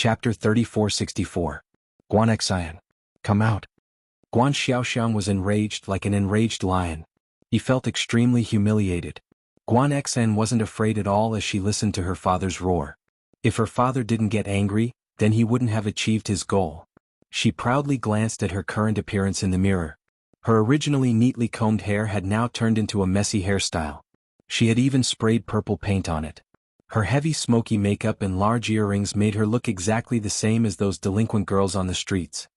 Chapter 3464. Guan Xian. Come out. Guan Xiaoxiang was enraged like an enraged lion. He felt extremely humiliated. Guan Xian wasn't afraid at all as she listened to her father's roar. If her father didn't get angry, then he wouldn't have achieved his goal. She proudly glanced at her current appearance in the mirror. Her originally neatly combed hair had now turned into a messy hairstyle. She had even sprayed purple paint on it. Her heavy smoky makeup and large earrings made her look exactly the same as those delinquent girls on the streets.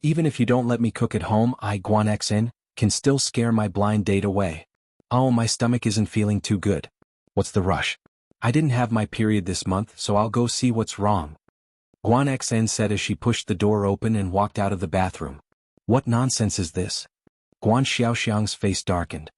Even if you don't let me cook at home, I, Guan Xian, can still scare my blind date away. Oh, my stomach isn't feeling too good. What's the rush? I didn't have my period this month, so I'll go see what's wrong. Guan Xian said as she pushed the door open and walked out of the bathroom. What nonsense is this? Guan Xiaoxiang's face darkened.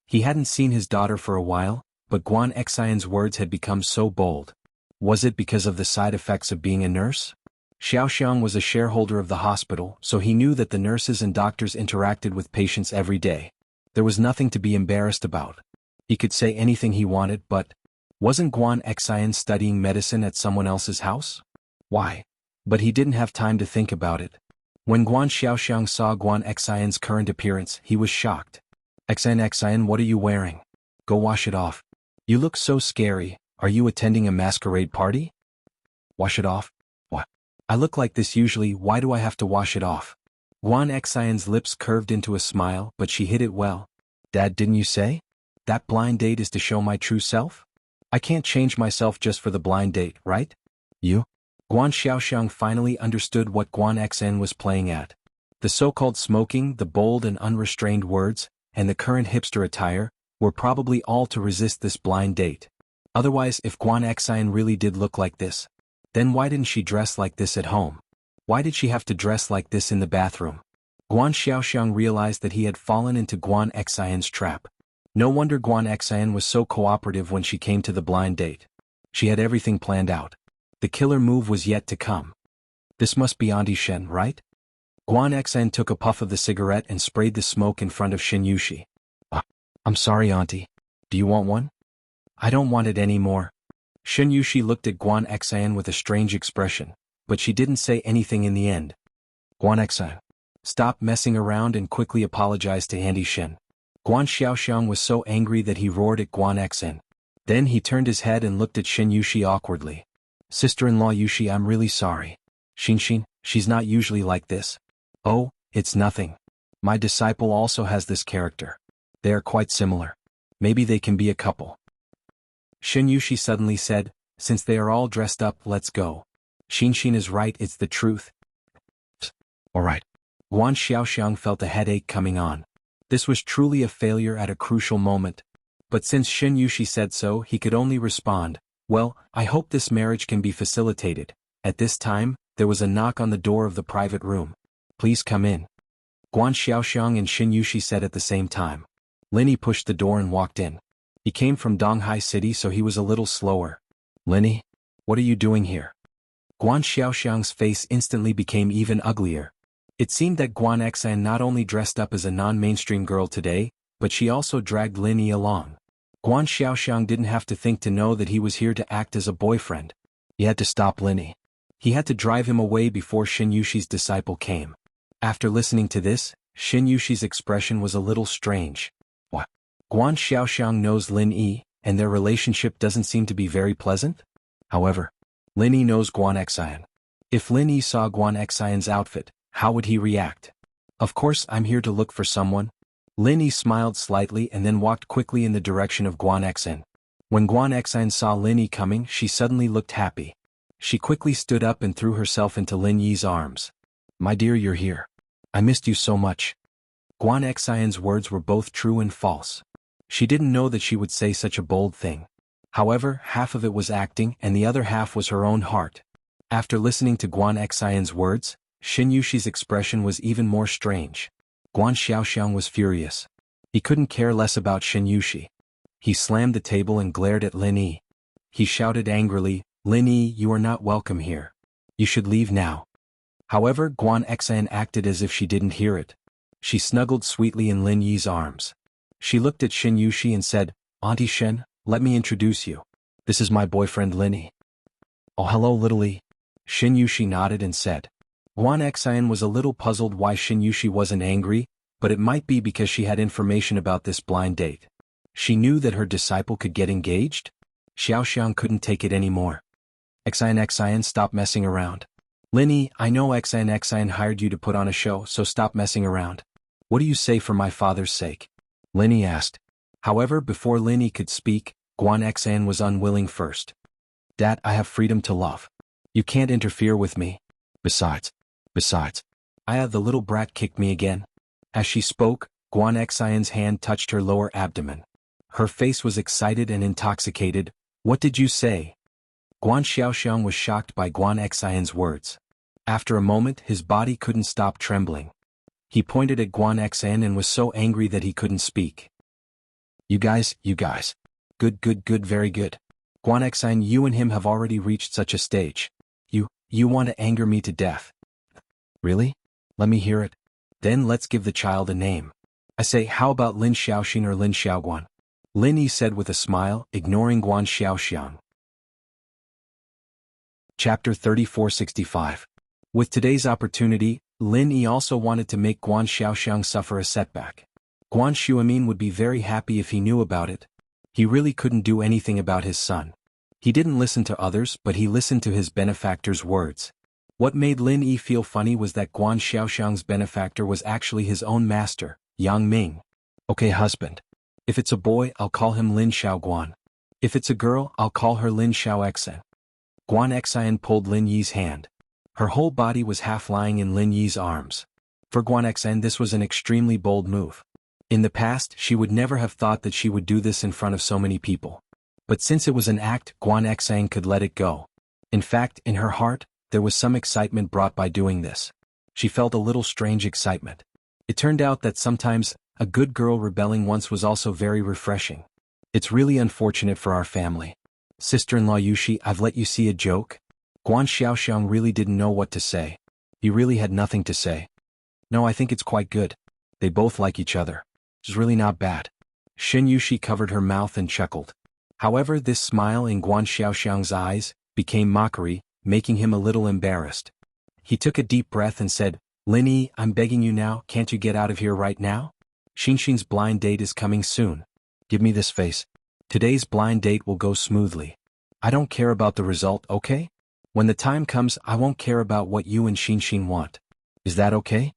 He hadn't seen his daughter for a while, but Guan Xian's words had become so bold. Was it because of the side effects of being a nurse? Xiaoxiang was a shareholder of the hospital, so he knew that the nurses and doctors interacted with patients every day. There was nothing to be embarrassed about. He could say anything he wanted, but wasn't Guan Xian studying medicine at someone else's house? Why? But he didn't have time to think about it. When Guan Xiaoxiang saw Guan Xian's current appearance, he was shocked. Xian, what are you wearing? Go wash it off. You look so scary. Are you attending a masquerade party? Wash it off? What? I look like this usually, why do I have to wash it off? Guan Xian's lips curved into a smile, but she hid it well. Dad, didn't you say? That blind date is to show my true self? I can't change myself just for the blind date, right? You? Guan Xiaoxiang finally understood what Guan Xian was playing at. The so-called smoking, the bold and unrestrained words, and the current hipster attire, were probably all to resist this blind date. Otherwise, if Guan Xian really did look like this, then why didn't she dress like this at home? Why did she have to dress like this in the bathroom? Guan Xiaoxiang realized that he had fallen into Guan Xian's trap. No wonder Guan Xian was so cooperative when she came to the blind date. She had everything planned out. The killer move was yet to come. This must be Auntie Shen, right? Guan Xian took a puff of the cigarette and sprayed the smoke in front of Shen Yushi. I'm sorry, Auntie. Do you want one? I don't want it anymore. Shen Yushi looked at Guan Xian with a strange expression, but she didn't say anything in the end. Guan Xian, stop messing around and quickly apologize to Auntie Shen. Guan Xiaoxiang was so angry that he roared at Guan Xian. Then he turned his head and looked at Shen Yushi awkwardly. Sister-in-law Yushi, I'm really sorry. Xin, she's not usually like this. Oh, it's nothing. My disciple also has this character. They are quite similar. Maybe they can be a couple. Shen Yushi suddenly said, since they are all dressed up, let's go. Xin is right, it's the truth. Alright. Guan Xiaoxiang felt a headache coming on. This was truly a failure at a crucial moment. But since Shen Yushi said so, he could only respond, well, I hope this marriage can be facilitated. At this time, there was a knock on the door of the private room. Please come in. Guan Xiaoxiang and Shen Yushi said at the same time. Linny pushed the door and walked in. He came from Donghai City, so he was a little slower. Linny? What are you doing here? Guan Xiaoxiang's face instantly became even uglier. It seemed that Guan Xian not only dressed up as a non-mainstream girl today, but she also dragged Linny along. Guan Xiaoxiang didn't have to think to know that he was here to act as a boyfriend. He had to stop Linny. He had to drive him away before Shen Yushi's disciple came. After listening to this, Shen Yushi's expression was a little strange. What? Guan Xiaoxiang knows Lin Yi, and their relationship doesn't seem to be very pleasant? However, Lin Yi knows Guan Xian. If Lin Yi saw Guan Xian's outfit, how would he react? Of course, I'm here to look for someone. Lin Yi smiled slightly and then walked quickly in the direction of Guan Xian. When Guan Xian saw Lin Yi coming, she suddenly looked happy. She quickly stood up and threw herself into Lin Yi's arms. My dear, you're here. I missed you so much. Guan Xian's words were both true and false. She didn't know that she would say such a bold thing. However, half of it was acting and the other half was her own heart. After listening to Guan Xian's words, Shen Yushi's expression was even more strange. Guan Xiaoxiang was furious. He couldn't care less about Shen Yushi. He slammed the table and glared at Lin Yi. He shouted angrily, Lin Yi, you are not welcome here. You should leave now. However, Guan Xian acted as if she didn't hear it. She snuggled sweetly in Lin Yi's arms. She looked at Shen Yushi and said, Auntie Shen, let me introduce you. This is my boyfriend Lin Yi. Oh, hello, little Yi. Shin Yushi nodded and said. Guan Xian was a little puzzled why Shin Yushi wasn't angry, but it might be because she had information about this blind date. She knew that her disciple could get engaged? Xiaoxiang couldn't take it anymore. Xian, stop messing around. Linny, I know Xian hired you to put on a show, so stop messing around. What do you say for my father's sake? Linny asked. However, before Linny could speak, Guan Xian was unwilling first. Dad, I have freedom to love. You can't interfere with me. Besides, the little brat kicked me again. As she spoke, Guan Xian's hand touched her lower abdomen. Her face was excited and intoxicated. What did you say? Guan Xiaoxiang was shocked by Guan Xian's words. After a moment, his body couldn't stop trembling. He pointed at Guan Xian and was so angry that he couldn't speak. You guys. Good, very good. Guan Xian, you and him have already reached such a stage. You want to anger me to death. Really? Let me hear it. Then let's give the child a name. I say, how about Lin Xiaoxin or Lin Xiaoguan? Lin Yi said with a smile, ignoring Guan Xiaoxiang. Chapter 3465. With today's opportunity, Lin Yi also wanted to make Guan Xiaoxiang suffer a setback. Guan Xuemin would be very happy if he knew about it. He really couldn't do anything about his son. He didn't listen to others, but he listened to his benefactor's words. What made Lin Yi feel funny was that Guan Xiaoxiang's benefactor was actually his own master, Yang Ming. Okay, husband. If it's a boy, I'll call him Lin Xiaoguan. If it's a girl, I'll call her Lin Xiaoxian. Guan Xian pulled Lin Yi's hand. Her whole body was half lying in Lin Yi's arms. For Guan Xian, this was an extremely bold move. In the past, she would never have thought that she would do this in front of so many people. But since it was an act, Guan Xian could let it go. In fact, in her heart, there was some excitement brought by doing this. She felt a little strange excitement. It turned out that sometimes, a good girl rebelling once was also very refreshing. It's really unfortunate for our family. Sister-in-law Yushi, I've let you see a joke? Guan Xiaoxiang really didn't know what to say. He really had nothing to say. No, I think it's quite good. They both like each other. It's really not bad. Shin Yushi covered her mouth and chuckled. However, this smile in Guan Xiaoxiang's eyes became mockery, making him a little embarrassed. He took a deep breath and said, Lin Yi, I'm begging you now, can't you get out of here right now? Xinxin's blind date is coming soon. Give me this face. Today's blind date will go smoothly. I don't care about the result, okay? When the time comes, I won't care about what you and Xinxin want. Is that okay?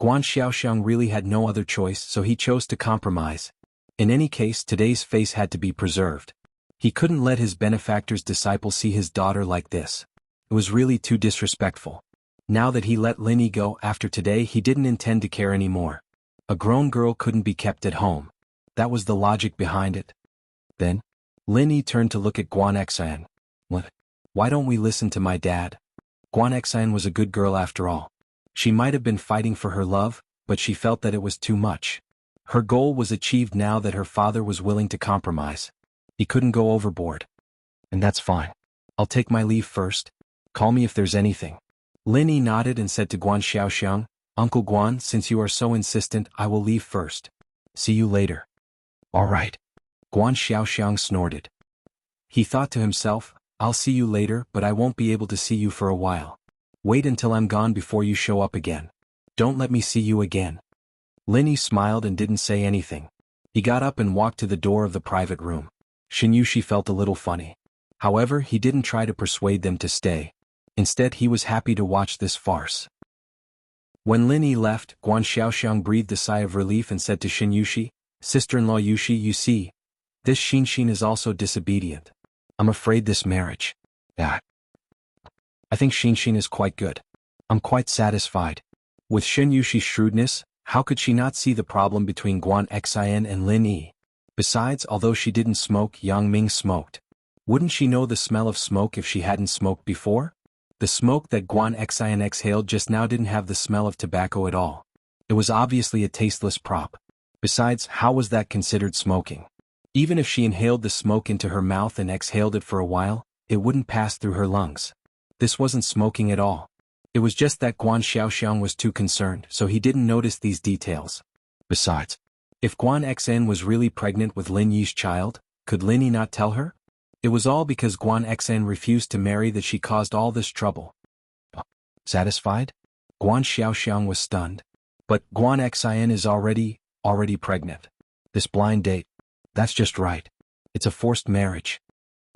Guan Xiaoxiang really had no other choice, so he chose to compromise. In any case, today's face had to be preserved. He couldn't let his benefactor's disciple see his daughter like this. It was really too disrespectful. Now that he let Lin Yi go after today, he didn't intend to care anymore. A grown girl couldn't be kept at home. That was the logic behind it. Then, Lin Yi turned to look at Guan Xian. What? Why don't we listen to my dad? Guan Xian was a good girl after all. She might have been fighting for her love, but she felt that it was too much. Her goal was achieved now that her father was willing to compromise. He couldn't go overboard. And that's fine. I'll take my leave first. Call me if there's anything. Lin Yi nodded and said to Guan Xiaoxiang, Uncle Guan, since you are so insistent, I will leave first. See you later. All right. Guan Xiaoxiang snorted. He thought to himself, I'll see you later, but I won't be able to see you for a while. Wait until I'm gone before you show up again. Don't let me see you again. Lin Yi smiled and didn't say anything. He got up and walked to the door of the private room. Shin Yushi felt a little funny. However, he didn't try to persuade them to stay. Instead, he was happy to watch this farce. When Lin Yi left, Guan Xiaoxiang breathed a sigh of relief and said to Shin Yushi, Sister-in-law Yushi, you see, this Xinxin is also disobedient. I'm afraid this marriage. I think Xinxin is quite good. I'm quite satisfied. With Shin Yushi's shrewdness, how could she not see the problem between Guan Xian and Lin Yi? Besides, although she didn't smoke, Yang Ming smoked. Wouldn't she know the smell of smoke if she hadn't smoked before? The smoke that Guan Xian exhaled just now didn't have the smell of tobacco at all. It was obviously a tasteless prop. Besides, how was that considered smoking? Even if she inhaled the smoke into her mouth and exhaled it for a while, it wouldn't pass through her lungs. This wasn't smoking at all. It was just that Guan Xiaoxiang was too concerned, so he didn't notice these details. Besides, if Guan Xian was really pregnant with Lin Yi's child, could Lin Yi not tell her? It was all because Guan Xian refused to marry that she caused all this trouble. Satisfied? Guan Xiaoxiang was stunned. But Guan Xin is already pregnant. This blind date. That's just right. It's a forced marriage.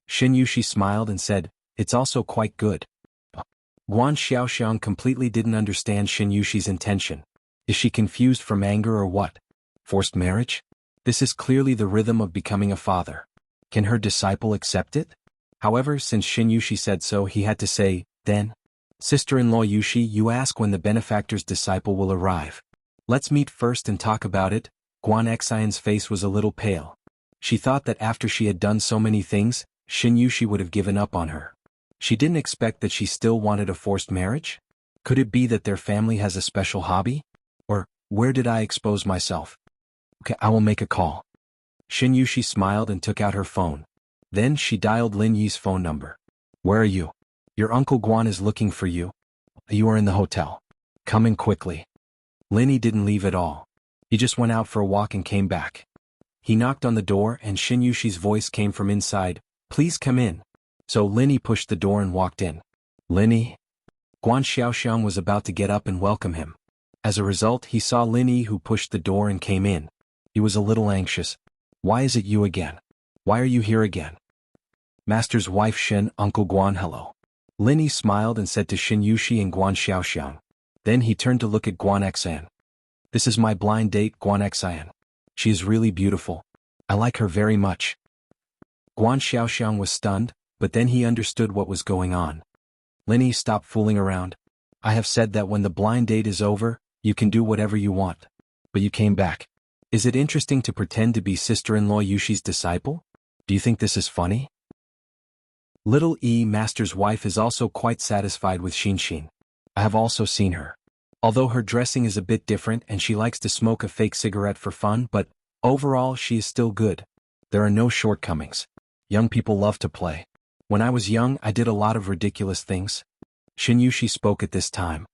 Xin Yushi smiled and said, it's also quite good. Guan Xiaoxiang completely didn't understand Xin Yushi's intention. Is she confused from anger or what? Forced marriage? This is clearly the rhythm of becoming a father. Can her disciple accept it? However, since Xin Yushi said so, he had to say, then. Sister-in-law Yushi, you ask when the benefactor's disciple will arrive. Let's meet first and talk about it. Guan Xian's face was a little pale. She thought that after she had done so many things, Xin Yushi would have given up on her. She didn't expect that she still wanted a forced marriage? Could it be that their family has a special hobby? Or, where did I expose myself? Okay, I will make a call. Xin Yushi smiled and took out her phone. Then she dialed Lin Yi's phone number. Where are you? Your uncle Guan is looking for you. You are in the hotel. Come in quickly. Lin Yi didn't leave at all. He just went out for a walk and came back. He knocked on the door and Xin Yushi's voice came from inside, please come in. So Lin Yi pushed the door and walked in. Lin Yi? Guan Xiaoxiang was about to get up and welcome him. As a result, he saw Lin Yi, who pushed the door and came in. He was a little anxious. Why is it you again? Why are you here again? Master's wife Xin, Uncle Guan, hello. Lin Yi smiled and said to Xin Yushi and Guan Xiaoxiang. Then he turned to look at Guan Xian. This is my blind date, Guan Xian. She is really beautiful. I like her very much. Guan Xiaoxiang was stunned, but then he understood what was going on. Lin Yi, stop fooling around. I have said that when the blind date is over, you can do whatever you want. But you came back. Is it interesting to pretend to be sister-in-law Yushi's disciple? Do you think this is funny? Little E, Master's wife, is also quite satisfied with Xin. I have also seen her. Although her dressing is a bit different and she likes to smoke a fake cigarette for fun, but overall she is still good. There are no shortcomings. Young people love to play. When I was young, I did a lot of ridiculous things. Xin Yushi spoke at this time.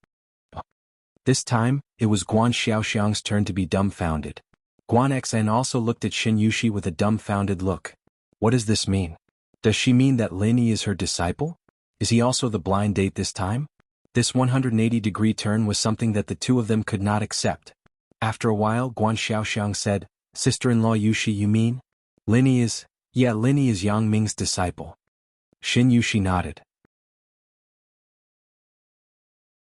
This time, it was Guan Xiaoxiang's turn to be dumbfounded. Guan Xan also looked at Xin Yushi with a dumbfounded look. What does this mean? Does she mean that Lin Yi is her disciple? Is he also the blind date this time? This 180-degree turn was something that the two of them could not accept. After a while, Guan Xiaoxiang said, Sister-in-law Yushi, you mean? Lin Yi is... Yeah, Lin Yi is Yang Ming's disciple. Xin Yushi nodded.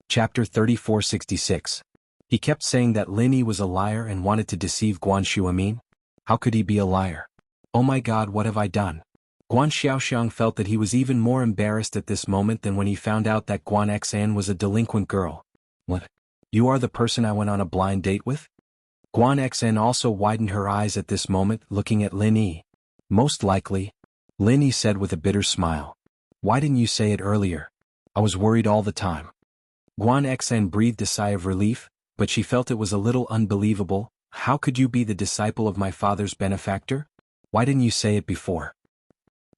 Chapter 3466. He kept saying that Lin Yi was a liar and wanted to deceive Guan Xiaomin. How could he be a liar? Oh my God, what have I done? Guan Xiaoxiang felt that he was even more embarrassed at this moment than when he found out that Guan Xan was a delinquent girl. What? You are the person I went on a blind date with? Guan Xan also widened her eyes at this moment, looking at Lin Yi. Most likely. Lin Yi said with a bitter smile. Why didn't you say it earlier? I was worried all the time. Guan Xan breathed a sigh of relief, but she felt it was a little unbelievable. How could you be the disciple of my father's benefactor? Why didn't you say it before?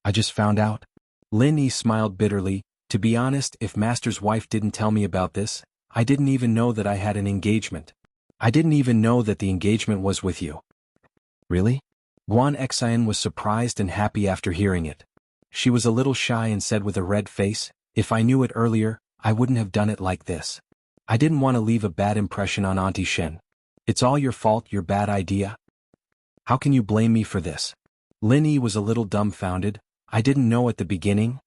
I just found out. Lin Yi smiled bitterly. To be honest, if Master's wife didn't tell me about this, I didn't even know that I had an engagement. I didn't even know that the engagement was with you. Really? Guan Xian was surprised and happy after hearing it. She was a little shy and said with a red face, if I knew it earlier, I wouldn't have done it like this. I didn't want to leave a bad impression on Auntie Shen. It's all your fault, your bad idea. How can you blame me for this? Lin Yi was a little dumbfounded. I didn't know at the beginning.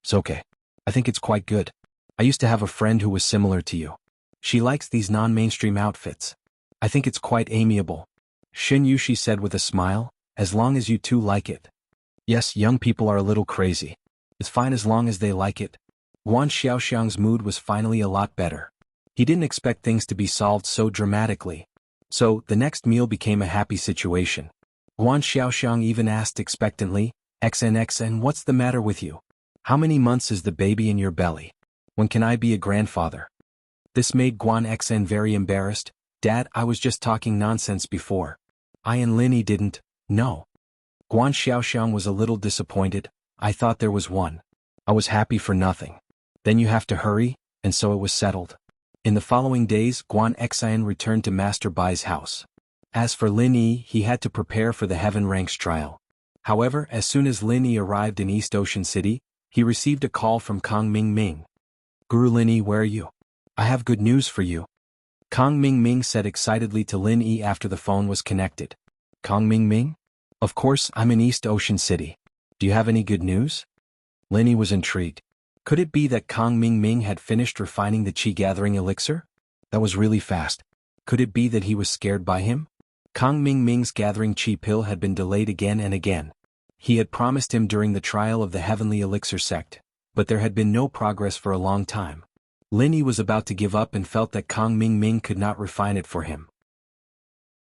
It's okay. I think it's quite good. I used to have a friend who was similar to you. She likes these non-mainstream outfits. I think it's quite amiable. Xin Yushi said with a smile, as long as you two like it. Yes, young people are a little crazy. It's fine as long as they like it. Guan Xiaoxiang's mood was finally a lot better. He didn't expect things to be solved so dramatically. So, the next meal became a happy situation. Guan Xiaoxiang even asked expectantly, XNXN, what's the matter with you? How many months is the baby in your belly? When can I be a grandfather? This made Guan Xn very embarrassed. Dad, I was just talking nonsense before. I and Lin Yi didn't. No. Guan Xiaoxiang was a little disappointed. I thought there was one. I was happy for nothing. Then you have to hurry, and so it was settled. In the following days, Guan Xian returned to Master Bai's house. As for Lin Yi, he had to prepare for the Heaven Ranks trial. However, as soon as Lin Yi arrived in East Ocean City, he received a call from Kang Ming Ming. Guru Lin Yi, where are you? I have good news for you. Kong Ming Ming said excitedly to Lin Yi after the phone was connected. Kong Ming Ming? Of course, I'm in East Ocean City. Do you have any good news? Lin Yi was intrigued. Could it be that Kong Ming Ming had finished refining the chi-gathering elixir? That was really fast. Could it be that he was scared by him? Kong Ming Ming's gathering chi pill had been delayed again and again. He had promised him during the trial of the Heavenly Elixir sect, but there had been no progress for a long time. Lin Yi was about to give up and felt that Kong Ming Ming could not refine it for him.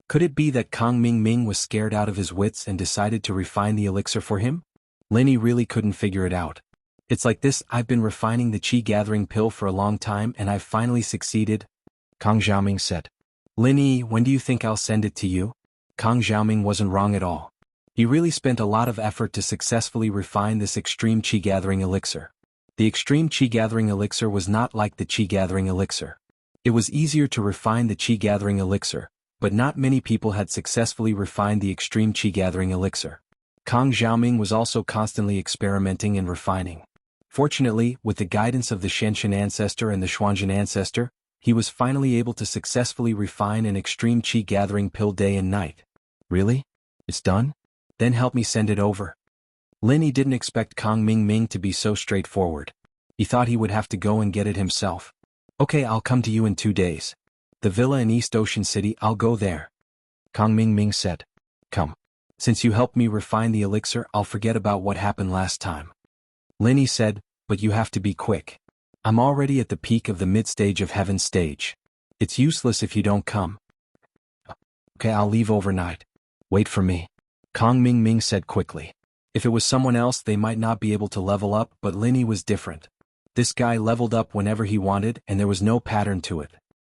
Could it be that Kong Ming Ming was scared out of his wits and decided to refine the elixir for him? Lin Yi really couldn't figure it out. It's like this: I've been refining the chi-gathering pill for a long time and I've finally succeeded, Kong Xiaoming said. Lin Yi, when do you think I'll send it to you? Kong Xiaoming wasn't wrong at all. He really spent a lot of effort to successfully refine this extreme chi-gathering elixir. The extreme chi-gathering elixir was not like the chi-gathering elixir. It was easier to refine the chi-gathering elixir, but not many people had successfully refined the extreme chi-gathering elixir. Kong Xiaoming was also constantly experimenting and refining. Fortunately, with the guidance of the Shenshen ancestor and the Xuanzhen ancestor, he was finally able to successfully refine an extreme chi-gathering pill day and night. Really? It's done? Then help me send it over. Lin Yi didn't expect Kong Ming Ming to be so straightforward. He thought he would have to go and get it himself. Okay, I'll come to you in 2 days. The villa in East Ocean City, I'll go there. Kong Ming Ming said. Come. Since you helped me refine the elixir, I'll forget about what happened last time. Lin Yi said, but you have to be quick. I'm already at the peak of the mid-stage of Heaven's stage. It's useless if you don't come. Okay, I'll leave overnight. Wait for me. Kong Ming Ming said quickly. If it was someone else, they might not be able to level up, but Lin Yi was different. This guy leveled up whenever he wanted and there was no pattern to it.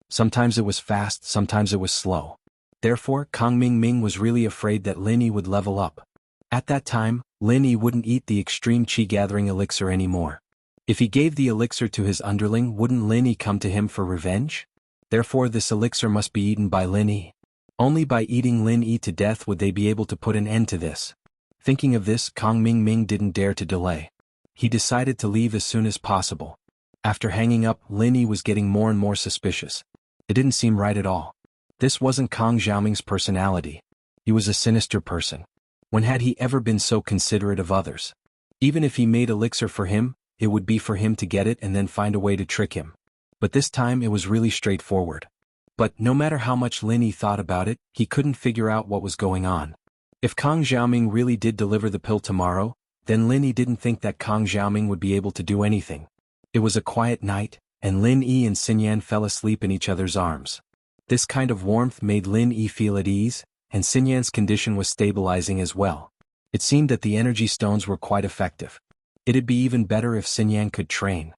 Sometimes it was fast, sometimes it was slow. Therefore, Kong Ming Ming was really afraid that Lin Yi would level up. At that time, Lin Yi wouldn't eat the extreme chi-gathering elixir anymore. If he gave the elixir to his underling, wouldn't Lin Yi come to him for revenge? Therefore this elixir must be eaten by Lin Yi. Only by eating Lin Yi to death would they be able to put an end to this. Thinking of this, Kong Ming Ming didn't dare to delay. He decided to leave as soon as possible. After hanging up, Lin Yi was getting more and more suspicious. It didn't seem right at all. This wasn't Kong Xiaoming's personality. He was a sinister person. When had he ever been so considerate of others? Even if he made elixir for him, it would be for him to get it and then find a way to trick him. But this time it was really straightforward. But no matter how much Lin Yi thought about it, he couldn't figure out what was going on. If Kong Xiaoming really did deliver the pill tomorrow, then Lin Yi didn't think that Kong Xiaoming would be able to do anything. It was a quiet night, and Lin Yi and Xinyan fell asleep in each other's arms. This kind of warmth made Lin Yi feel at ease, and Xinyan's condition was stabilizing as well. It seemed that the energy stones were quite effective. It'd be even better if Xinyan could train.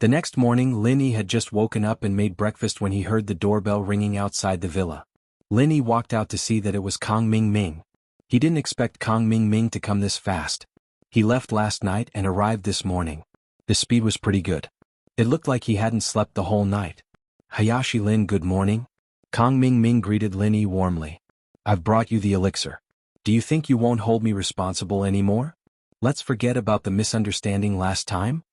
The next morning, Lin Yi had just woken up and made breakfast when he heard the doorbell ringing outside the villa. Lin Yi walked out to see that it was Kong Ming Ming. He didn't expect Kong Ming Ming to come this fast. He left last night and arrived this morning. The speed was pretty good. It looked like he hadn't slept the whole night. Hayashi Lin, good morning. Kong Ming Ming greeted Lin Yi warmly. I've brought you the elixir. Do you think you won't hold me responsible anymore? Let's forget about the misunderstanding last time.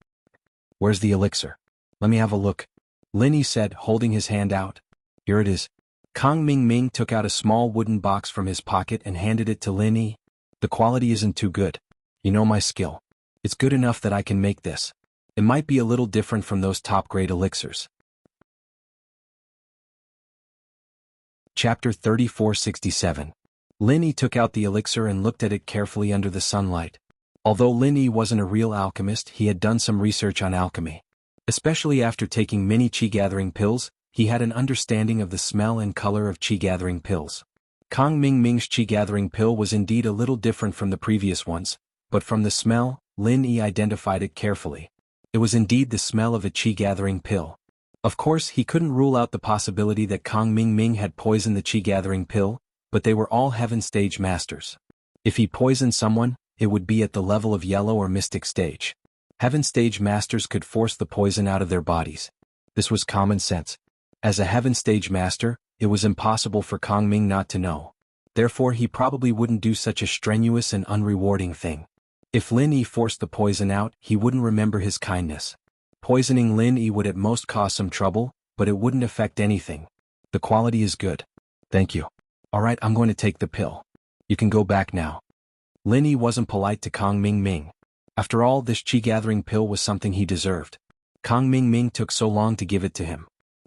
Where's the elixir? Let me have a look. Lin Yi said, holding his hand out. Here it is. Kong Ming Ming took out a small wooden box from his pocket and handed it to Lin Yi. The quality isn't too good. You know my skill. It's good enough that I can make this. It might be a little different from those top-grade elixirs. Chapter 3467. Lin Yi took out the elixir and looked at it carefully under the sunlight. Although Lin Yi wasn't a real alchemist, he had done some research on alchemy. Especially after taking many chi-gathering pills, he had an understanding of the smell and color of chi-gathering pills. Kong Ming Ming's chi-gathering pill was indeed a little different from the previous ones, but from the smell, Lin Yi identified it carefully. It was indeed the smell of a chi-gathering pill. Of course, he couldn't rule out the possibility that Kong Ming Ming had poisoned the chi-gathering pill, but they were all Heaven Stage masters. If he poisoned someone, it would be at the level of Yellow or Mystic Stage. Heaven Stage masters could force the poison out of their bodies. This was common sense. As a Heaven Stage master, it was impossible for Kong Ming not to know. Therefore he probably wouldn't do such a strenuous and unrewarding thing. If Lin Yi forced the poison out, he wouldn't remember his kindness. Poisoning Lin Yi would at most cause some trouble, but it wouldn't affect anything. The quality is good. Thank you. Alright, I'm going to take the pill. You can go back now. Lin Yi wasn't polite to Kang Ming Ming. After all, this chi-gathering pill was something he deserved. Kang Ming Ming took so long to give it to him.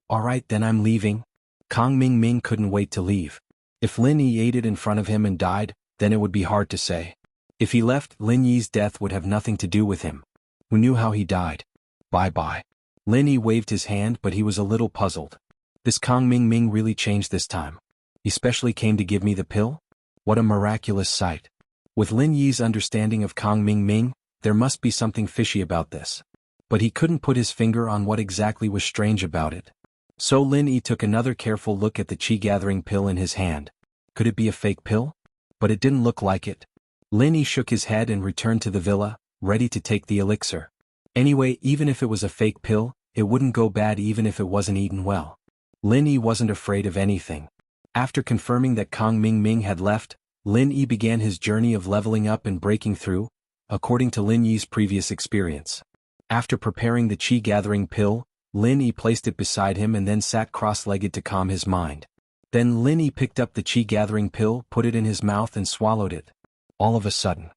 Alright, then I'm leaving. Kang Ming Ming couldn't wait to leave. If Lin Yi ate it in front of him and died, then it would be hard to say. If he left, Lin Yi's death would have nothing to do with him. Who knew how he died? Bye-bye. Lin Yi waved his hand, but he was a little puzzled. This Kang Ming Ming really changed this time. He specially came to give me the pill? What a miraculous sight. With Lin Yi's understanding of Kang Ming Ming, there must be something fishy about this. But he couldn't put his finger on what exactly was strange about it. So Lin Yi took another careful look at the chi-gathering pill in his hand. Could it be a fake pill? But it didn't look like it. Lin Yi shook his head and returned to the villa, ready to take the elixir. Anyway, even if it was a fake pill, it wouldn't go bad even if it wasn't eaten well. Lin Yi wasn't afraid of anything. After confirming that Kang Ming Ming had left, Lin Yi began his journey of leveling up and breaking through, according to Lin Yi's previous experience. After preparing the chi-gathering pill, Lin Yi placed it beside him and then sat cross-legged to calm his mind. Then Lin Yi picked up the chi-gathering pill, put it in his mouth and swallowed it. All of a sudden,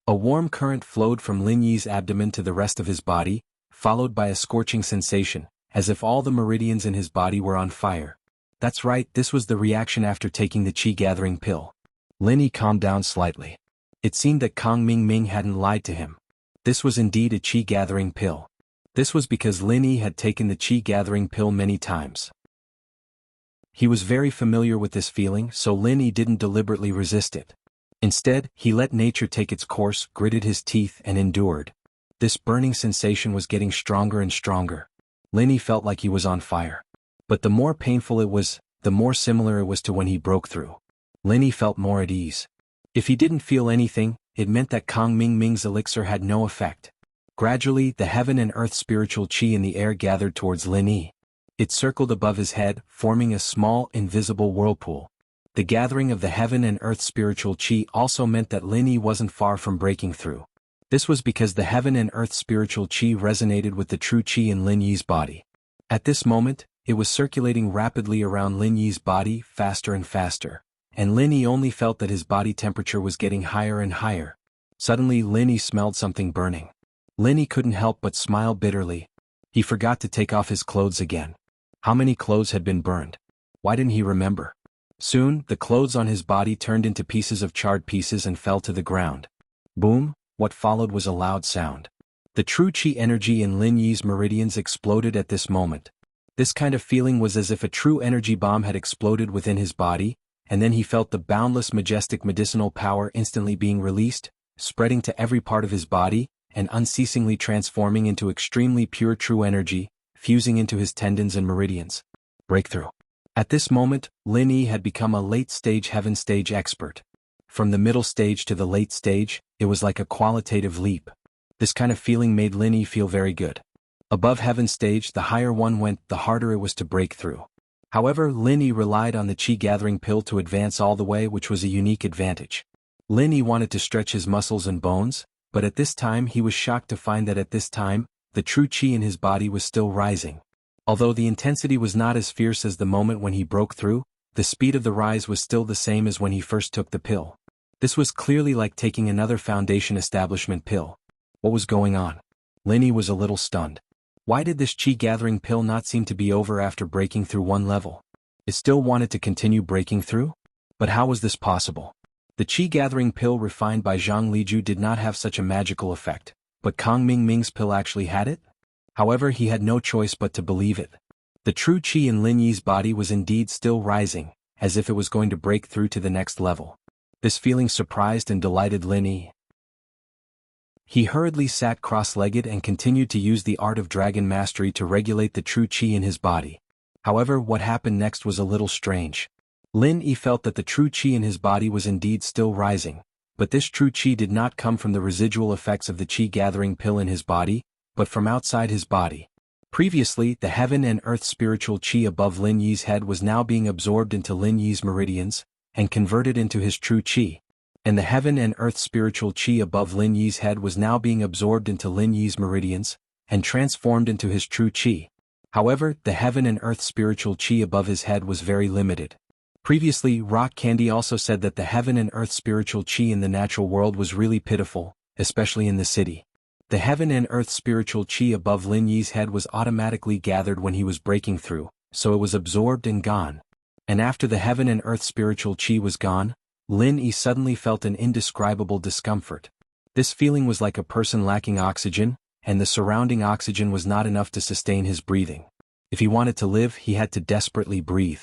a warm current flowed from Lin Yi's abdomen to the rest of his body, followed by a scorching sensation, as if all the meridians in his body were on fire. That's right, this was the reaction after taking the chi-gathering pill. Lin Yi calmed down slightly. It seemed that Kang Ming Ming hadn't lied to him. This was indeed a chi-gathering pill. This was because Lin Yi had taken the chi-gathering pill many times. He was very familiar with this feeling, so Lin Yi didn't deliberately resist it. Instead, he let nature take its course, gritted his teeth and endured. This burning sensation was getting stronger and stronger. Lin Yi felt like he was on fire. But the more painful it was, the more similar it was to when he broke through. Lin Yi felt more at ease. If he didn't feel anything, it meant that Kang Ming Ming's elixir had no effect. Gradually, the heaven and earth spiritual chi in the air gathered towards Lin Yi. It circled above his head, forming a small, invisible whirlpool. The gathering of the heaven and earth spiritual chi also meant that Lin Yi wasn't far from breaking through. This was because the heaven and earth spiritual chi resonated with the true chi in Lin Yi's body. At this moment, it was circulating rapidly around Lin Yi's body, faster and faster, and Lin Yi only felt that his body temperature was getting higher and higher. Suddenly Lin Yi smelled something burning. Lin Yi couldn't help but smile bitterly. He forgot to take off his clothes again. How many clothes had been burned? Why didn't he remember? Soon, the clothes on his body turned into pieces of charred pieces and fell to the ground. Boom, what followed was a loud sound. The true chi energy in Lin Yi's meridians exploded at this moment. This kind of feeling was as if a true energy bomb had exploded within his body, and then he felt the boundless majestic medicinal power instantly being released, spreading to every part of his body, and unceasingly transforming into extremely pure true energy, fusing into his tendons and meridians. Breakthrough. At this moment, Lin Yi had become a late-stage heaven stage expert. From the middle stage to the late stage, it was like a qualitative leap. This kind of feeling made Lin Yi feel very good. Above heaven stage, the higher one went, the harder it was to break through. However, Lin Yi relied on the chi-gathering pill to advance all the way, which was a unique advantage. Lin Yi wanted to stretch his muscles and bones, but at this time he was shocked to find that at this time, the true chi in his body was still rising. Although the intensity was not as fierce as the moment when he broke through, the speed of the rise was still the same as when he first took the pill. This was clearly like taking another foundation establishment pill. What was going on? Lin Yi was a little stunned. Why did this chi-gathering pill not seem to be over after breaking through one level? It still wanted to continue breaking through? But how was this possible? The chi-gathering pill refined by Zhang Liju did not have such a magical effect, but Kang Ming Ming's pill actually had it? However, he had no choice but to believe it. The true chi in Lin Yi's body was indeed still rising, as if it was going to break through to the next level. This feeling surprised and delighted Lin Yi. He hurriedly sat cross-legged and continued to use the art of dragon mastery to regulate the true chi in his body. However, what happened next was a little strange. Lin Yi felt that the true chi in his body was indeed still rising, but this true chi did not come from the residual effects of the chi-gathering pill in his body, but from outside his body. Previously, the heaven and earth spiritual chi above Lin Yi's head was now being absorbed into Lin Yi's meridians, and converted into his true chi. And the heaven and earth spiritual chi above Lin Yi's head was now being absorbed into Lin Yi's meridians, and transformed into his true chi. However, the heaven and earth spiritual chi above his head was very limited. Previously, Rock Candy also said that the heaven and earth spiritual chi in the natural world was really pitiful, especially in the city. The heaven and earth spiritual chi above Lin Yi's head was automatically gathered when he was breaking through, so it was absorbed and gone. And after the heaven and earth spiritual chi was gone, Lin Yi suddenly felt an indescribable discomfort. This feeling was like a person lacking oxygen, and the surrounding oxygen was not enough to sustain his breathing. If he wanted to live, he had to desperately breathe.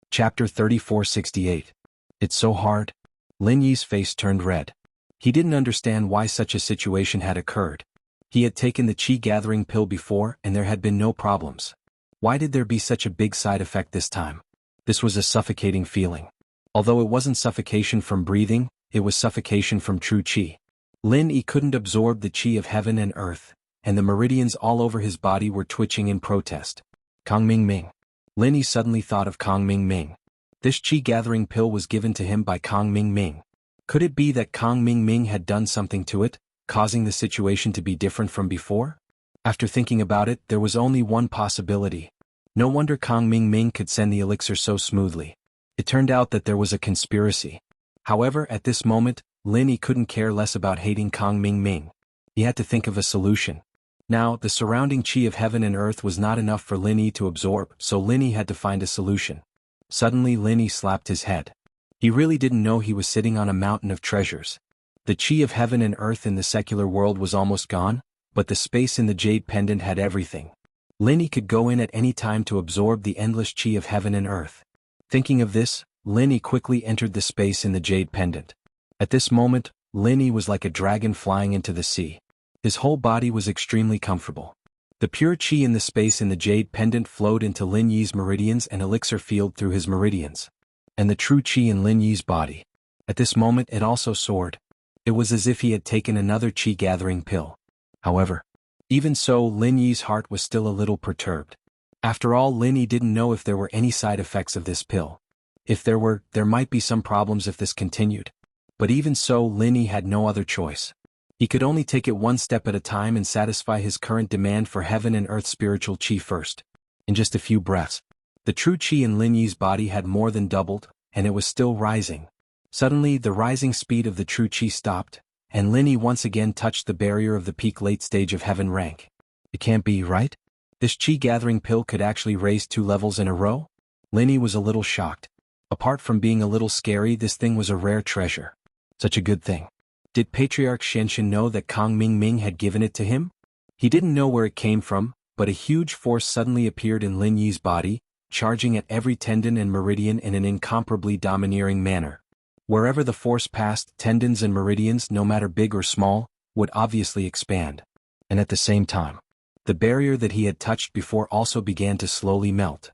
Chapter 3468. It's so hard. Lin Yi's face turned red. He didn't understand why such a situation had occurred. He had taken the chi-gathering pill before and there had been no problems. Why did there be such a big side effect this time? This was a suffocating feeling. Although it wasn't suffocation from breathing, it was suffocation from true chi. Lin Yi couldn't absorb the chi of heaven and earth, and the meridians all over his body were twitching in protest. Kong Ming Ming. Lin Yi suddenly thought of Kong Ming Ming. This chi-gathering pill was given to him by Kong Ming Ming. Could it be that Kong Ming Ming had done something to it, causing the situation to be different from before? After thinking about it, there was only one possibility. No wonder Kong Ming Ming could send the elixir so smoothly. It turned out that there was a conspiracy. However, at this moment, Lin Yi couldn't care less about hating Kong Ming Ming. He had to think of a solution. Now, the surrounding chi of heaven and earth was not enough for Lin Yi to absorb, so Lin Yi had to find a solution. Suddenly Lin Yi slapped his head. He really didn't know he was sitting on a mountain of treasures. The chi of heaven and earth in the secular world was almost gone, but the space in the jade pendant had everything. Lin Yi could go in at any time to absorb the endless chi of heaven and earth. Thinking of this, Lin Yi quickly entered the space in the jade pendant. At this moment, Lin Yi was like a dragon flying into the sea. His whole body was extremely comfortable. The pure chi in the space in the jade pendant flowed into Lin Yi's meridians and elixir field through his meridians. And the true chi in Lin Yi's body. At this moment it also soared. It was as if he had taken another chi-gathering pill. However, even so, Lin Yi's heart was still a little perturbed. After all, Lin Yi didn't know if there were any side effects of this pill. If there were, there might be some problems if this continued. But even so, Lin Yi had no other choice. He could only take it one step at a time and satisfy his current demand for heaven and earth spiritual chi first. In just a few breaths, the true chi in Lin Yi's body had more than doubled, and it was still rising. Suddenly, the rising speed of the true chi stopped, and Lin Yi once again touched the barrier of the peak late stage of heaven rank. It can't be, right? This chi-gathering pill could actually raise 2 levels in a row? Lin Yi was a little shocked. Apart from being a little scary, this thing was a rare treasure. Such a good thing. Did Patriarch Shenshin know that Kong Ming Ming had given it to him? He didn't know where it came from, but a huge force suddenly appeared in Lin Yi's body, charging at every tendon and meridian in an incomparably domineering manner. Wherever the force passed, tendons and meridians, no matter big or small, would obviously expand. And at the same time, the barrier that he had touched before also began to slowly melt.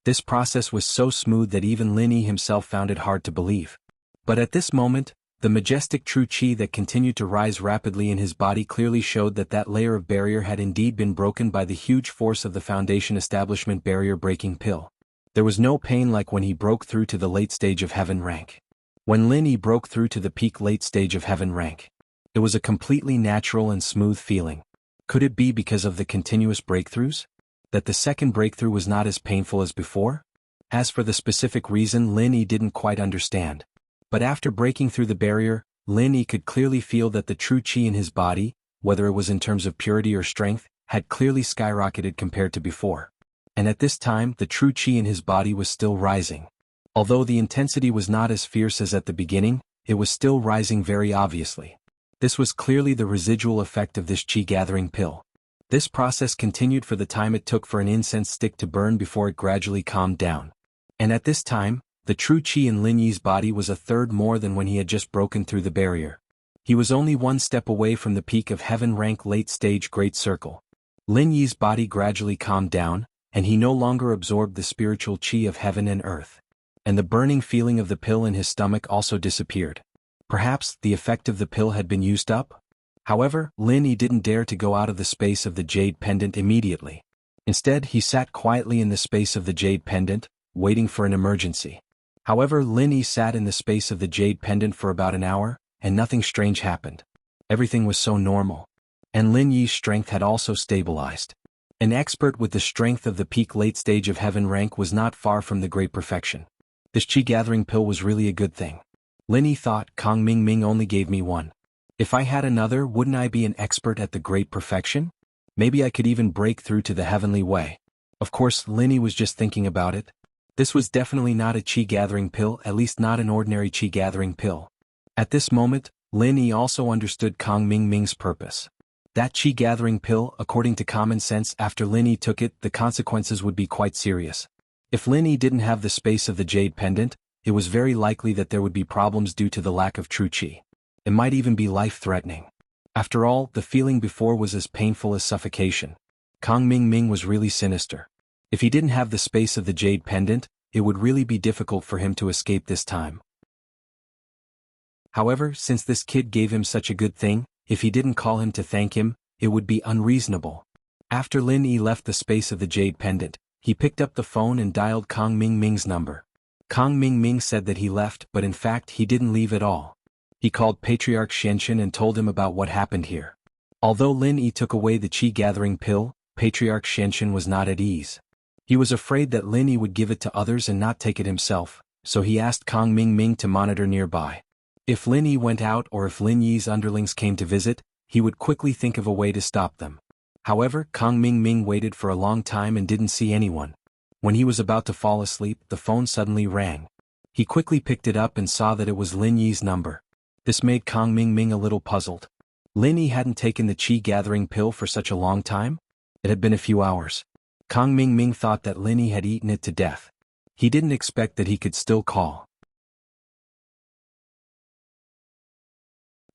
This process was so smooth that even Lin Yi himself found it hard to believe. But at this moment, the majestic true chi that continued to rise rapidly in his body clearly showed that that layer of barrier had indeed been broken by the huge force of the Foundation Establishment barrier-breaking pill. There was no pain like when he broke through to the late stage of heaven rank. When Lin Yi broke through to the peak late stage of heaven rank, it was a completely natural and smooth feeling. Could it be because of the continuous breakthroughs? That the second breakthrough was not as painful as before? As for the specific reason, Lin Yi didn't quite understand. But after breaking through the barrier, Lin Yi could clearly feel that the true chi in his body, whether it was in terms of purity or strength, had clearly skyrocketed compared to before. And at this time, the true chi in his body was still rising. Although the intensity was not as fierce as at the beginning, it was still rising very obviously. This was clearly the residual effect of this chi-gathering pill. This process continued for the time it took for an incense stick to burn before it gradually calmed down. And at this time, the true chi in Lin Yi's body was a third more than when he had just broken through the barrier. He was only one step away from the peak of heaven rank late stage great circle. Lin Yi's body gradually calmed down, and he no longer absorbed the spiritual chi of heaven and earth. And the burning feeling of the pill in his stomach also disappeared. Perhaps the effect of the pill had been used up? However, Lin Yi didn't dare to go out of the space of the jade pendant immediately. Instead, he sat quietly in the space of the jade pendant, waiting for an emergency. However, Lin Yi sat in the space of the jade pendant for about an hour, and nothing strange happened. Everything was so normal. And Lin Yi's strength had also stabilized. An expert with the strength of the peak late stage of heaven rank was not far from the great perfection. This chi gathering pill was really a good thing. Lin Yi thought, Kong Ming Ming only gave me one. If I had another, wouldn't I be an expert at the great perfection? Maybe I could even break through to the heavenly way. Of course, Lin Yi was just thinking about it. This was definitely not a chi gathering pill, at least not an ordinary chi gathering pill. At this moment, Lin Yi also understood Kong Ming Ming's purpose. That chi gathering pill, according to common sense, after Lin Yi took it, the consequences would be quite serious. If Lin Yi didn't have the space of the jade pendant, it was very likely that there would be problems due to the lack of true chi. It might even be life-threatening. After all, the feeling before was as painful as suffocation. Kong Ming Ming was really sinister. If he didn't have the space of the jade pendant, it would really be difficult for him to escape this time. However, since this kid gave him such a good thing, if he didn't call him to thank him, it would be unreasonable. After Lin Yi left the space of the jade pendant, he picked up the phone and dialed Kong Ming Ming's number. Kong Ming Ming said that he left, but in fact he didn't leave at all. He called Patriarch Xianxin and told him about what happened here. Although Lin Yi took away the chi gathering pill, Patriarch Xianxin was not at ease. He was afraid that Lin Yi would give it to others and not take it himself, so he asked Kong Ming Ming to monitor nearby. If Lin Yi went out or if Lin Yi's underlings came to visit, he would quickly think of a way to stop them. However, Kong Ming Ming waited for a long time and didn't see anyone. When he was about to fall asleep, the phone suddenly rang. He quickly picked it up and saw that it was Lin Yi's number. This made Kong Ming Ming a little puzzled. Lin Yi hadn't taken the chi gathering pill for such a long time? It had been a few hours. Kong Ming Ming thought that Lin Yi had eaten it to death. He didn't expect that he could still call.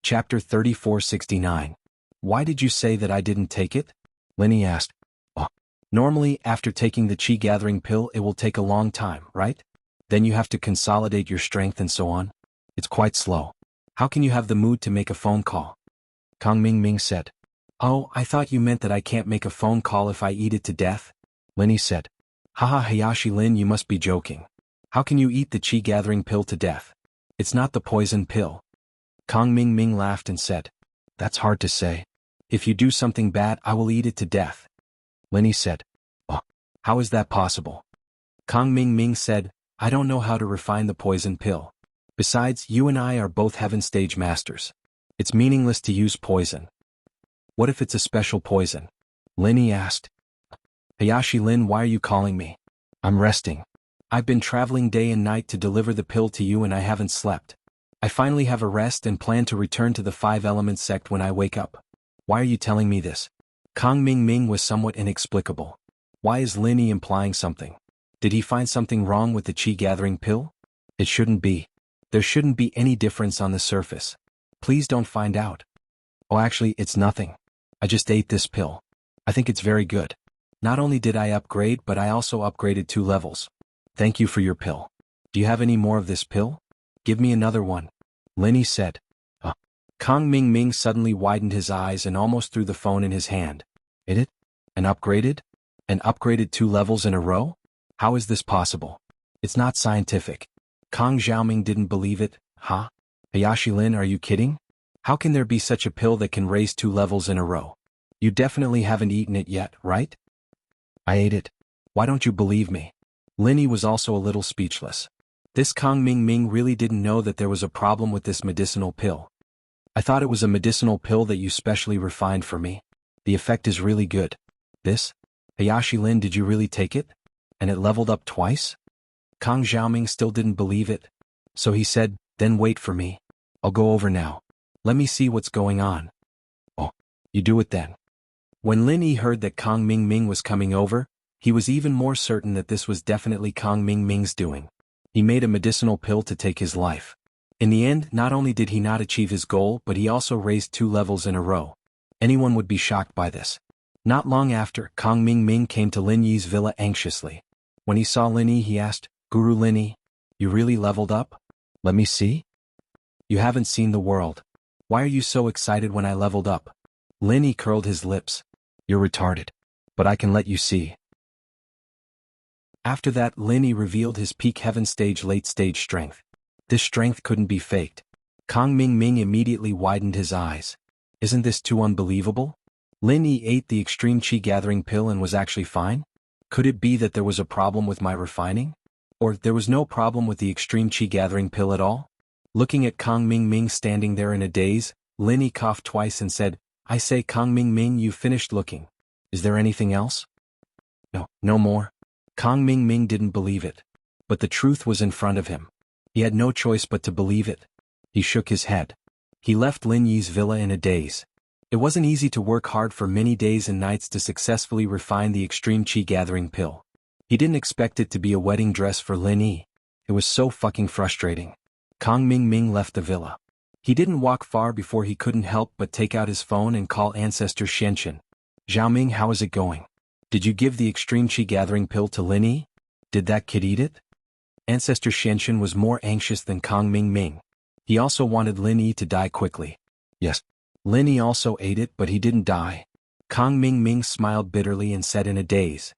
Chapter 3469. Why did you say that I didn't take it? Lin Yi asked. Oh. Normally, after taking the chi gathering pill it will take a long time, right? Then you have to consolidate your strength and so on. It's quite slow. How can you have the mood to make a phone call? Kong Ming Ming said. Oh, I thought you meant that I can't make a phone call if I eat it to death? Lin Yi said. Haha, Hayashi Lin, you must be joking. How can you eat the chi gathering pill to death? It's not the poison pill. Kong Ming Ming laughed and said. That's hard to say. If you do something bad, I will eat it to death. Lin Yi said. Oh, how is that possible? Kong Ming Ming said, I don't know how to refine the poison pill. Besides, you and I are both heaven stage masters. It's meaningless to use poison. What if it's a special poison? Lin Yi asked. Hayashi Lin, why are you calling me? I'm resting. I've been traveling day and night to deliver the pill to you and I haven't slept. I finally have a rest and plan to return to the Five Elements sect when I wake up. Why are you telling me this? Kong Ming Ming was somewhat inexplicable. Why is Lin Yi implying something? Did he find something wrong with the chi gathering pill? It shouldn't be. There shouldn't be any difference on the surface. Please don't find out. Oh, actually, it's nothing. I just ate this pill. I think it's very good. Not only did I upgrade, but I also upgraded 2 levels. Thank you for your pill. Do you have any more of this pill? Give me another one. Lin Yi said. Kong Ming Ming suddenly widened his eyes and almost threw the phone in his hand. It? And upgraded? And upgraded 2 levels in a row? How is this possible? It's not scientific. Kong Xiaoming didn't believe it. Huh? Hayashi Lin, are you kidding? How can there be such a pill that can raise 2 levels in a row? You definitely haven't eaten it yet, right? I ate it. Why don't you believe me? Lin Yi was also a little speechless. This Kong Ming Ming really didn't know that there was a problem with this medicinal pill. I thought it was a medicinal pill that you specially refined for me. The effect is really good. This? Hayashi Lin, did you really take it? And it leveled up twice? Kong Xiaoming still didn't believe it. So he said, then wait for me. I'll go over now. Let me see what's going on. Oh, you do it then. When Lin Yi heard that Kong Ming Ming was coming over, he was even more certain that this was definitely Kong Ming Ming's doing. He made a medicinal pill to take his life. In the end, not only did he not achieve his goal, but he also raised 2 levels in a row. Anyone would be shocked by this. Not long after, Kong Ming Ming came to Lin Yi's villa anxiously. When he saw Lin Yi, he asked, Guru Lin Yi, you really leveled up? Let me see. You haven't seen the world. Why are you so excited when I leveled up? Lin Yi curled his lips. You're retarded. But I can let you see. After that, Lin Yi revealed his peak heaven stage late stage strength. This strength couldn't be faked. Kang Ming Ming immediately widened his eyes. Isn't this too unbelievable? Lin Yi ate the extreme qi gathering pill and was actually fine? Could it be that there was a problem with my refining? Or there was no problem with the extreme qi gathering pill at all? Looking at Kang Ming Ming standing there in a daze, Lin Yi coughed twice and said, I say Kang Ming Ming, you finished looking. Is there anything else? No, no more. Kang Ming Ming didn't believe it. But the truth was in front of him. He had no choice but to believe it. He shook his head. He left Lin Yi's villa in a daze. It wasn't easy to work hard for many days and nights to successfully refine the extreme qi gathering pill. He didn't expect it to be a wedding dress for Lin Yi. It was so fucking frustrating. Kang Ming Ming left the villa. He didn't walk far before he couldn't help but take out his phone and call Ancestor Xianxin. Xiaoming, how is it going? Did you give the extreme qi gathering pill to Lin Yi? Did that kid eat it? Ancestor Xianxin was more anxious than Kang Ming Ming. He also wanted Lin Yi to die quickly. Yes. Lin Yi also ate it, but he didn't die. Kang Ming Ming smiled bitterly and said in a daze.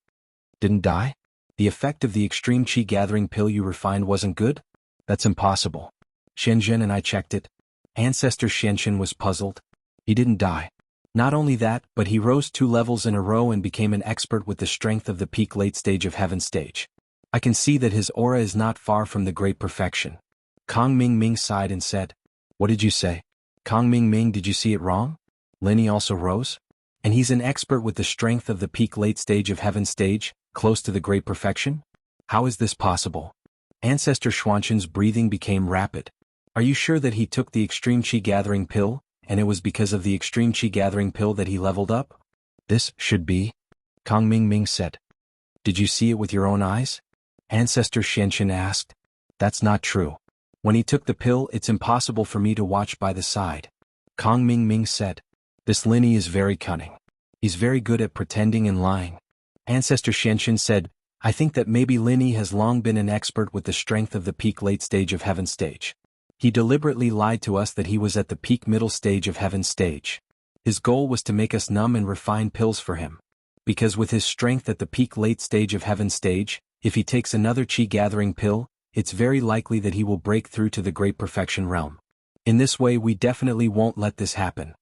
Didn't die? The effect of the extreme qi gathering pill you refined wasn't good? That's impossible. Shenzhen and I checked it. Ancestor Xianxin was puzzled. He didn't die. Not only that, but he rose 2 levels in a row and became an expert with the strength of the peak late stage of heaven stage. I can see that his aura is not far from the great perfection. Kang Ming Ming sighed and said, What did you say? Kang Ming Ming, did you see it wrong? Lin Yi also rose? And he's an expert with the strength of the peak late stage of heaven stage, close to the great perfection? How is this possible? Ancestor Xuanxin's breathing became rapid. Are you sure that he took the extreme qi gathering pill, and it was because of the extreme qi gathering pill that he leveled up? This should be. Kang Ming Ming said. Did you see it with your own eyes? Ancestor Xianxin asked. That's not true. When he took the pill, it's impossible for me to watch by the side. Kang Ming Ming said. This Lin Yi is very cunning. He's very good at pretending and lying. Ancestor Xianxin said, I think that maybe Lin Yi has long been an expert with the strength of the peak late stage of heaven stage. He deliberately lied to us that he was at the peak middle stage of heaven stage. His goal was to make us numb and refine pills for him. Because with his strength at the peak late stage of heaven stage, if he takes another qi gathering pill, it's very likely that he will break through to the great perfection realm. In this way we definitely won't let this happen.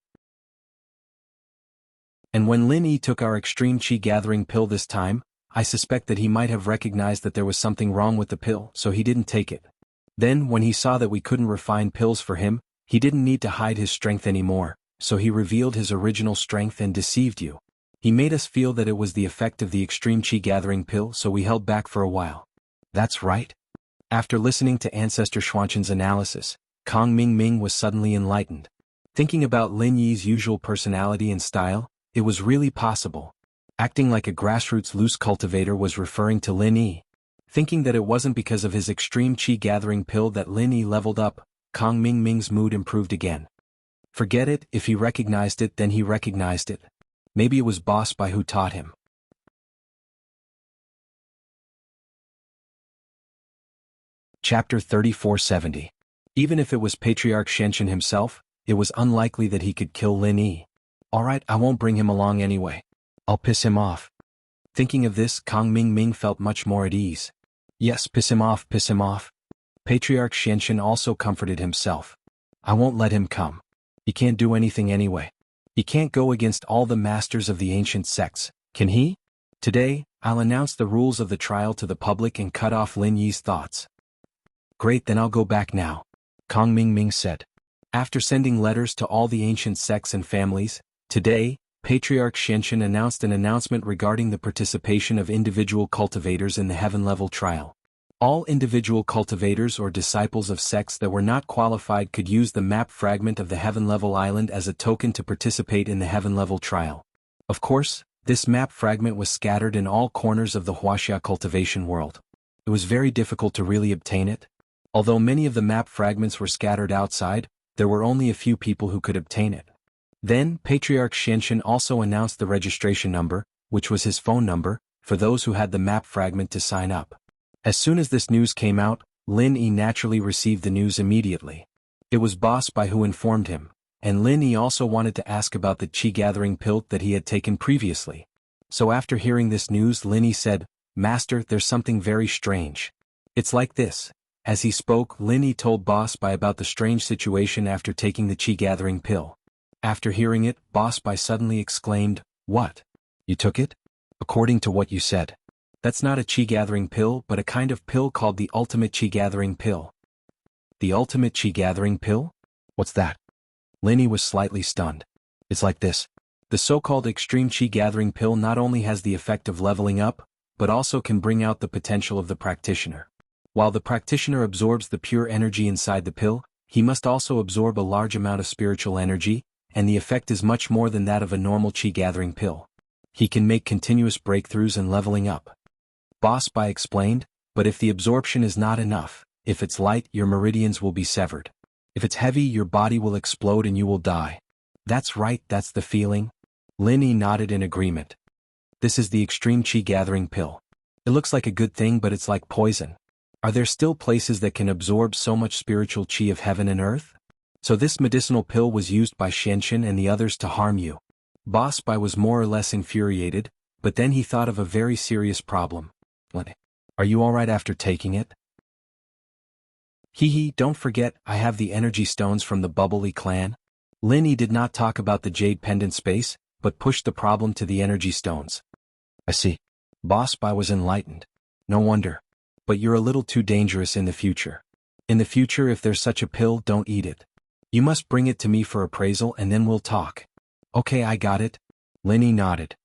And when Lin Yi took our extreme qi gathering pill this time, I suspect that he might have recognized that there was something wrong with the pill, so he didn't take it. Then, when he saw that we couldn't refine pills for him, he didn't need to hide his strength anymore, so he revealed his original strength and deceived you. He made us feel that it was the effect of the extreme qi gathering pill, so we held back for a while. That's right. After listening to Ancestor Xuanxin's analysis, Kang Ming Ming was suddenly enlightened. Thinking about Lin Yi's usual personality and style, it was really possible. Acting like a grassroots loose cultivator was referring to Lin Yi. Thinking that it wasn't because of his extreme qi gathering pill that Lin Yi leveled up, Kang Ming Ming's mood improved again. Forget it, if he recognized it then he recognized it. Maybe it was Boss Bai who taught him. Chapter 3470. Even if it was Patriarch Xianxin himself, it was unlikely that he could kill Lin Yi. Alright, I won't bring him along anyway. I'll piss him off. Thinking of this, Kang Ming Ming felt much more at ease. Yes, piss him off, piss him off. Patriarch Xianxin also comforted himself. I won't let him come. He can't do anything anyway. He can't go against all the masters of the ancient sects, can he? Today, I'll announce the rules of the trial to the public and cut off Lin Yi's thoughts. Great, then I'll go back now, Kang Ming Ming said. After sending letters to all the ancient sects and families, today, Patriarch Xianxin announced an announcement regarding the participation of individual cultivators in the heaven-level trial. All individual cultivators or disciples of sects that were not qualified could use the map fragment of the heaven-level island as a token to participate in the heaven-level trial. Of course, this map fragment was scattered in all corners of the Wuxia cultivation world. It was very difficult to really obtain it. Although many of the map fragments were scattered outside, there were only a few people who could obtain it. Then, Patriarch Xianxin also announced the registration number, which was his phone number, for those who had the map fragment to sign up. As soon as this news came out, Lin Yi naturally received the news immediately. It was Boss Bai who informed him, and Lin Yi also wanted to ask about the qi gathering pill that he had taken previously. So after hearing this news, Lin Yi said, Master, there's something very strange. It's like this. As he spoke, Linny told Boss Bai about the strange situation after taking the chi-gathering pill. After hearing it, Boss Bai suddenly exclaimed, "What? You took it? According to what you said. That's not a chi-gathering pill but a kind of pill called the ultimate chi-gathering pill." The ultimate chi-gathering pill? What's that? Linny was slightly stunned. It's like this. The so-called extreme chi-gathering pill not only has the effect of leveling up, but also can bring out the potential of the practitioner. While the practitioner absorbs the pure energy inside the pill, he must also absorb a large amount of spiritual energy, and the effect is much more than that of a normal chi-gathering pill. He can make continuous breakthroughs and leveling up. Boss Bai explained, but if the absorption is not enough, if it's light, your meridians will be severed. If it's heavy, your body will explode and you will die. That's right, that's the feeling. Linny nodded in agreement. This is the extreme chi-gathering pill. It looks like a good thing but it's like poison. Are there still places that can absorb so much spiritual chi of heaven and earth? So this medicinal pill was used by Xianxin and the others to harm you. Boss Bai was more or less infuriated, but then he thought of a very serious problem. Are you alright after taking it? Hee, don't forget, I have the energy stones from the Bubbly clan. Linny did not talk about the jade pendant space, but pushed the problem to the energy stones. I see. Boss Bai was enlightened. No wonder. But you're a little too dangerous in the future. In the future, if there's such a pill, don't eat it. You must bring it to me for appraisal and then we'll talk. Okay, I got it. Linny nodded.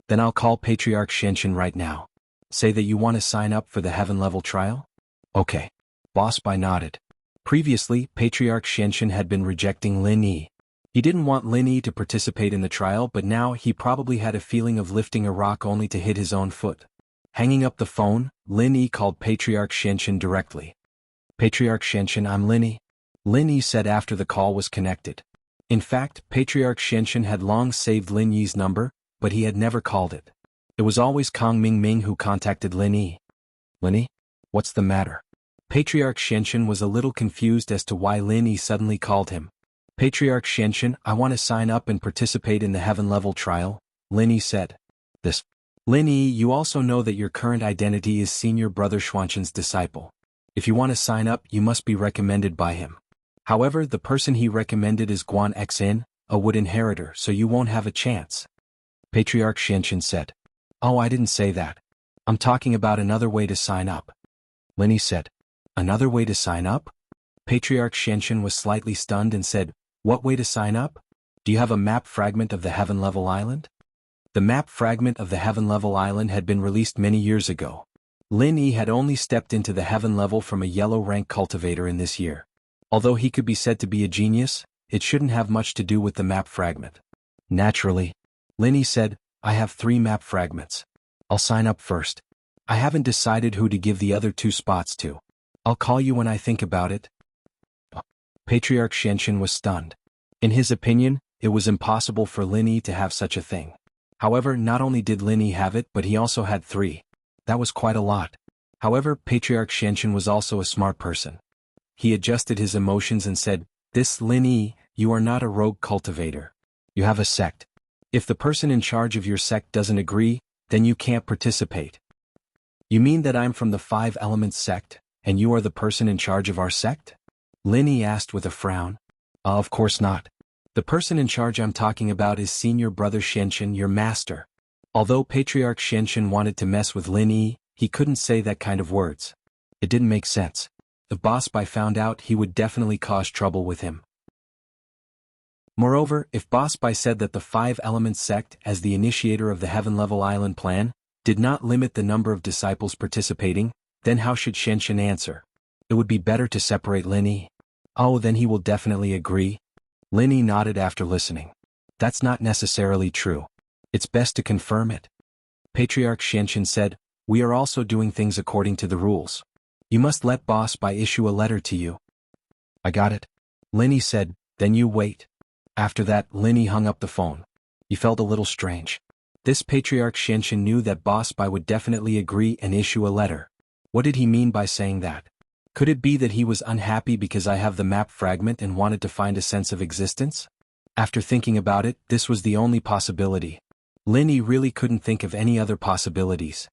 Then I'll call Patriarch Xianxin right now. Say that you want to sign up for the heaven level trial? Okay. Boss Bai nodded. Previously, Patriarch Xianxin had been rejecting Lin Yi. He didn't want Lin Yi to participate in the trial, but now he probably had a feeling of lifting a rock only to hit his own foot. Hanging up the phone, Lin Yi called Patriarch Xianxin directly. Patriarch Xianxin, I'm Lin Yi. Lin Yi said after the call was connected. In fact, Patriarch Xianxin had long saved Lin Yi's number, but he had never called it. It was always Kong Mingming who contacted Lin Yi. Lin Yi? What's the matter? Patriarch Xianxin was a little confused as to why Lin Yi suddenly called him. Patriarch Xianxin, I want to sign up and participate in the heaven level trial, Lin Yi said. This. Lin Yi, you also know that your current identity is senior brother Xuanxin's disciple. If you want to sign up, you must be recommended by him. However, the person he recommended is Guan Xin, a wood inheritor, so you won't have a chance. Patriarch Xianxin said. Oh, I didn't say that. I'm talking about another way to sign up. Lin Yi said. Another way to sign up? Patriarch Xianxin was slightly stunned and said, What way to sign up? Do you have a map fragment of the Heaven Level Island? The map fragment of the Heaven Level Island had been released many years ago. Lin Yi had only stepped into the Heaven Level from a yellow rank cultivator in this year. Although he could be said to be a genius, it shouldn't have much to do with the map fragment. Naturally. Lin Yi said, I have 3 map fragments. I'll sign up first. I haven't decided who to give the other 2 spots to. I'll call you when I think about it. Patriarch Xianxin was stunned. In his opinion, it was impossible for Lin Yi to have such a thing. However, not only did Lin Yi have it, but he also had 3. That was quite a lot. However, Patriarch Xianxin was also a smart person. He adjusted his emotions and said, This Lin Yi, you are not a rogue cultivator. You have a sect. If the person in charge of your sect doesn't agree, then you can't participate. You mean that I'm from the 5 Elements sect, and you are the person in charge of our sect? Lin Yi asked with a frown. Of course not. The person in charge I'm talking about is senior brother Xianxin, your master. Although Patriarch Xianxin wanted to mess with Lin Yi, he couldn't say that kind of words. It didn't make sense. If Boss Bai found out, he would definitely cause trouble with him. Moreover, if Boss Bai said that the 5 Elements sect, as the initiator of the Heaven Level Island plan, did not limit the number of disciples participating, then how should Xianxin answer? It would be better to separate Lin Yi. Oh, then he will definitely agree. Lin Yi nodded after listening. That's not necessarily true. It's best to confirm it. Patriarch Xianxin said, We are also doing things according to the rules. You must let Boss Bai issue a letter to you. I got it. Lin Yi said, Then you wait. After that, Lin Yi hung up the phone. He felt a little strange. This Patriarch Xianxin knew that Boss Bai would definitely agree and issue a letter. What did he mean by saying that? Could it be that he was unhappy because I have the map fragment and wanted to find a sense of existence? After thinking about it, this was the only possibility. Lin Yi really couldn't think of any other possibilities.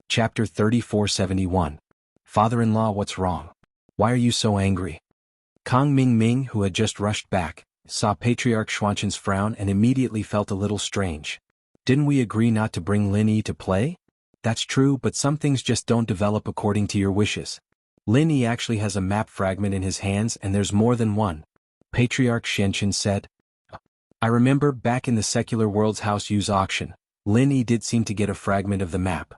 Chapter 3471. Father-in-law, what's wrong? Why are you so angry? Kang Ming, who had just rushed back, saw Patriarch Xuanqin's frown and immediately felt a little strange. Didn't we agree not to bring Lin Yi to play? That's true, but some things just don't develop according to your wishes. Lin Yi actually has a map fragment in his hands and there's more than one, Patriarch Xuanqin said. I remember back in the secular world's house use auction, Lin Yi did seem to get a fragment of the map.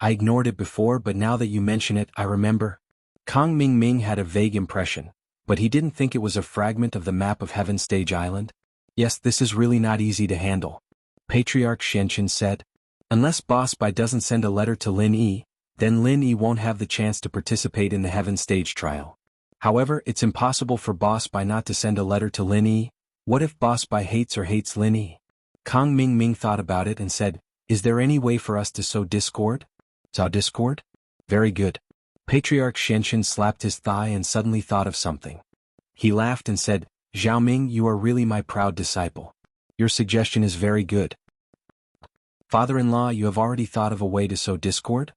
I ignored it before, but now that you mention it, I remember. Kang Ming had a vague impression, but he didn't think it was a fragment of the map of Heaven Stage Island. Yes, this is really not easy to handle, Patriarch Xuanqin said. Unless Boss Bai doesn't send a letter to Lin Yi, then Lin Yi won't have the chance to participate in the Heaven Stage trial. However, it's impossible for Boss Bai not to send a letter to Lin Yi. What if Boss Bai hates Lin Yi? Kang Ming thought about it and said, is there any way for us to sow discord? Sow discord? Very good. Patriarch Xuanqin slapped his thigh and suddenly thought of something. He laughed and said, Zhao Ming, you are really my proud disciple. Your suggestion is very good. Father-in-law, you have already thought of a way to sow discord?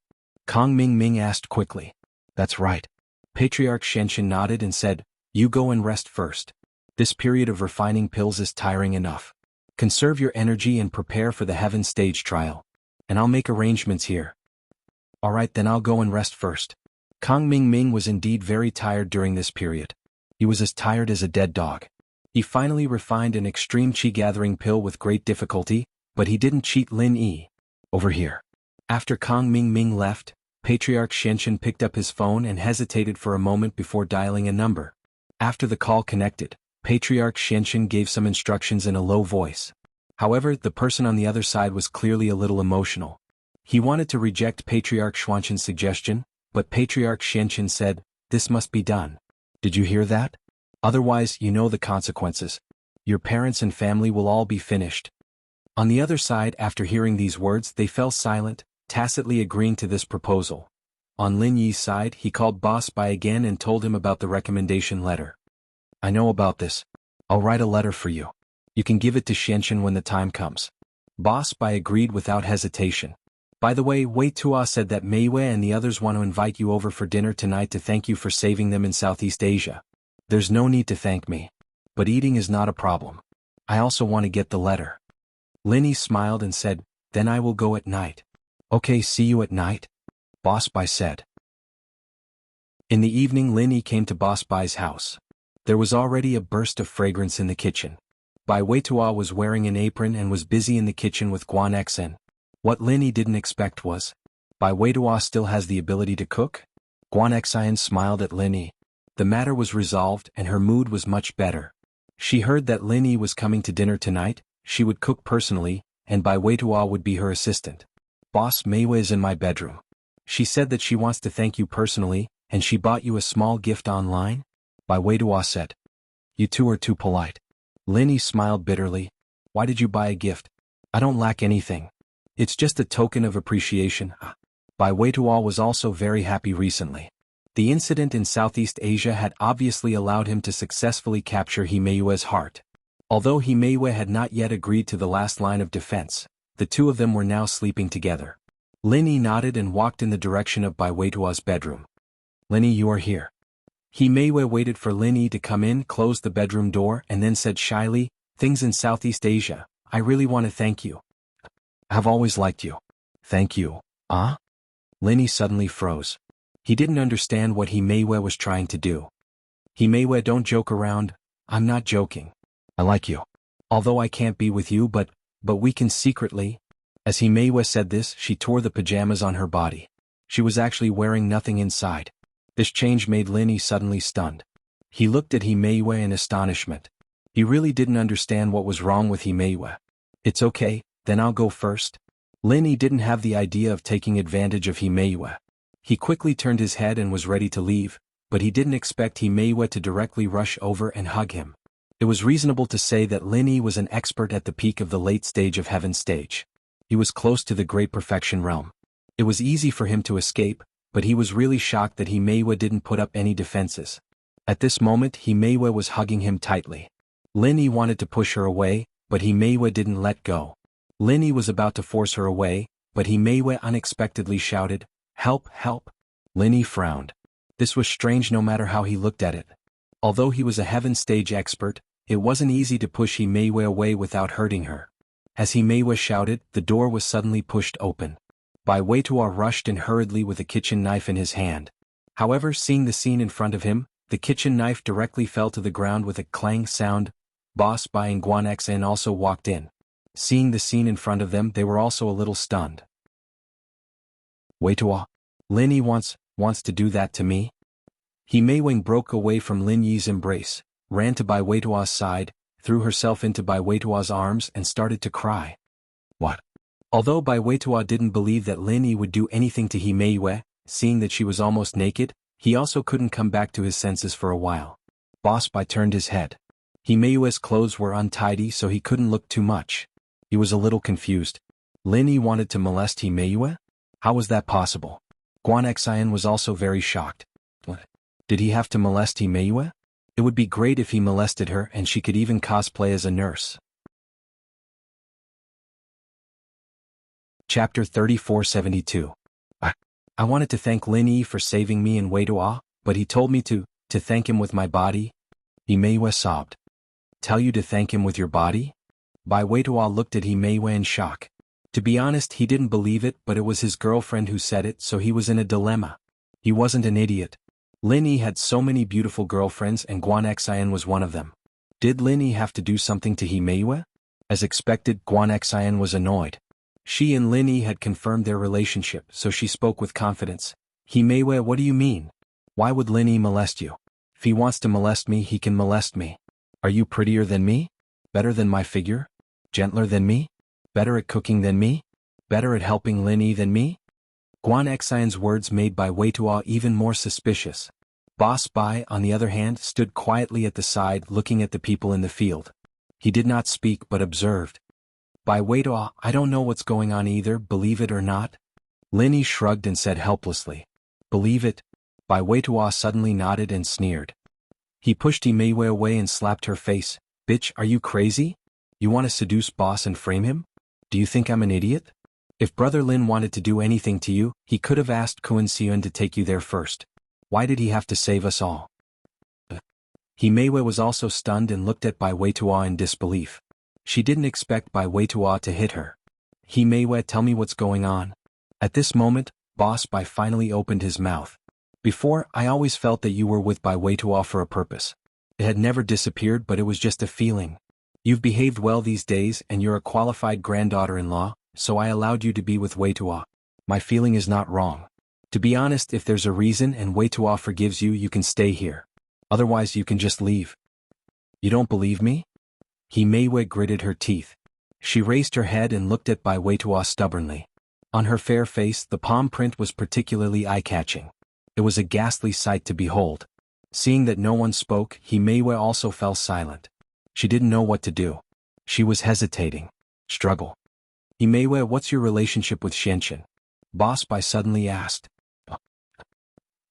Kang Ming asked quickly. That's right. Patriarch Xuanqin nodded and said, you go and rest first. This period of refining pills is tiring enough. Conserve your energy and prepare for the Heaven Stage trial. And I'll make arrangements here. Alright, then I'll go and rest first. Kang Ming was indeed very tired during this period. He was as tired as a dead dog. He finally refined an extreme qi gathering pill with great difficulty, but he didn't cheat Lin Yi. Over here. After Kang Ming left, Patriarch Xuanqin picked up his phone and hesitated for a moment before dialing a number. After the call connected, Patriarch Xuanqin gave some instructions in a low voice. However, the person on the other side was clearly a little emotional. He wanted to reject Patriarch Xuanqin's suggestion, but Patriarch Xuanqin said, this must be done. Did you hear that? Otherwise, you know the consequences. Your parents and family will all be finished. On the other side, after hearing these words, they fell silent, tacitly agreeing to this proposal. On Lin Yi's side, he called Boss Bai again and told him about the recommendation letter. I know about this. I'll write a letter for you. You can give it to Xuanqin when the time comes. Boss Bai agreed without hesitation. By the way, Wei Tuo said that Mei Wei and the others want to invite you over for dinner tonight to thank you for saving them in Southeast Asia. There's no need to thank me. But eating is not a problem. I also want to get the letter. Lin Yi smiled and said, then I will go at night. Okay, see you at night? Boss Bai said. In the evening, Lin Yi came to Boss Bai's house. There was already a burst of fragrance in the kitchen. Bai Weituo was wearing an apron and was busy in the kitchen with Guan Xen. What Lin Yi didn't expect was, Bai Weituo still has the ability to cook? Guan Xen smiled at Lin Yi. The matter was resolved and her mood was much better. She heard that Lin Yi was coming to dinner tonight, she would cook personally, and Bai Weituo would be her assistant. Boss Mei Wei is in my bedroom. She said that she wants to thank you personally, and she bought you a small gift online? Bai Weituo said. You two are too polite. Lin Yi smiled bitterly. Why did you buy a gift? I don't lack anything. It's just a token of appreciation. Bai Weituo was also very happy recently. The incident in Southeast Asia had obviously allowed him to successfully capture He Meiyue's heart. Although He Meiyue had not yet agreed to the last line of defense, the two of them were now sleeping together. Lin Yi nodded and walked in the direction of Bai Weituo's bedroom. Lin Yi, you are here. He Meiyue waited for Lin Yi to come in, closed the bedroom door, and then said shyly, things in Southeast Asia, I really want to thank you. I've always liked you. Thank you. Lin Yi suddenly froze. He didn't understand what He Meiyue was trying to do. He Meiyue, don't joke around. I'm not joking. I like you. Although I can't be with you, but we can secretly. As He Meiyue said this, she tore the pajamas on her body. She was actually wearing nothing inside. This change made Lin Yi suddenly stunned. He looked at He Meiyue in astonishment. He really didn't understand what was wrong with He Meiyue. It's okay, then I'll go first. Lin Yi didn't have the idea of taking advantage of He Meiyue. He quickly turned his head and was ready to leave, but he didn't expect He Meiyue to directly rush over and hug him. It was reasonable to say that Lin Yi was an expert at the peak of the late stage of Heaven Stage. He was close to the great perfection realm. It was easy for him to escape, but he was really shocked that He Meiyue didn't put up any defenses. At this moment, He Meiyue was hugging him tightly. Lin Yi wanted to push her away, but He Meiyue didn't let go. Lin Yi was about to force her away, but He Meiyue unexpectedly shouted, Help, help. Lin Yi frowned. This was strange no matter how he looked at it. Although he was a heaven stage expert, it wasn't easy to push Himei away without hurting her. As Himei shouted, the door was suddenly pushed open. Bai Weitua rushed in hurriedly with a kitchen knife in his hand. However, seeing the scene in front of him, the kitchen knife directly fell to the ground with a clang sound. Boss Bai and Guan Xan also walked in. Seeing the scene in front of them, they were also a little stunned. Weitua, Lin Yi wants to do that to me? Himei Wang broke away from Lin Yi's embrace, ran to Bai Weitua's side, threw herself into Bai Weitua's arms and started to cry. What? Although Bai Weitua didn't believe that Lin Yi would do anything to Himei, seeing that she was almost naked, he also couldn't come back to his senses for a while. Boss Bai turned his head. Himei's clothes were untidy so he couldn't look too much. He was a little confused. Lin Yi wanted to molest Himei? How was that possible? Guan Xian was also very shocked. What? Did he have to molest Himei? It would be great if he molested her and she could even cosplay as a nurse. Chapter 3472. I wanted to thank Lin Yi for saving me and Weitua, but he told me to thank him with my body. Himei sobbed. Tell you to thank him with your body? Bai Weitua looked at Himei in shock. To be honest, he didn't believe it, but it was his girlfriend who said it, so he was in a dilemma. He wasn't an idiot. Lin Yi had so many beautiful girlfriends and Guan Xian was one of them. Did Lin Yi have to do something to Himei? As expected, Guan Xian was annoyed. She and Lin Yi had confirmed their relationship, so she spoke with confidence. Himei, what do you mean? Why would Lin Yi molest you? If he wants to molest me, he can molest me. Are you prettier than me? Better than my figure? Gentler than me? Better at cooking than me? Better at helping Lin Yi than me? Guan Xian's words made Bai Weitua even more suspicious. Boss Bai, on the other hand, stood quietly at the side looking at the people in the field. He did not speak but observed. Bai Weitua, I don't know what's going on either, believe it or not? Lin Yi shrugged and said helplessly. Believe it? Bai Weitua suddenly nodded and sneered. He pushed Himei away and slapped her face. Bitch, are you crazy? You want to seduce boss and frame him? Do you think I'm an idiot? If Brother Lin wanted to do anything to you, he could have asked Kun Xian to take you there first. Why did he have to save us all? Himei was also stunned and looked at Bai Weitua in disbelief. She didn't expect Bai Weitua to hit her. Himei, tell me what's going on. At this moment, Boss Bai finally opened his mouth. Before, I always felt that you were with Bai Weitua for a purpose. It had never disappeared, but it was just a feeling. You've behaved well these days and you're a qualified granddaughter-in-law, so I allowed you to be with Weitua. My feeling is not wrong. To be honest, if there's a reason and Weitua forgives you, you can stay here. Otherwise you can just leave. You don't believe me? Himei gritted her teeth. She raised her head and looked at Bai Weitua stubbornly. On her fair face, the palm print was particularly eye-catching. It was a ghastly sight to behold. Seeing that no one spoke, Himei also fell silent. She didn't know what to do. She was hesitating. Struggle. Himei, what's your relationship with Xianxian? Boss Bai suddenly asked.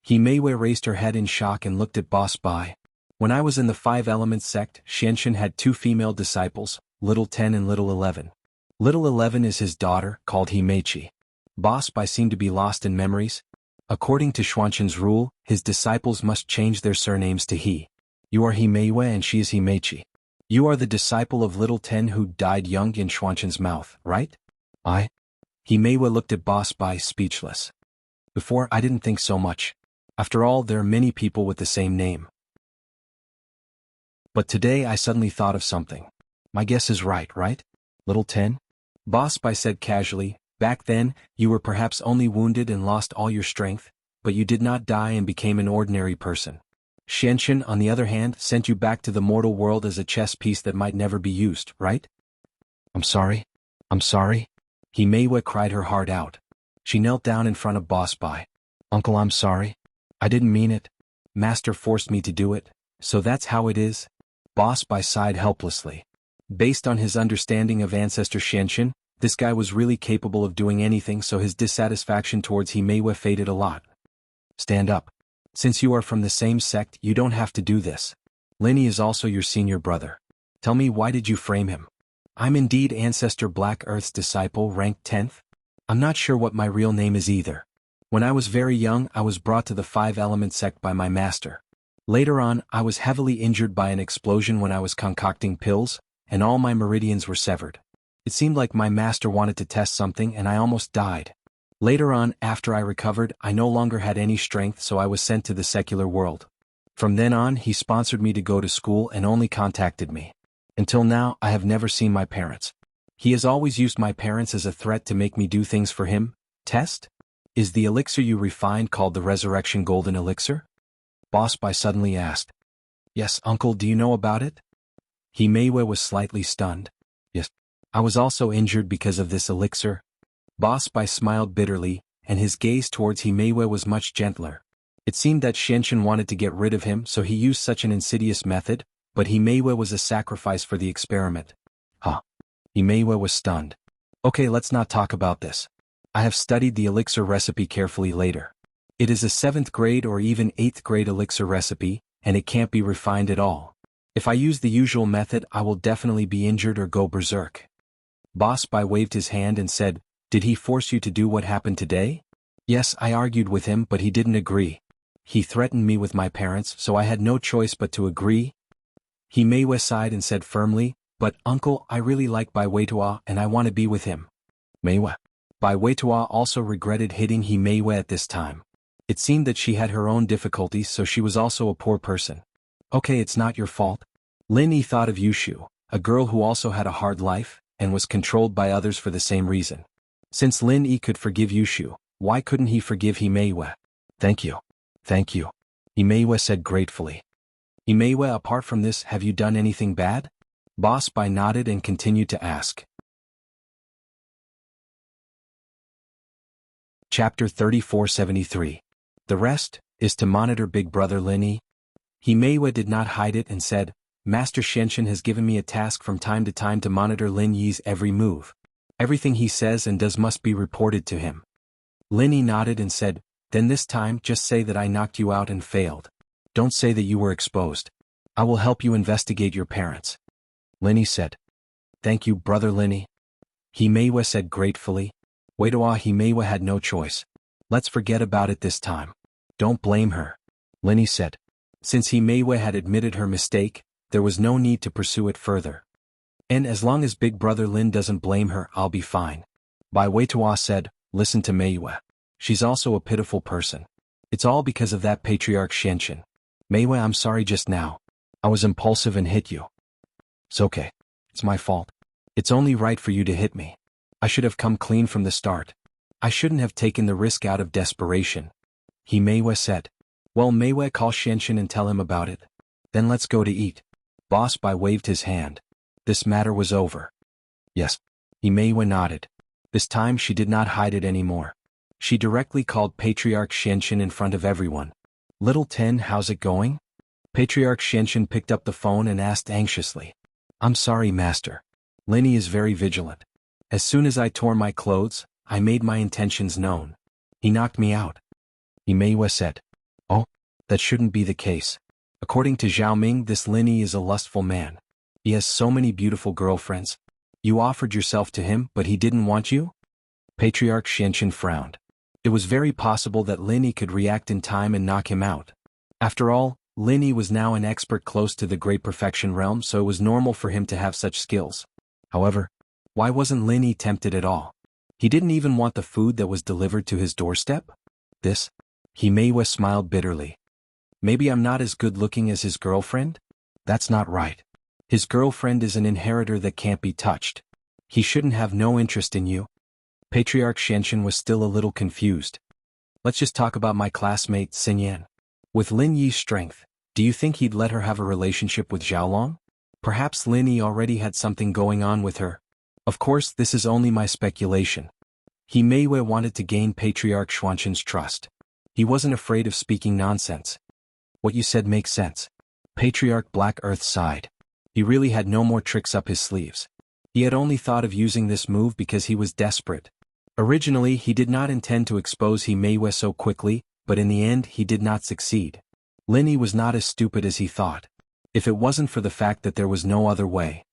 Himei raised her head in shock and looked at Boss Bai. When I was in the Five Elements sect, Xianxian had two female disciples, Little 10 and Little 11. Little 11 is his daughter, called Himeichi. Boss Bai seemed to be lost in memories. According to Xuanqian's rule, his disciples must change their surnames to He. You are Himei and she is Himeichi. You are the disciple of Little 10 who died young in Xuanqian's mouth, right? I? Himei looked at Boss Bai speechless. Before, I didn't think so much. After all, there are many people with the same name. But today I suddenly thought of something. My guess is right? Little 10? Boss Bai said casually, back then, you were perhaps only wounded and lost all your strength, but you did not die and became an ordinary person. Xianxian, on the other hand, sent you back to the mortal world as a chess piece that might never be used, right? I'm sorry. Himei cried her heart out. She knelt down in front of Boss Bai. Uncle, I'm sorry. I didn't mean it. Master forced me to do it, so that's how it is. Boss Bai sighed helplessly. Based on his understanding of Ancestor Xianxian, this guy was really capable of doing anything, so his dissatisfaction towards Himei faded a lot. Stand up. Since you are from the same sect, you don't have to do this. Lin Yi is also your senior brother. Tell me, why did you frame him? I'm indeed Ancestor Black Earth's disciple, ranked 10th. I'm not sure what my real name is either. When I was very young, I was brought to the five-element sect by my master. Later on, I was heavily injured by an explosion when I was concocting pills, and all my meridians were severed. It seemed like my master wanted to test something and I almost died. Later on, after I recovered, I no longer had any strength, so I was sent to the secular world. From then on, he sponsored me to go to school and only contacted me. Until now, I have never seen my parents. He has always used my parents as a threat to make me do things for him. Test? Is the elixir you refined called the Resurrection Golden Elixir? Boss Bai suddenly asked. Yes, uncle, do you know about it? Himeiwa was slightly stunned. Yes. I was also injured because of this elixir. Boss Bai smiled bitterly, and his gaze towards Himeiwa was much gentler. It seemed that Xianxin wanted to get rid of him, so he used such an insidious method, but Himeiwa was a sacrifice for the experiment. Huh. Himeiwa was stunned. Okay, let's not talk about this. I have studied the elixir recipe carefully later. It is a 7th grade or even 8th grade elixir recipe, and it can't be refined at all. If I use the usual method, I will definitely be injured or go berserk. Boss Bai waved his hand and said, Did he force you to do what happened today? Yes, I argued with him, but he didn't agree. He threatened me with my parents, so I had no choice but to agree. Himeiwa sighed and said firmly, But uncle, I really like Bai Weitua and I want to be with him. Meiwa. Bai Weitua also regretted hitting Himeiwa at this time. It seemed that she had her own difficulties, so she was also a poor person. Okay, it's not your fault. Lin Yi thought of Yushu, a girl who also had a hard life, and was controlled by others for the same reason. Since Lin Yi could forgive Yushu, why couldn't he forgive Himeiwa? Thank you. Thank you. Himeiwa said gratefully. Himeiwa, apart from this, have you done anything bad? Boss Bai nodded and continued to ask. Chapter 3473. The rest is to monitor Big Brother Lin Yi. Himeiwa did not hide it and said, Master Xianxin has given me a task from time to time to monitor Lin Yi's every move. Everything he says and does must be reported to him. Lin Yi nodded and said, Then this time just say that I knocked you out and failed. Don't say that you were exposed. I will help you investigate your parents. Lin Yi said. Thank you, Brother Lin Yi. Himeiwa said gratefully. Weitua Himeiwa had no choice. Let's forget about it this time. Don't blame her. Lin Yi said. Since Himeiwa had admitted her mistake, there was no need to pursue it further. And as long as Big Brother Lin doesn't blame her, I'll be fine. Bai Weitua said, Listen to Meiwa. She's also a pitiful person. It's all because of that patriarch Xianxin. Meiwa, I'm sorry just now. I was impulsive and hit you. It's okay. It's my fault. It's only right for you to hit me. I should have come clean from the start. I shouldn't have taken the risk out of desperation. Himeiwa said. Well, Meiwa, call Xianxin and tell him about it. Then let's go to eat. Boss Bai waved his hand. This matter was over. Yes. Himeiwa nodded. This time she did not hide it anymore. She directly called Patriarch Xianxin in front of everyone. Little Ten, how's it going? Patriarch Xianxin picked up the phone and asked anxiously. I'm sorry, Master. Lin Yi is very vigilant. As soon as I tore my clothes, I made my intentions known. He knocked me out. Himeiwa said. Oh, that shouldn't be the case. According to Zhao Ming, this Lin Yi is a lustful man. He has so many beautiful girlfriends. You offered yourself to him, but he didn't want you? Patriarch Xianxin frowned. It was very possible that Lin Yi could react in time and knock him out. After all, Lin Yi was now an expert close to the Great Perfection realm, so it was normal for him to have such skills. However, why wasn't Lin Yi tempted at all? He didn't even want the food that was delivered to his doorstep? This? Himeiwa smiled bitterly. Maybe I'm not as good looking as his girlfriend? That's not right. His girlfriend is an inheritor that can't be touched. He shouldn't have no interest in you. Patriarch Xianxin was still a little confused. Let's just talk about my classmate, Xinyan. With Lin Yi's strength, do you think he'd let her have a relationship with Xiaolong? Perhaps Lin Yi already had something going on with her. Of course, this is only my speculation. Himeiwa wanted to gain Patriarch Xuanxin's trust. He wasn't afraid of speaking nonsense. What you said makes sense. Patriarch Black Earth sighed. He really had no more tricks up his sleeves. He had only thought of using this move because he was desperate. Originally, he did not intend to expose Himeiwa so quickly, but in the end he did not succeed. Lin Yi was not as stupid as he thought. If it wasn't for the fact that there was no other way.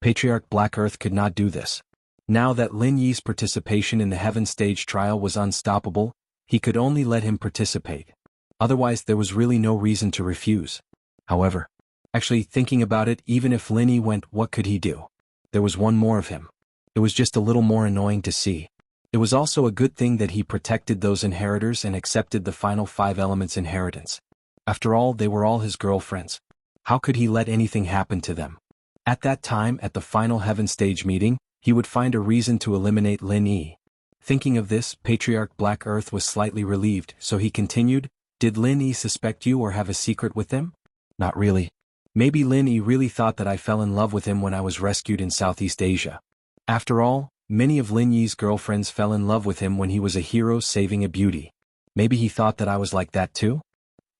Patriarch Black Earth could not do this. Now that Lin Yi's participation in the Heaven Stage trial was unstoppable, he could only let him participate. Otherwise there was really no reason to refuse. However, actually thinking about it, even if Lin Yi went, what could he do? There was one more of him. It was just a little more annoying to see. It was also a good thing that he protected those inheritors and accepted the final 5 elements inheritance. After all, they were all his girlfriends. How could he let anything happen to them? At that time, at the final Heaven Stage meeting, he would find a reason to eliminate Lin Yi. Thinking of this, Patriarch Black Earth was slightly relieved, so he continued, "Did Lin Yi suspect you or have a secret with them?" "Not really. Maybe Lin Yi really thought that I fell in love with him when I was rescued in Southeast Asia. After all, many of Lin Yi's girlfriends fell in love with him when he was a hero saving a beauty. Maybe he thought that I was like that too?"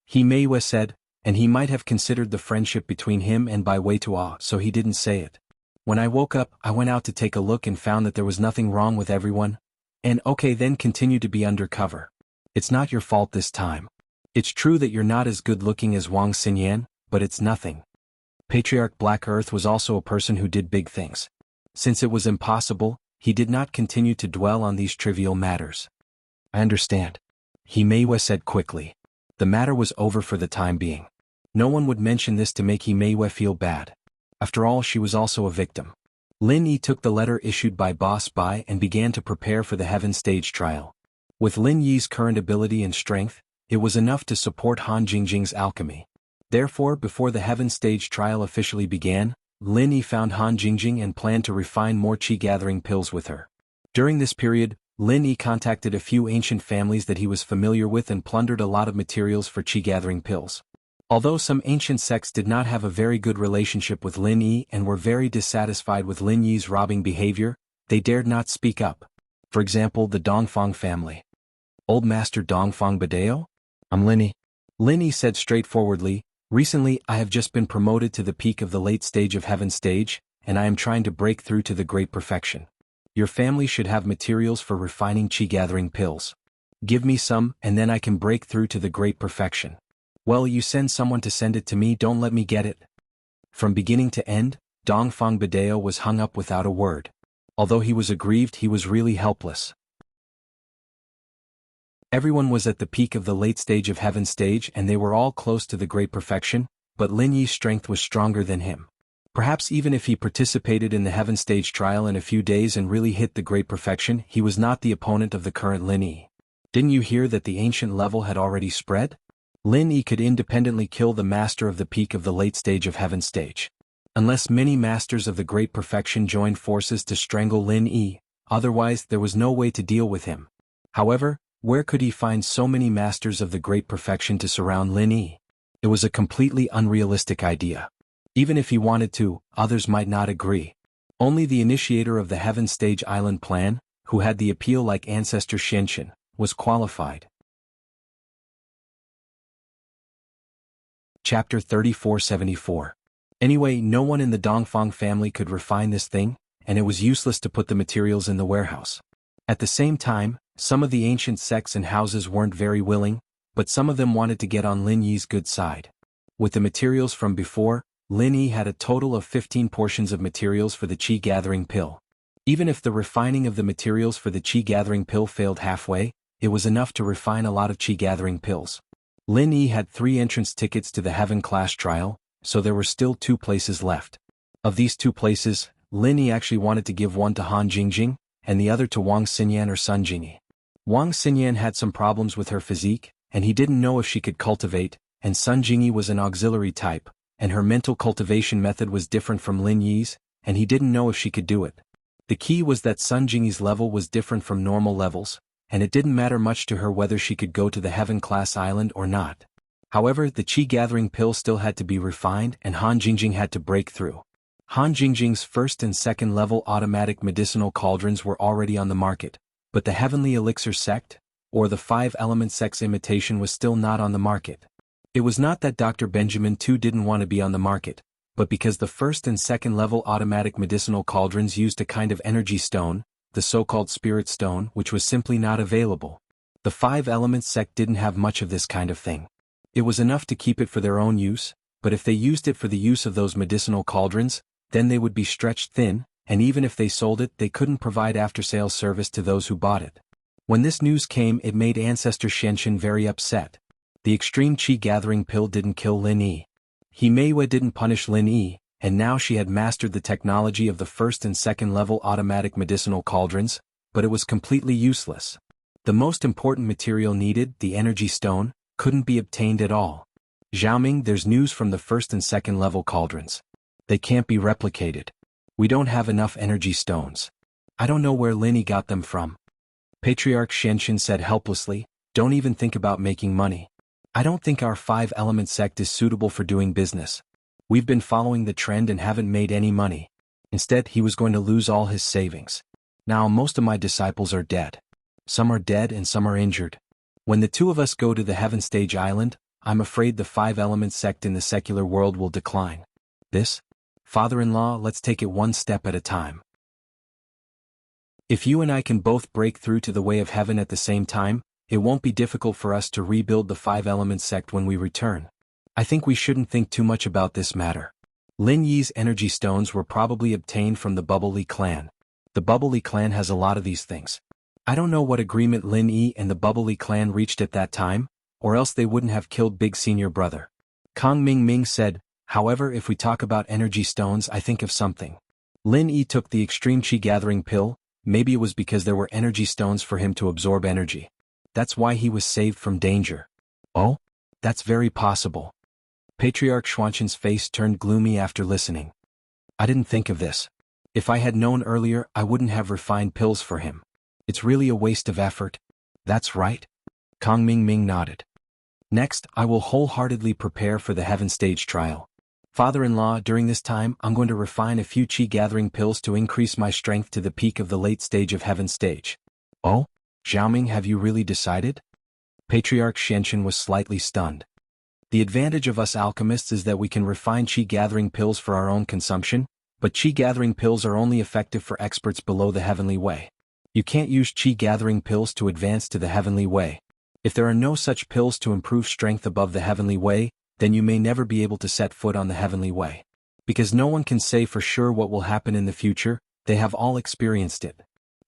He Meiwa said, and he might have considered the friendship between him and Bai Wei Tuo, so he didn't say it. "When I woke up, I went out to take a look and found that there was nothing wrong with everyone. And okay, then continue to be undercover. It's not your fault this time. It's true that you're not as good looking as Wang Xinyan, but it's nothing." Patriarch Black Earth was also a person who did big things. Since it was impossible, he did not continue to dwell on these trivial matters. "I understand," He Meiwa said quickly. The matter was over for the time being. No one would mention this to make He Meiwa feel bad. After all, she was also a victim. Lin Yi took the letter issued by Boss Bai and began to prepare for the Heaven Stage trial. With Lin Yi's current ability and strength, it was enough to support Han Jingjing's alchemy. Therefore, before the Heaven Stage trial officially began, Lin Yi found Han Jingjing and planned to refine more qi-gathering pills with her. During this period, Lin Yi contacted a few ancient families that he was familiar with and plundered a lot of materials for qi-gathering pills. Although some ancient sects did not have a very good relationship with Lin Yi and were very dissatisfied with Lin Yi's robbing behavior, they dared not speak up. For example, the Dongfang family. "Old Master Dongfang Badeo? I'm Lin Yi." Lin Yi said straightforwardly, "Recently I have just been promoted to the peak of the late stage of Heaven Stage, and I am trying to break through to the Great Perfection. Your family should have materials for refining qi-gathering pills. Give me some, and then I can break through to the Great Perfection." "Well, you send someone to send it to me, don't let me get it." From beginning to end, Dongfang Badeo was hung up without a word. Although he was aggrieved, he was really helpless. Everyone was at the peak of the late stage of Heaven Stage and they were all close to the Great Perfection, but Lin Yi's strength was stronger than him. Perhaps even if he participated in the Heaven Stage trial in a few days and really hit the Great Perfection, he was not the opponent of the current Lin Yi. Didn't you hear that the ancient level had already spread? Lin Yi could independently kill the master of the peak of the late stage of Heaven Stage. Unless many masters of the Great Perfection joined forces to strangle Lin Yi, otherwise there was no way to deal with him. However, where could he find so many masters of the Great Perfection to surround Lin Yi? It was a completely unrealistic idea. Even if he wanted to, others might not agree. Only the initiator of the Heaven Stage Island plan, who had the appeal like ancestor Xinshin, was qualified. Chapter 3474. Anyway, no one in the Dongfang family could refine this thing, and it was useless to put the materials in the warehouse. At the same time, some of the ancient sects and houses weren't very willing, but some of them wanted to get on Lin Yi's good side. With the materials from before, Lin Yi had a total of 15 portions of materials for the qi-gathering pill. Even if the refining of the materials for the qi-gathering pill failed halfway, it was enough to refine a lot of qi-gathering pills. Lin Yi had 3 entrance tickets to the Heaven Class trial, so there were still 2 places left. Of these 2 places, Lin Yi actually wanted to give one to Han Jingjing, and the other to Wang Xinyan or Sun Jingyi. Wang Xinyan had some problems with her physique, and he didn't know if she could cultivate, and Sun Jingyi was an auxiliary type, and her mental cultivation method was different from Lin Yi's, and he didn't know if she could do it. The key was that Sun Jingyi's level was different from normal levels, and it didn't matter much to her whether she could go to the Heaven Class Island or not. However, the qi-gathering pill still had to be refined and Han Jingjing had to break through. Han Jingjing's first and second level automatic medicinal cauldrons were already on the market, but the Heavenly Elixir sect, or the 5-element sect's imitation was still not on the market. It was not that Dr. Benjamin too didn't want to be on the market, but because the first and second level automatic medicinal cauldrons used a kind of energy stone, the so-called spirit stone, which was simply not available. The 5-element sect didn't have much of this kind of thing. It was enough to keep it for their own use, but if they used it for the use of those medicinal cauldrons, then they would be stretched thin, and even if they sold it, they couldn't provide after-sales service to those who bought it. When this news came, it made Ancestor Xianxin very upset. The extreme qi gathering pill didn't kill Lin Yi. He Meiwei didn't punish Lin Yi, and now she had mastered the technology of the first and second level automatic medicinal cauldrons, but it was completely useless. The most important material needed, the energy stone, couldn't be obtained at all. Xiaoming, there's news from the first and second level cauldrons. They can't be replicated. We don't have enough energy stones. I don't know where Lin Yi got them from. Patriarch Xianxin said helplessly, don't even think about making money. I don't think our 5-element sect is suitable for doing business. We've been following the trend and haven't made any money. Instead, he was going to lose all his savings. Now most of my disciples are dead. Some are dead and some are injured. When the two of us go to the Heaven Stage Island, I'm afraid the 5-element sect in the secular world will decline. This? Father-in-law, let's take it one step at a time. If you and I can both break through to the way of heaven at the same time, it won't be difficult for us to rebuild the 5-element sect when we return. I think we shouldn't think too much about this matter. Lin Yi's energy stones were probably obtained from the Bubbly clan. The Bubbly clan has a lot of these things. I don't know what agreement Lin Yi and the Bubbly clan reached at that time, or else they wouldn't have killed Big Senior Brother. Kong Ming said, however, if we talk about energy stones, I think of something. Lin Yi took the extreme qi gathering pill, maybe it was because there were energy stones for him to absorb energy. That's why he was saved from danger. Oh? That's very possible. Patriarch Xuanxin's face turned gloomy after listening. I didn't think of this. If I had known earlier, I wouldn't have refined pills for him. It's really a waste of effort. That's right. Kong Ming nodded. Next, I will wholeheartedly prepare for the Heaven Stage trial. Father-in-law, during this time, I'm going to refine a few qi gathering pills to increase my strength to the peak of the late stage of Heaven Stage. Oh? Xiaoming, have you really decided? Patriarch Xianxin was slightly stunned. The advantage of us alchemists is that we can refine qi gathering pills for our own consumption, but qi gathering pills are only effective for experts below the heavenly way. You can't use qi gathering pills to advance to the heavenly way. If there are no such pills to improve strength above the heavenly way, then you may never be able to set foot on the heavenly way. Because no one can say for sure what will happen in the future, they have all experienced it.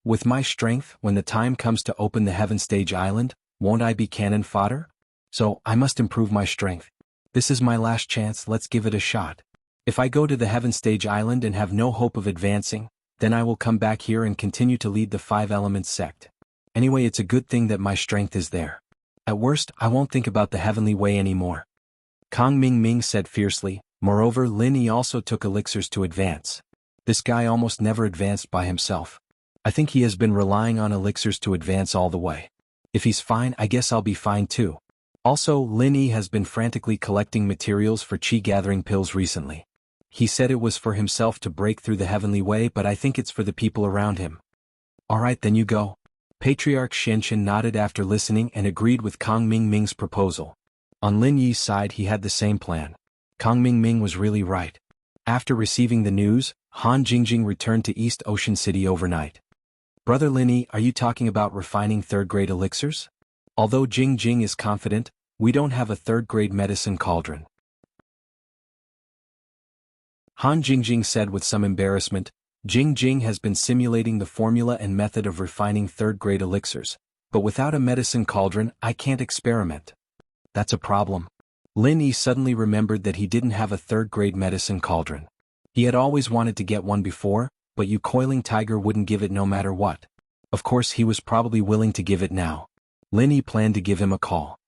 With my strength, when the time comes to open the Heaven Stage Island, won't I be cannon fodder? So, I must improve my strength. This is my last chance, let's give it a shot. If I go to the Heaven Stage Island and have no hope of advancing, then I will come back here and continue to lead the 5-element sect. Anyway, it's a good thing that my strength is there. At worst, I won't think about the heavenly way anymore. Kong Ming said fiercely. Moreover, Lin Yi also took elixirs to advance. This guy almost never advanced by himself. I think he has been relying on elixirs to advance all the way. If he's fine, I guess I'll be fine too. Also, Lin Yi has been frantically collecting materials for qi gathering pills recently. He said it was for himself to break through the heavenly way, but I think it's for the people around him. Alright, then you go. Patriarch Xianxin nodded after listening and agreed with Kong Ming's proposal. On Lin Yi's side, he had the same plan. Kong Ming was really right. After receiving the news, Han Jingjing returned to East Ocean City overnight. Brother Lin Yi, are you talking about refining third-grade elixirs? Although Jingjing is confident, we don't have a third-grade medicine cauldron. Han Jingjing said with some embarrassment. Jingjing has been simulating the formula and method of refining third-grade elixirs, but without a medicine cauldron, I can't experiment. That's a problem. Lin Yi suddenly remembered that he didn't have a third-grade medicine cauldron. He had always wanted to get one before, but Yu Coiling Tiger wouldn't give it no matter what. Of course, he was probably willing to give it now. Lin Yi planned to give him a call.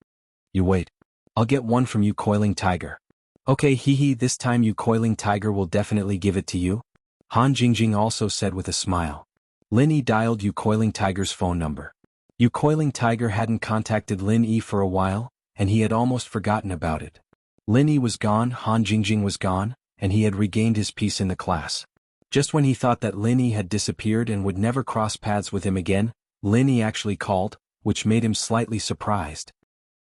You wait. I'll get one from Yu Coiling Tiger. Okay, this time Yu Coiling Tiger will definitely give it to you. Han Jingjing also said with a smile. Lin Yi dialed Yu Coiling Tiger's phone number. Yu Coiling Tiger hadn't contacted Lin Yi for a while, and he had almost forgotten about it. Lin Yi was gone, Han Jingjing was gone, and he had regained his peace in the class. Just when he thought that Lin Yi had disappeared and would never cross paths with him again, Lin Yi actually called, which made him slightly surprised.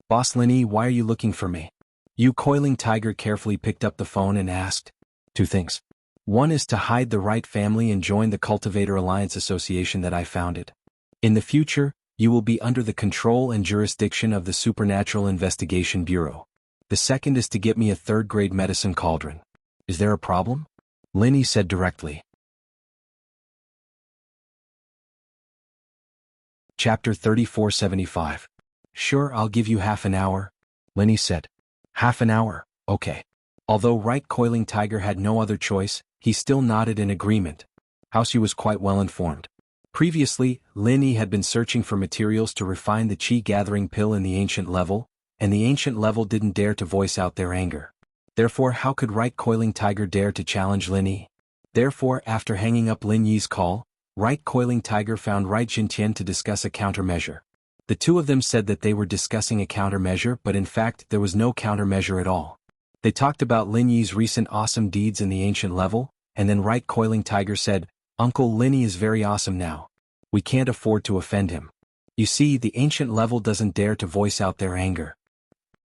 Boss Lin Yi, why are you looking for me? Yu Coiling Tiger carefully picked up the phone and asked. 2 things. One is to hide the right family and join the Cultivator Alliance Association that I founded. In the future, you will be under the control and jurisdiction of the Supernatural Investigation Bureau. The second is to get me a third-grade medicine cauldron. Is there a problem? Lin Yi said directly. Chapter 3475. Sure, I'll give you half an hour, Lenny said. Half an hour, okay. Although Right Coiling Tiger had no other choice, he still nodded in agreement. Housey was quite well informed. Previously, Lenny had been searching for materials to refine the chi-gathering pill in the ancient level, and the ancient level didn't dare to voice out their anger. Therefore, how could Right Coiling Tiger dare to challenge Lenny? Therefore, after hanging up Lin Yi's call, Right Coiling Tiger found Right Jintian to discuss a countermeasure. The two of them said that they were discussing a countermeasure, but in fact there was no countermeasure at all. They talked about Lin Yi's recent awesome deeds in the ancient level, and then Right Coiling Tiger said, "Uncle Linny is very awesome now. We can't afford to offend him. You see, the ancient level doesn't dare to voice out their anger."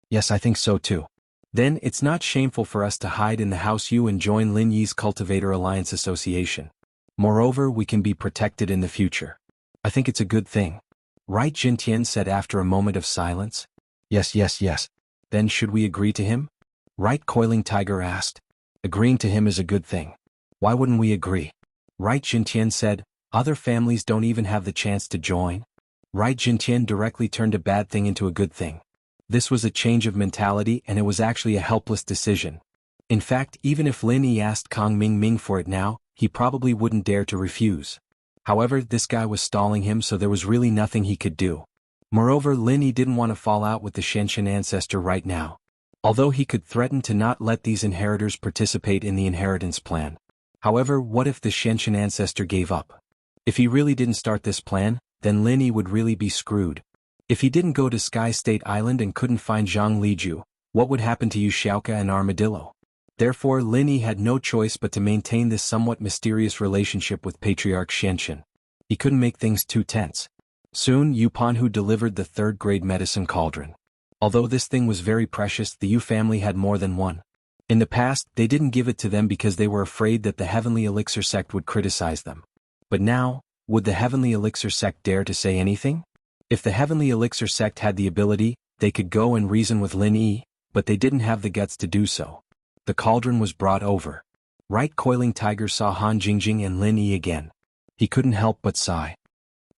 Yes, I think so too. Then it's not shameful for us to hide in the house you and join Lin Yi's Cultivator Alliance Association. Moreover, we can be protected in the future. I think it's a good thing. Right Jintian said after a moment of silence. Yes. Then should we agree to him? Right Coiling Tiger asked. Agreeing to him is a good thing. Why wouldn't we agree? Right Jintian said, other families don't even have the chance to join. Right Jintian directly turned a bad thing into a good thing. This was a change of mentality, and it was actually a helpless decision. In fact, even if Lin Yi asked Kong Ming for it now, he probably wouldn't dare to refuse. However, this guy was stalling him, so there was really nothing he could do. Moreover, Lin Yi didn't want to fall out with the Shenshin ancestor right now. Although he could threaten to not let these inheritors participate in the inheritance plan. However, what if the Shenshin ancestor gave up? If he really didn't start this plan, then Lin Yi would really be screwed. If he didn't go to Sky State Island and couldn't find Zhang Liju, what would happen to Yu Xiaoka and Armadillo? Therefore, Lin Yi had no choice but to maintain this somewhat mysterious relationship with Patriarch Shenshin. He couldn't make things too tense. Soon, Yu Panhu delivered the third-grade medicine cauldron. Although this thing was very precious, the Yu family had more than one. In the past, they didn't give it to them because they were afraid that the Heavenly Elixir sect would criticize them. But now, would the Heavenly Elixir sect dare to say anything? If the Heavenly Elixir sect had the ability, they could go and reason with Lin Yi, but they didn't have the guts to do so. The cauldron was brought over. Right Coiling Tiger saw Han Jingjing and Lin Yi again. He couldn't help but sigh.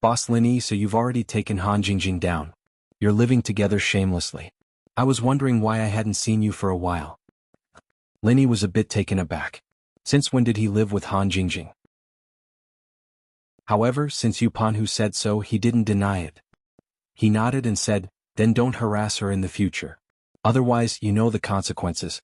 Boss Lin Yi, so you've already taken Han Jingjing down. You're living together shamelessly. I was wondering why I hadn't seen you for a while. Lin Yi was a bit taken aback. Since when did he live with Han Jingjing? However, since Yu Panhu said so, he didn't deny it. He nodded and said, then don't harass her in the future. Otherwise, you know the consequences.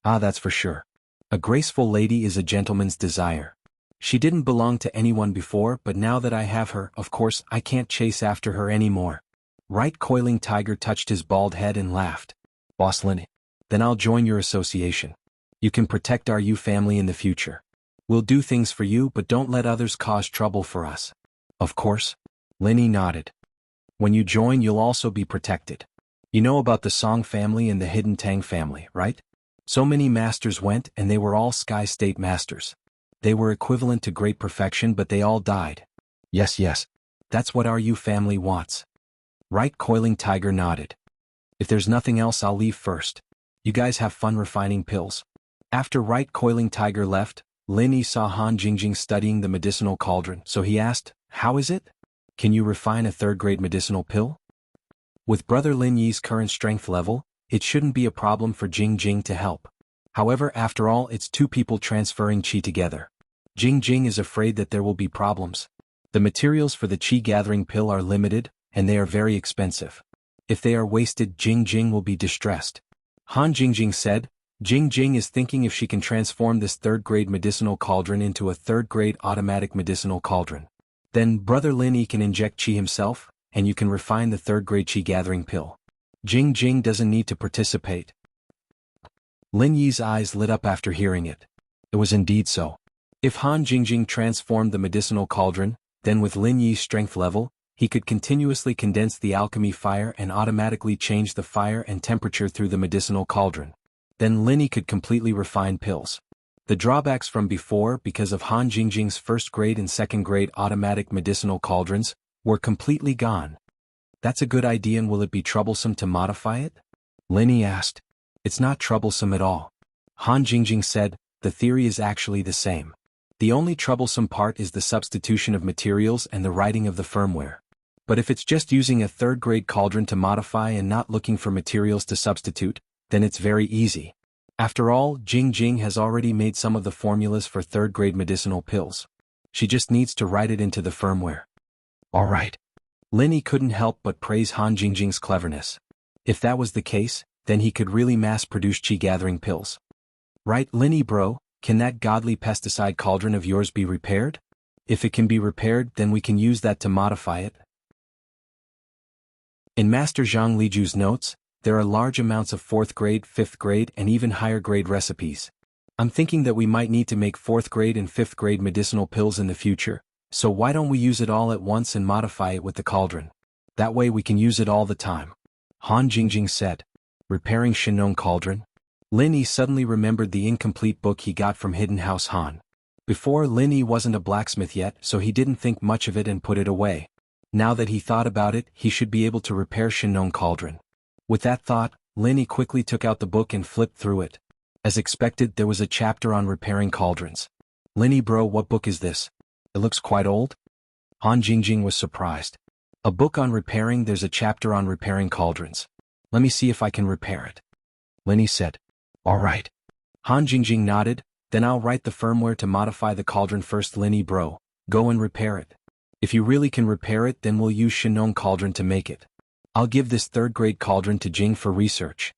Ah, that's for sure. A graceful lady is a gentleman's desire. She didn't belong to anyone before, but now that I have her, of course, I can't chase after her anymore. Right Coiling Tiger touched his bald head and laughed. Boss Lin Yi. Then I'll join your association. You can protect our Yu family in the future. We'll do things for you, but don't let others cause trouble for us. Of course. Lin Yi nodded. When you join, you'll also be protected. You know about the Song family and the Hidden Tang family, right? So many masters went, and they were all Sky State masters. They were equivalent to great perfection, but they all died. Yes. That's what our Yu family wants. Right Coiling Tiger nodded. If there's nothing else, I'll leave first. You guys have fun refining pills. After Right Coiling Tiger left, Lin Yi saw Han Jingjing studying the medicinal cauldron, so he asked, how is it? Can you refine a third-grade medicinal pill? With Brother Lin Yi's current strength level, it shouldn't be a problem for Jingjing to help. However, after all, it's two people transferring qi together. Jingjing is afraid that there will be problems. The materials for the qi-gathering pill are limited, and they are very expensive. If they are wasted, Jingjing will be distressed. Han Jingjing said, Jingjing is thinking if she can transform this third-grade medicinal cauldron into a third-grade automatic medicinal cauldron. Then Brother Lin Yi can inject qi himself, and you can refine the third-grade qi-gathering pill. Jingjing doesn't need to participate. Lin Yi's eyes lit up after hearing it. It was indeed so. If Han Jingjing transformed the medicinal cauldron, then with Lin Yi's strength level, he could continuously condense the alchemy fire and automatically change the fire and temperature through the medicinal cauldron. Then Lin Yi could completely refine pills. The drawbacks from before, because of Han Jingjing's first-grade and second-grade automatic medicinal cauldrons, were completely gone. That's a good idea, and will it be troublesome to modify it? Lin Yi asked. It's not troublesome at all. Han Jingjing said, the theory is actually the same. The only troublesome part is the substitution of materials and the writing of the firmware. But if it's just using a third-grade cauldron to modify and not looking for materials to substitute, then it's very easy. After all, Jing Jing has already made some of the formulas for third-grade medicinal pills. She just needs to write it into the firmware. All right. Lin Yi couldn't help but praise Han Jingjing's cleverness. If that was the case, then he could really mass-produce qi-gathering pills. Right, Lin Yi bro, can that godly pesticide cauldron of yours be repaired? If it can be repaired, then we can use that to modify it. In Master Zhang Liju's notes, there are large amounts of 4th grade, 5th grade, and even higher grade recipes. I'm thinking that we might need to make 4th grade and 5th grade medicinal pills in the future, so why don't we use it all at once and modify it with the cauldron? That way we can use it all the time. Han Jingjing said. Repairing Shinong Cauldron? Lin Yi suddenly remembered the incomplete book he got from Hidden House Han. Before, Lin Yi wasn't a blacksmith yet, so he didn't think much of it and put it away. Now that he thought about it, he should be able to repair Shinong Cauldron. With that thought, Lin Yi quickly took out the book and flipped through it. As expected, there was a chapter on repairing cauldrons. Lin Yi bro, what book is this? It looks quite old? Han Jingjing was surprised. A book on repairing, there's a chapter on repairing cauldrons. Let me see if I can repair it. Lin Yi said. All right. Han Jingjing nodded, then I'll write the firmware to modify the cauldron first. Lin Yi bro, go and repair it. If you really can repair it, then we'll use Shinong Cauldron to make it. I'll give this third-grade cauldron to Jing for research.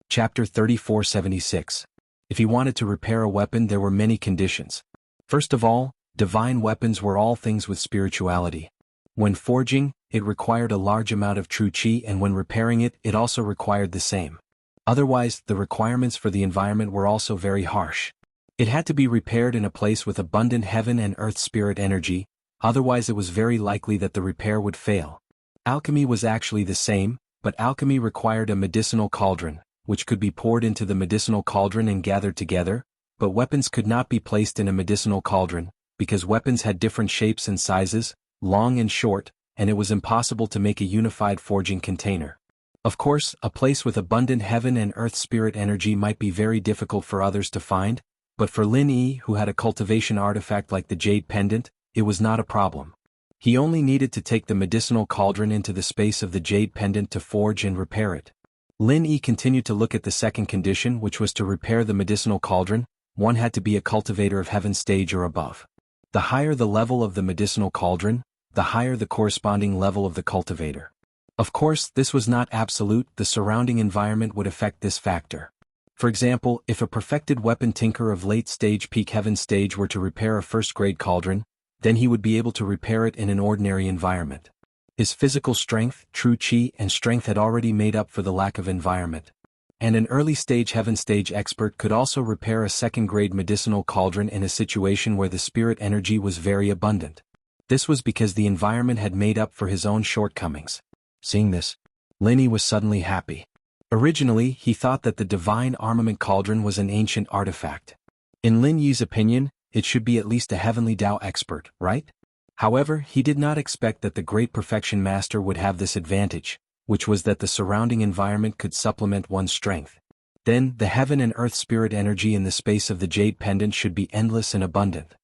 Chapter 3476. If he wanted to repair a weapon, there were many conditions. First of all, divine weapons were all things with spirituality. When forging, it required a large amount of true qi, and when repairing it, it also required the same. Otherwise, the requirements for the environment were also very harsh. It had to be repaired in a place with abundant heaven and earth spirit energy, otherwise it was very likely that the repair would fail. Alchemy was actually the same, but alchemy required a medicinal cauldron, which could be poured into the medicinal cauldron and gathered together, but weapons could not be placed in a medicinal cauldron, because weapons had different shapes and sizes, long and short, and it was impossible to make a unified forging container. Of course, a place with abundant heaven and earth spirit energy might be very difficult for others to find, but for Lin Yi, who had a cultivation artifact like the jade pendant, it was not a problem. He only needed to take the medicinal cauldron into the space of the jade pendant to forge and repair it. Lin Yi continued to look at the second condition, which was to repair the medicinal cauldron. One had to be a cultivator of heaven stage or above. The higher the level of the medicinal cauldron, the higher the corresponding level of the cultivator. Of course, this was not absolute, the surrounding environment would affect this factor. For example, if a perfected weapon tinker of late-stage peak heaven stage were to repair a first-grade cauldron, then he would be able to repair it in an ordinary environment. His physical strength, true qi, and strength had already made up for the lack of environment. And an early-stage heaven stage expert could also repair a second-grade medicinal cauldron in a situation where the spirit energy was very abundant. This was because the environment had made up for his own shortcomings. Seeing this, Lin Yi was suddenly happy. Originally, he thought that the divine armament cauldron was an ancient artifact. In Lin Yi's opinion, it should be at least a heavenly Tao expert, right? However, he did not expect that the great perfection master would have this advantage, which was that the surrounding environment could supplement one's strength. Then, the heaven and earth spirit energy in the space of the jade pendant should be endless and abundant.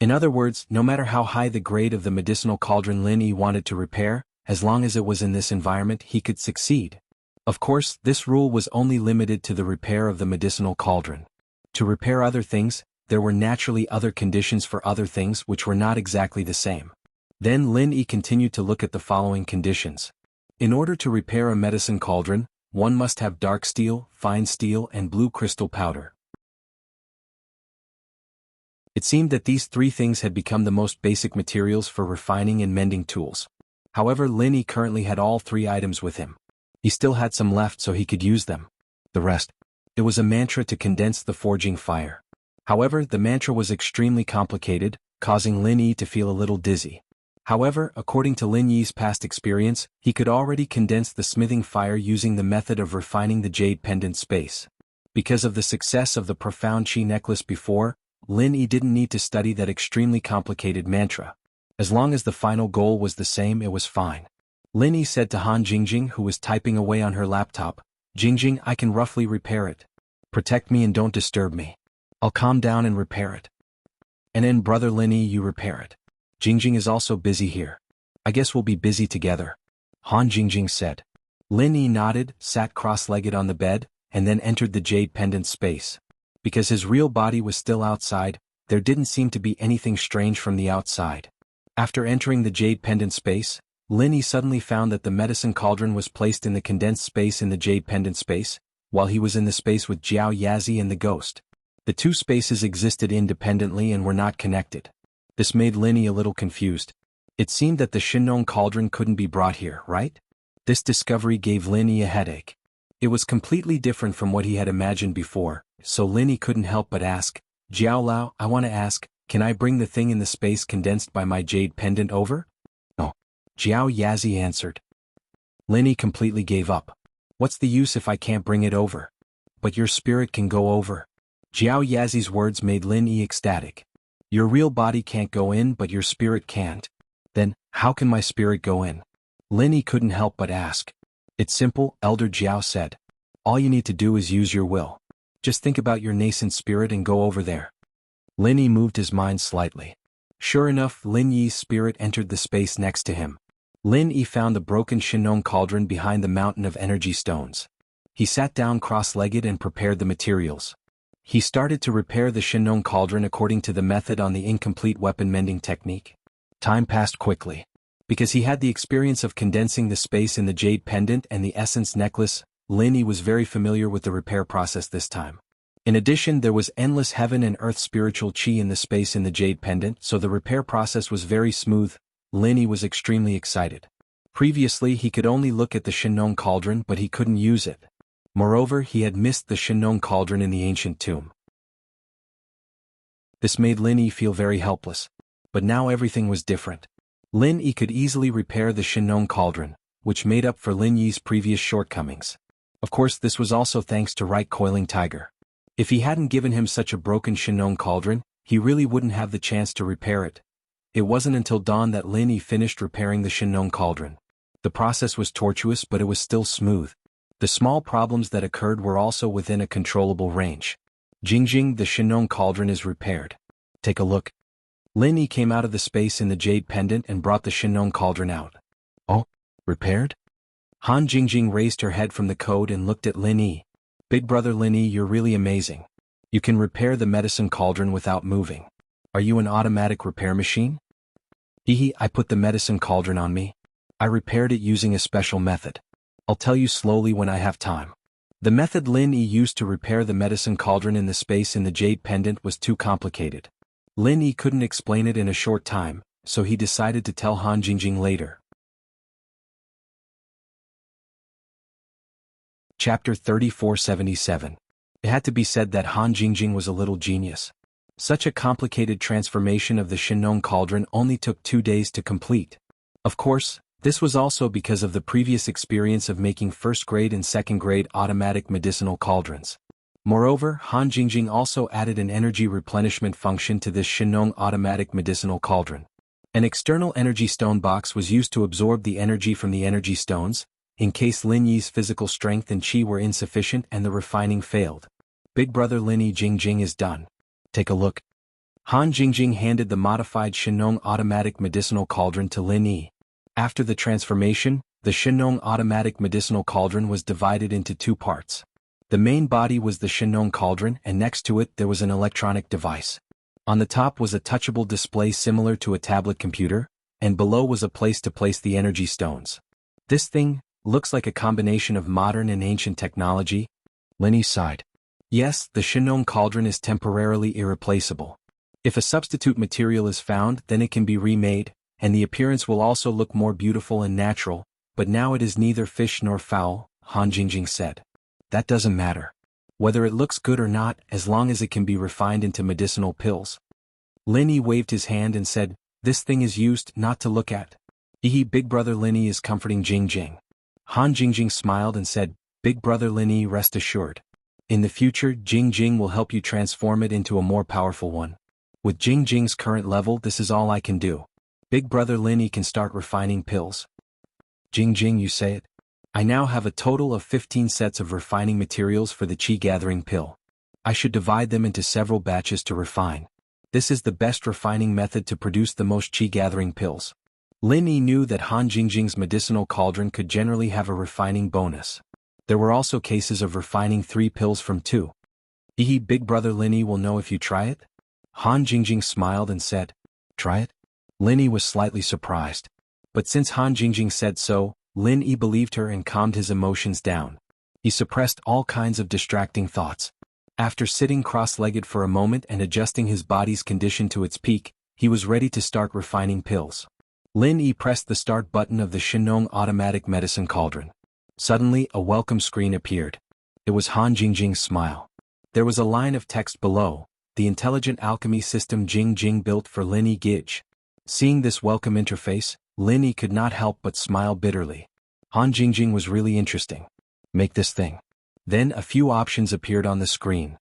In other words, no matter how high the grade of the medicinal cauldron Lin Yi wanted to repair, as long as it was in this environment, he could succeed. Of course, this rule was only limited to the repair of the medicinal cauldron. To repair other things, there were naturally other conditions for other things which were not exactly the same. Then Lin Yi continued to look at the following conditions. In order to repair a medicine cauldron, one must have dark steel, fine steel, and blue crystal powder. It seemed that these three things had become the most basic materials for refining and mending tools. However, Lin Yi currently had all three items with him. He still had some left so he could use them. The rest. It was a mantra to condense the forging fire. However, the mantra was extremely complicated, causing Lin Yi to feel a little dizzy. However, according to Lin Yi's past experience, he could already condense the smithing fire using the method of refining the jade pendant space. Because of the success of the profound chi necklace before, Lin Yi didn't need to study that extremely complicated mantra. As long as the final goal was the same, it was fine. Lin Yi said to Han Jingjing, who was typing away on her laptop, "Jingjing, I can roughly repair it. Protect me and don't disturb me. I'll calm down and repair it." And then brother Linny, you repair it. Jingjing is also busy here. I guess we'll be busy together. Han Jingjing said. Linny nodded, sat cross-legged on the bed, and then entered the jade pendant space. Because his real body was still outside, there didn't seem to be anything strange from the outside. After entering the jade pendant space, Linny suddenly found that the medicine cauldron was placed in the condensed space in the jade pendant space, while he was in the space with Jiao Yazi and the ghost. The two spaces existed independently and were not connected. This made Linny a little confused. It seemed that the Shinong cauldron couldn't be brought here, right? This discovery gave Linny a headache. It was completely different from what he had imagined before, so Linny couldn't help but ask, Jiao Lao, I want to ask, can I bring the thing in the space condensed by my jade pendant over? No. Jiao Yazi answered. Linny completely gave up. What's the use if I can't bring it over? But your spirit can go over. Jiao Yazi's words made Linny ecstatic. Your real body can't go in but your spirit can't. Then, how can my spirit go in? Linny couldn't help but ask. It's simple, Elder Jiao said. All you need to do is use your will. Just think about your nascent spirit and go over there. Linny moved his mind slightly. Sure enough, Lin Yi's spirit entered the space next to him. Lin Yi found the broken Shinong cauldron behind the mountain of energy stones. He sat down cross-legged and prepared the materials. He started to repair the Shinong cauldron according to the method on the incomplete weapon mending technique. Time passed quickly. Because he had the experience of condensing the space in the jade pendant and the essence necklace, Lin Yi was very familiar with the repair process this time. In addition, there was endless heaven and earth spiritual chi in the space in the jade pendant, so the repair process was very smooth. Lin Yi was extremely excited. Previously, he could only look at the Shinong cauldron but he couldn't use it. Moreover, he had missed the Shinong cauldron in the ancient tomb. This made Lin Yi feel very helpless. But now everything was different. Lin Yi could easily repair the Shinong cauldron, which made up for Lin Yi's previous shortcomings. Of course, this was also thanks to Right Coiling Tiger. If he hadn't given him such a broken Shinong cauldron, he really wouldn't have the chance to repair it. It wasn't until dawn that Lin Yi finished repairing the Shinong cauldron. The process was tortuous but it was still smooth. The small problems that occurred were also within a controllable range. Jingjing, the Shinong cauldron is repaired. Take a look. Lin Yi came out of the space in the jade pendant and brought the Shinong cauldron out. Oh, repaired? Han Jingjing raised her head from the code and looked at Lin Yi. Big brother Lin Yi, you're really amazing. You can repair the medicine cauldron without moving. Are you an automatic repair machine? Hehe, I put the medicine cauldron on me. I repaired it using a special method. I'll tell you slowly when I have time. The method Lin Yi used to repair the medicine cauldron in the space in the jade pendant was too complicated. Lin Yi couldn't explain it in a short time, so he decided to tell Han Jingjing later. Chapter 3477. It had to be said that Han Jingjing was a little genius. Such a complicated transformation of the Shinong cauldron only took 2 days to complete. Of course, this was also because of the previous experience of making first-grade and second-grade automatic medicinal cauldrons. Moreover, Han Jingjing also added an energy replenishment function to this Shinong automatic medicinal cauldron. An external energy stone box was used to absorb the energy from the energy stones, in case Lin Yi's physical strength and chi were insufficient and the refining failed. Big brother Lin Yi, Jingjing is done. Take a look. Han Jingjing handed the modified Shinong automatic medicinal cauldron to Lin Yi. After the transformation, the Shinong automatic medicinal cauldron was divided into 2 parts. The main body was the Shinong cauldron and next to it there was an electronic device. On the top was a touchable display similar to a tablet computer, and below was a place to place the energy stones. This thing looks like a combination of modern and ancient technology. Lin Yi sighed. Yes, the Shinong cauldron is temporarily irreplaceable. If a substitute material is found, then it can be remade, and the appearance will also look more beautiful and natural, but now it is neither fish nor fowl, Han Jingjing said. That doesn't matter. Whether it looks good or not, as long as it can be refined into medicinal pills. Lin Yi waved his hand and said, this thing is used not to look at. Hehe, big brother Lin Yi is comforting Jingjing. Han Jingjing smiled and said, big brother Lin Yi, rest assured. In the future, Jingjing will help you transform it into a more powerful one. With Jingjing's current level, this is all I can do. Big brother Lin Yi can start refining pills. Jingjing, you say it? I now have a total of 15 sets of refining materials for the Qi gathering pill. I should divide them into several batches to refine. This is the best refining method to produce the most qi-gathering pills. Lin Yi knew that Han Jingjing's medicinal cauldron could generally have a refining bonus. There were also cases of refining 3 pills from 2. Big brother Lin Yi will know if you try it? Han Jingjing smiled and said, "Try it?" Lin Yi was slightly surprised. But since Han Jingjing said so, Lin Yi believed her and calmed his emotions down. He suppressed all kinds of distracting thoughts. After sitting cross-legged for a moment and adjusting his body's condition to its peak, he was ready to start refining pills. Lin Yi pressed the start button of the Shenong automatic medicine cauldron. Suddenly, a welcome screen appeared. It was Han Jingjing's smile. There was a line of text below, "The intelligent alchemy system Jing Jing built for Lin Yi Gij." Seeing this welcome interface, Lin Yi could not help but smile bitterly. Han Jingjing was really interesting. Make this thing. Then a few options appeared on the screen.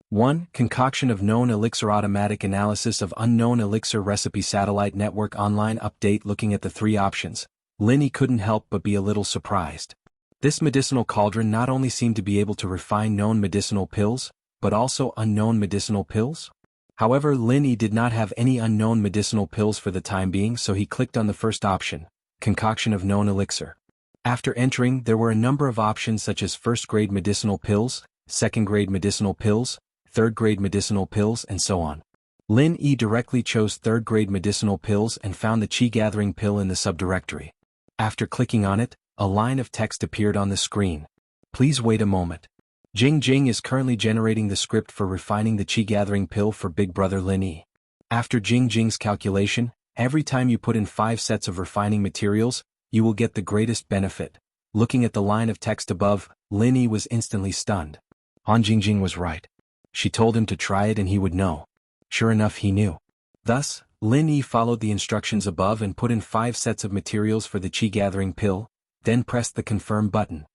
1. Concoction of known elixir. Automatic analysis of unknown elixir recipe. Satellite network online update. Looking at the 3 options, Lin Yi couldn't help but be a little surprised. This medicinal cauldron not only seemed to be able to refine known medicinal pills, but also unknown medicinal pills? However, Lin Yi did not have any unknown medicinal pills for the time being, so he clicked on the first option, concoction of known elixir. After entering, there were a number of options such as first-grade medicinal pills, second-grade medicinal pills, third-grade medicinal pills, and so on. Lin Yi directly chose third-grade medicinal pills and found the qi-gathering pill in the subdirectory. After clicking on it, a line of text appeared on the screen. Please wait a moment. Jing Jing is currently generating the script for refining the qi-gathering pill for Big Brother Lin Yi. After Jing Jing's calculation, every time you put in 5 sets of refining materials, you will get the greatest benefit. Looking at the line of text above, Lin Yi was instantly stunned. Han Jingjing was right. She told him to try it and he would know. Sure enough, he knew. Thus, Lin Yi followed the instructions above and put in 5 sets of materials for the qi-gathering pill, then pressed the confirm button.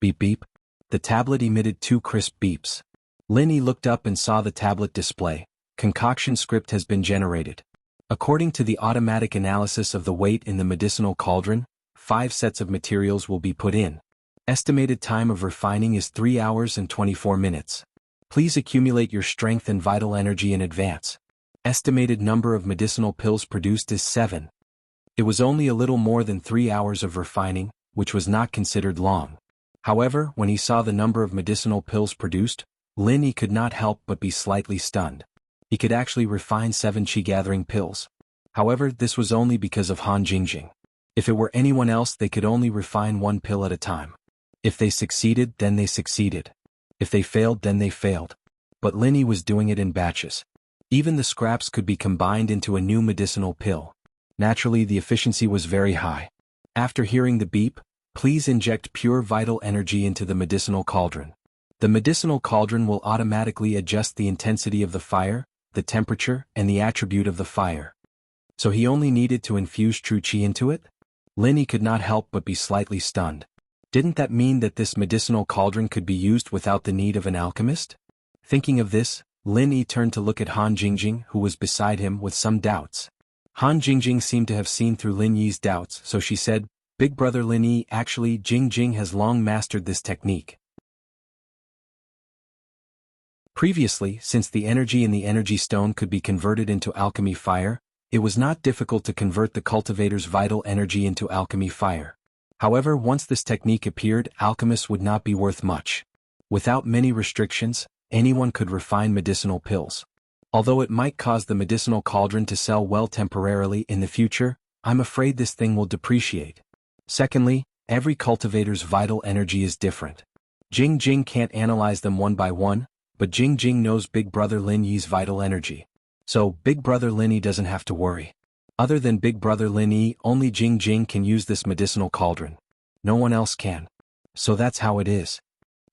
Beep beep. The tablet emitted 2 crisp beeps. Lin Yi looked up and saw the tablet display. Concoction script has been generated. According to the automatic analysis of the weight in the medicinal cauldron, 5 sets of materials will be put in. Estimated time of refining is 3 hours and 24 minutes. Please accumulate your strength and vital energy in advance. Estimated number of medicinal pills produced is 7. It was only a little more than 3 hours of refining, which was not considered long. However, when he saw the number of medicinal pills produced, Lin Yi could not help but be slightly stunned. He could actually refine 7 qi-gathering pills. However, this was only because of Han Jingjing. If it were anyone else, they could only refine 1 pill at a time. If they succeeded, then they succeeded. If they failed, then they failed. But Lin Yi was doing it in batches. Even the scraps could be combined into a new medicinal pill. Naturally, the efficiency was very high. After hearing the beep, please inject pure vital energy into the medicinal cauldron. The medicinal cauldron will automatically adjust the intensity of the fire, the temperature, and the attribute of the fire. So he only needed to infuse true qi into it? Lin Yi could not help but be slightly stunned. Didn't that mean that this medicinal cauldron could be used without the need of an alchemist? Thinking of this, Lin Yi turned to look at Han Jingjing, who was beside him, with some doubts. Han Jingjing seemed to have seen through Lin Yi's doubts, so she said, "Big brother Lin Yi, actually Jing Jing has long mastered this technique." Previously, since the energy in the energy stone could be converted into alchemy fire, it was not difficult to convert the cultivator's vital energy into alchemy fire. However, once this technique appeared, alchemists would not be worth much. Without many restrictions, anyone could refine medicinal pills. Although it might cause the medicinal cauldron to sell well temporarily in the future, I'm afraid this thing will depreciate. Secondly, every cultivator's vital energy is different. Jing Jing can't analyze them one by one, but Jing Jing knows Big Brother Lin Yi's vital energy. So, Big Brother Lin Yi doesn't have to worry. Other than Big Brother Lin Yi, only Jing Jing can use this medicinal cauldron. No one else can. So that's how it is.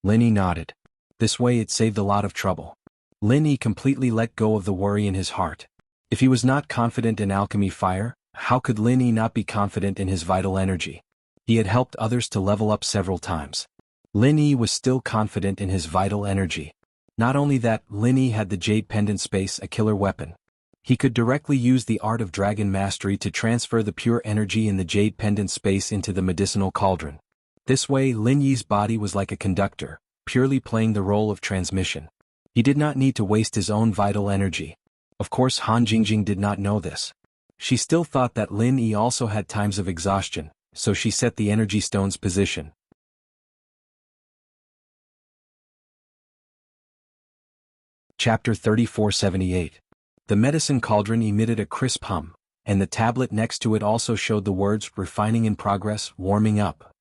Lin Yi nodded. This way it saved a lot of trouble. Lin Yi completely let go of the worry in his heart. If he was not confident in alchemy fire, how could Lin Yi not be confident in his vital energy? He had helped others to level up several times. Lin Yi was still confident in his vital energy. Not only that, Lin Yi had the Jade Pendant Space, a killer weapon. He could directly use the art of dragon mastery to transfer the pure energy in the Jade Pendant Space into the medicinal cauldron. This way, Lin Yi's body was like a conductor, purely playing the role of transmission. He did not need to waste his own vital energy. Of course Han Jingjing did not know this. She still thought that Lin Yi also had times of exhaustion, so she set the energy stone's position. Chapter 3478. The medicine cauldron emitted a crisp hum, and the tablet next to it also showed the words "refining in progress, warming up."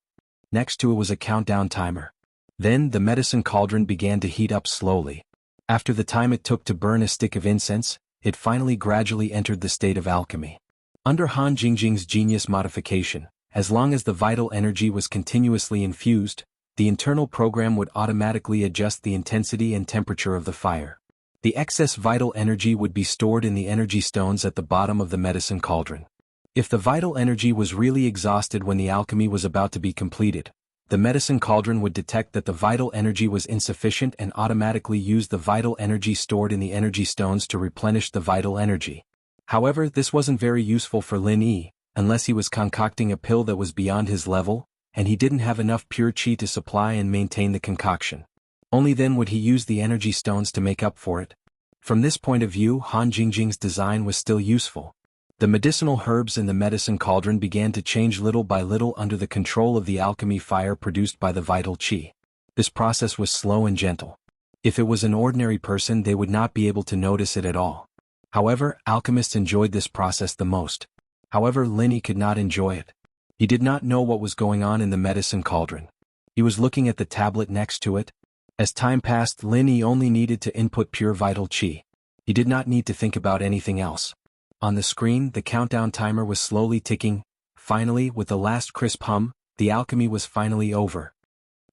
Next to it was a countdown timer. Then the medicine cauldron began to heat up slowly. After the time it took to burn a stick of incense, it finally gradually entered the state of alchemy. Under Han Jingjing's genius modification, as long as the vital energy was continuously infused, the internal program would automatically adjust the intensity and temperature of the fire. The excess vital energy would be stored in the energy stones at the bottom of the medicine cauldron. If the vital energy was really exhausted when the alchemy was about to be completed, the medicine cauldron would detect that the vital energy was insufficient and automatically use the vital energy stored in the energy stones to replenish the vital energy. However, this wasn't very useful for Lin Yi, unless he was concocting a pill that was beyond his level, and he didn't have enough pure qi to supply and maintain the concoction. Only then would he use the energy stones to make up for it. From this point of view, Han Jingjing's design was still useful. The medicinal herbs in the medicine cauldron began to change little by little under the control of the alchemy fire produced by the vital qi. This process was slow and gentle. If it was an ordinary person, they would not be able to notice it at all. However, alchemists enjoyed this process the most. However, Lin Yi could not enjoy it. He did not know what was going on in the medicine cauldron. He was looking at the tablet next to it. As time passed, Lin Yi only needed to input pure vital qi. He did not need to think about anything else. On the screen, the countdown timer was slowly ticking. Finally, with the last crisp hum, the alchemy was finally over.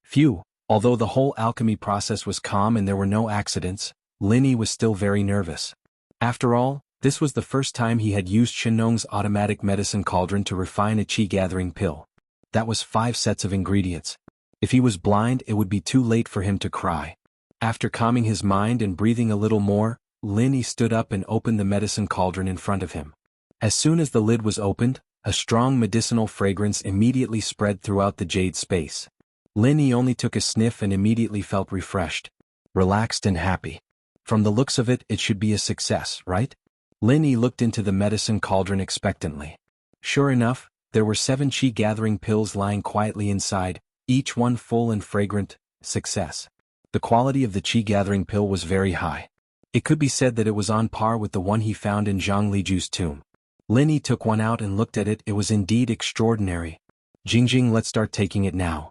Phew! Although the whole alchemy process was calm and there were no accidents, Lin Yi was still very nervous. After all, this was the first time he had used Shenong's automatic medicine cauldron to refine a qi-gathering pill. That was 5 sets of ingredients. If he was blind, it would be too late for him to cry. After calming his mind and breathing a little more, Lin Yi stood up and opened the medicine cauldron in front of him. As soon as the lid was opened, a strong medicinal fragrance immediately spread throughout the jade space. Lin Yi only took a sniff and immediately felt refreshed, relaxed and happy. From the looks of it, it should be a success, right? Lin Yi looked into the medicine cauldron expectantly. Sure enough, there were 7 qi-gathering pills lying quietly inside, each one full and fragrant. Success. The quality of the qi-gathering pill was very high. It could be said that it was on par with the one he found in Zhang Liju's tomb. Lin Yi took one out and looked at it. It was indeed extraordinary. Jingjing, let's start taking it now.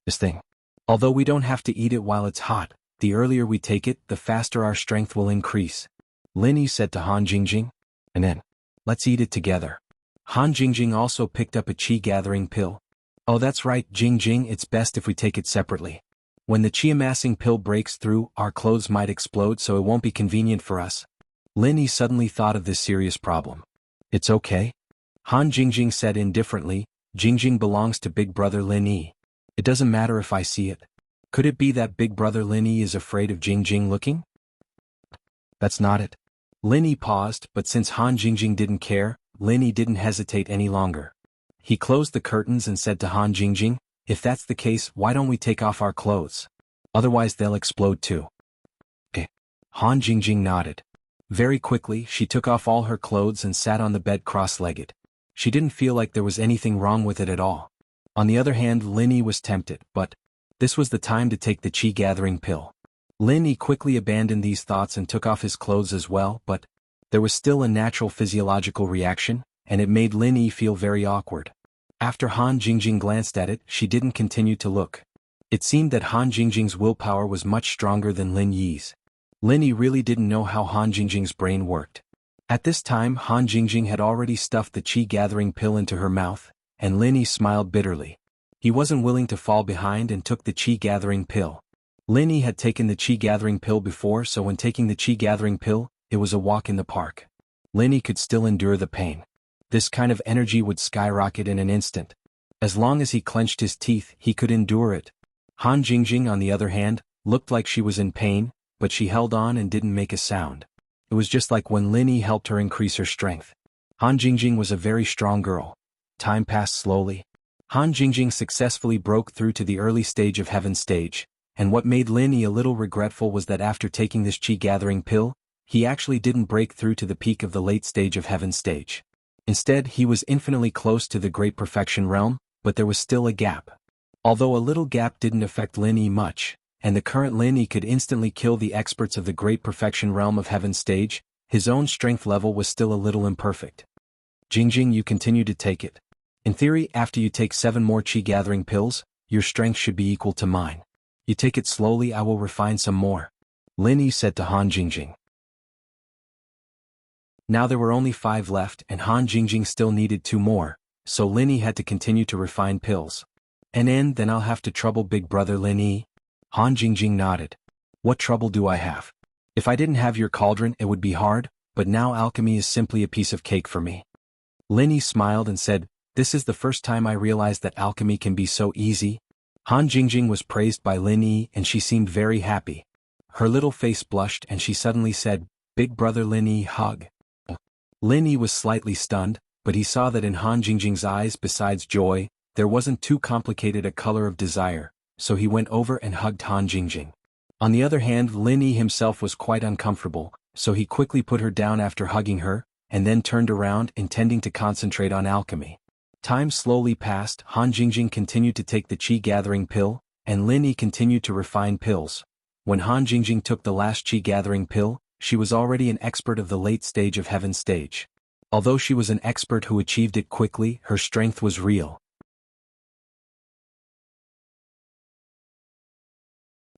This thing. Although we don't have to eat it while it's hot, the earlier we take it, the faster our strength will increase. Lin Yi said to Han Jingjing. And then, let's eat it together. Han Jingjing also picked up a qi-gathering pill. Oh, that's right, Jingjing, it's best if we take it separately. When the qi-amassing pill breaks through, our clothes might explode, so it won't be convenient for us. Lin Yi suddenly thought of this serious problem. It's okay? Han Jingjing said indifferently. Jingjing belongs to Big Brother Lin Yi. It doesn't matter if I see it. Could it be that Big Brother Lin Yi is afraid of Jingjing looking? That's not it. Lin Yi paused, but since Han Jingjing didn't care, Lin Yi didn't hesitate any longer. He closed the curtains and said to Han Jingjing, if that's the case, why don't we take off our clothes? Otherwise they'll explode too. Han Jingjing nodded. Very quickly, she took off all her clothes and sat on the bed cross-legged. She didn't feel like there was anything wrong with it at all. On the other hand, Lin Yi was tempted, but this was the time to take the qi-gathering pill. Lin Yi quickly abandoned these thoughts and took off his clothes as well, but there was still a natural physiological reaction, and it made Lin Yi feel very awkward. After Han Jingjing glanced at it, she didn't continue to look. It seemed that Han Jingjing's willpower was much stronger than Lin Yi's. Lin Yi really didn't know how Han Jingjing's brain worked. At this time, Han Jingjing had already stuffed the qi-gathering pill into her mouth, and Lin Yi smiled bitterly. He wasn't willing to fall behind and took the qi-gathering pill. Lin Yi had taken the qi-gathering pill before, so when taking the qi-gathering pill, it was a walk in the park. Lin Yi could still endure the pain. This kind of energy would skyrocket in an instant. As long as he clenched his teeth, he could endure it. Han Jingjing, on the other hand, looked like she was in pain, but she held on and didn't make a sound. It was just like when Lin Yi helped her increase her strength. Han Jingjing was a very strong girl. Time passed slowly. Han Jingjing successfully broke through to the early stage of Heaven stage, and what made Lin Yi a little regretful was that after taking this chi-gathering pill, he actually didn't break through to the peak of the late stage of heaven stage. Instead, he was infinitely close to the great perfection realm, but there was still a gap. Although a little gap didn't affect Lin Yi much, and the current Lin Yi could instantly kill the experts of the great perfection realm of heaven stage, his own strength level was still a little imperfect. Jingjing, you continue to take it. In theory, after you take 7 more chi-gathering pills, your strength should be equal to mine. You take it slowly, I will refine some more. Lin Yi said to Han Jingjing. Now there were only 5 left and Han Jingjing still needed 2 more, so Lin Yi had to continue to refine pills. And then I'll have to trouble big brother Lin Yi? Han Jingjing nodded. What trouble do I have? If I didn't have your cauldron it would be hard, but now alchemy is simply a piece of cake for me. Lin Yi smiled and said, this is the first time I realized that alchemy can be so easy. Han Jingjing was praised by Lin Yi and she seemed very happy. Her little face blushed and she suddenly said, big brother Lin Yi, hug. Lin Yi was slightly stunned, but he saw that in Han Jingjing's eyes besides joy, there wasn't too complicated a color of desire, so he went over and hugged Han Jingjing. On the other hand, Lin Yi himself was quite uncomfortable, so he quickly put her down after hugging her, and then turned around intending to concentrate on alchemy. Time slowly passed, Han Jingjing continued to take the chi-gathering pill, and Lin Yi continued to refine pills. When Han Jingjing took the last chi-gathering pill, she was already an expert of the late stage of heaven stage. Although she was an expert who achieved it quickly, her strength was real.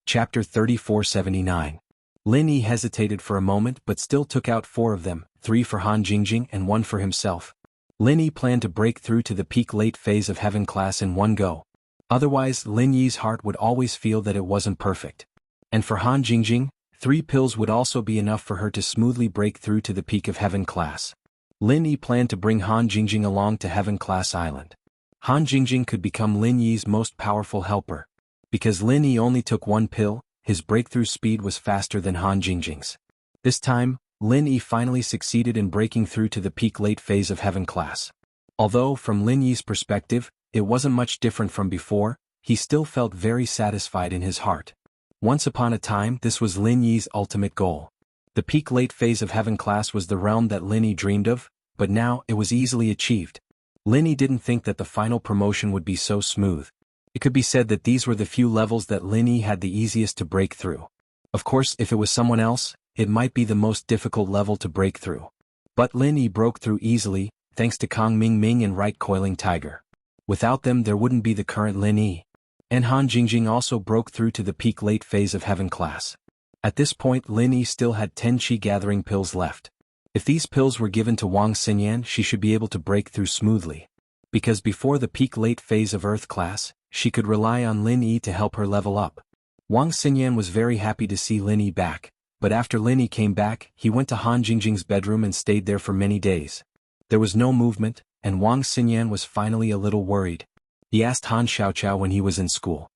Chapter 3479. Lin Yi hesitated for a moment but still took out 4 of them, 3 for Han Jingjing and 1 for himself. Lin Yi planned to break through to the peak late phase of heaven class in one go. Otherwise, Lin Yi's heart would always feel that it wasn't perfect. And for Han Jingjing, 3 pills would also be enough for her to smoothly break through to the peak of heaven class. Lin Yi planned to bring Han Jingjing along to heaven class island. Han Jingjing could become Lin Yi's most powerful helper. Because Lin Yi only took 1 pill, his breakthrough speed was faster than Han Jingjing's. This time, Lin Yi finally succeeded in breaking through to the peak late phase of heaven class. Although, from Lin Yi's perspective, it wasn't much different from before, he still felt very satisfied in his heart. Once upon a time, this was Lin Yi's ultimate goal. The peak late phase of heaven class was the realm that Lin Yi dreamed of, but now it was easily achieved. Lin Yi didn't think that the final promotion would be so smooth. It could be said that these were the few levels that Lin Yi had the easiest to break through. Of course, if it was someone else, it might be the most difficult level to break through. But Lin Yi broke through easily, thanks to Kong Ming Ming and Right Coiling Tiger. Without them there wouldn't be the current Lin Yi. And Han Jingjing also broke through to the peak late phase of heaven class. At this point Lin Yi still had 10 chi-gathering pills left. If these pills were given to Wang Xinyan she should be able to break through smoothly. Because before the peak late phase of Earth class, she could rely on Lin Yi to help her level up. Wang Xinyan was very happy to see Lin Yi back, but after Lin Yi came back, he went to Han Jingjing's bedroom and stayed there for many days. There was no movement, and Wang Xinyan was finally a little worried. He asked Han Xiaoqiao when he was in school.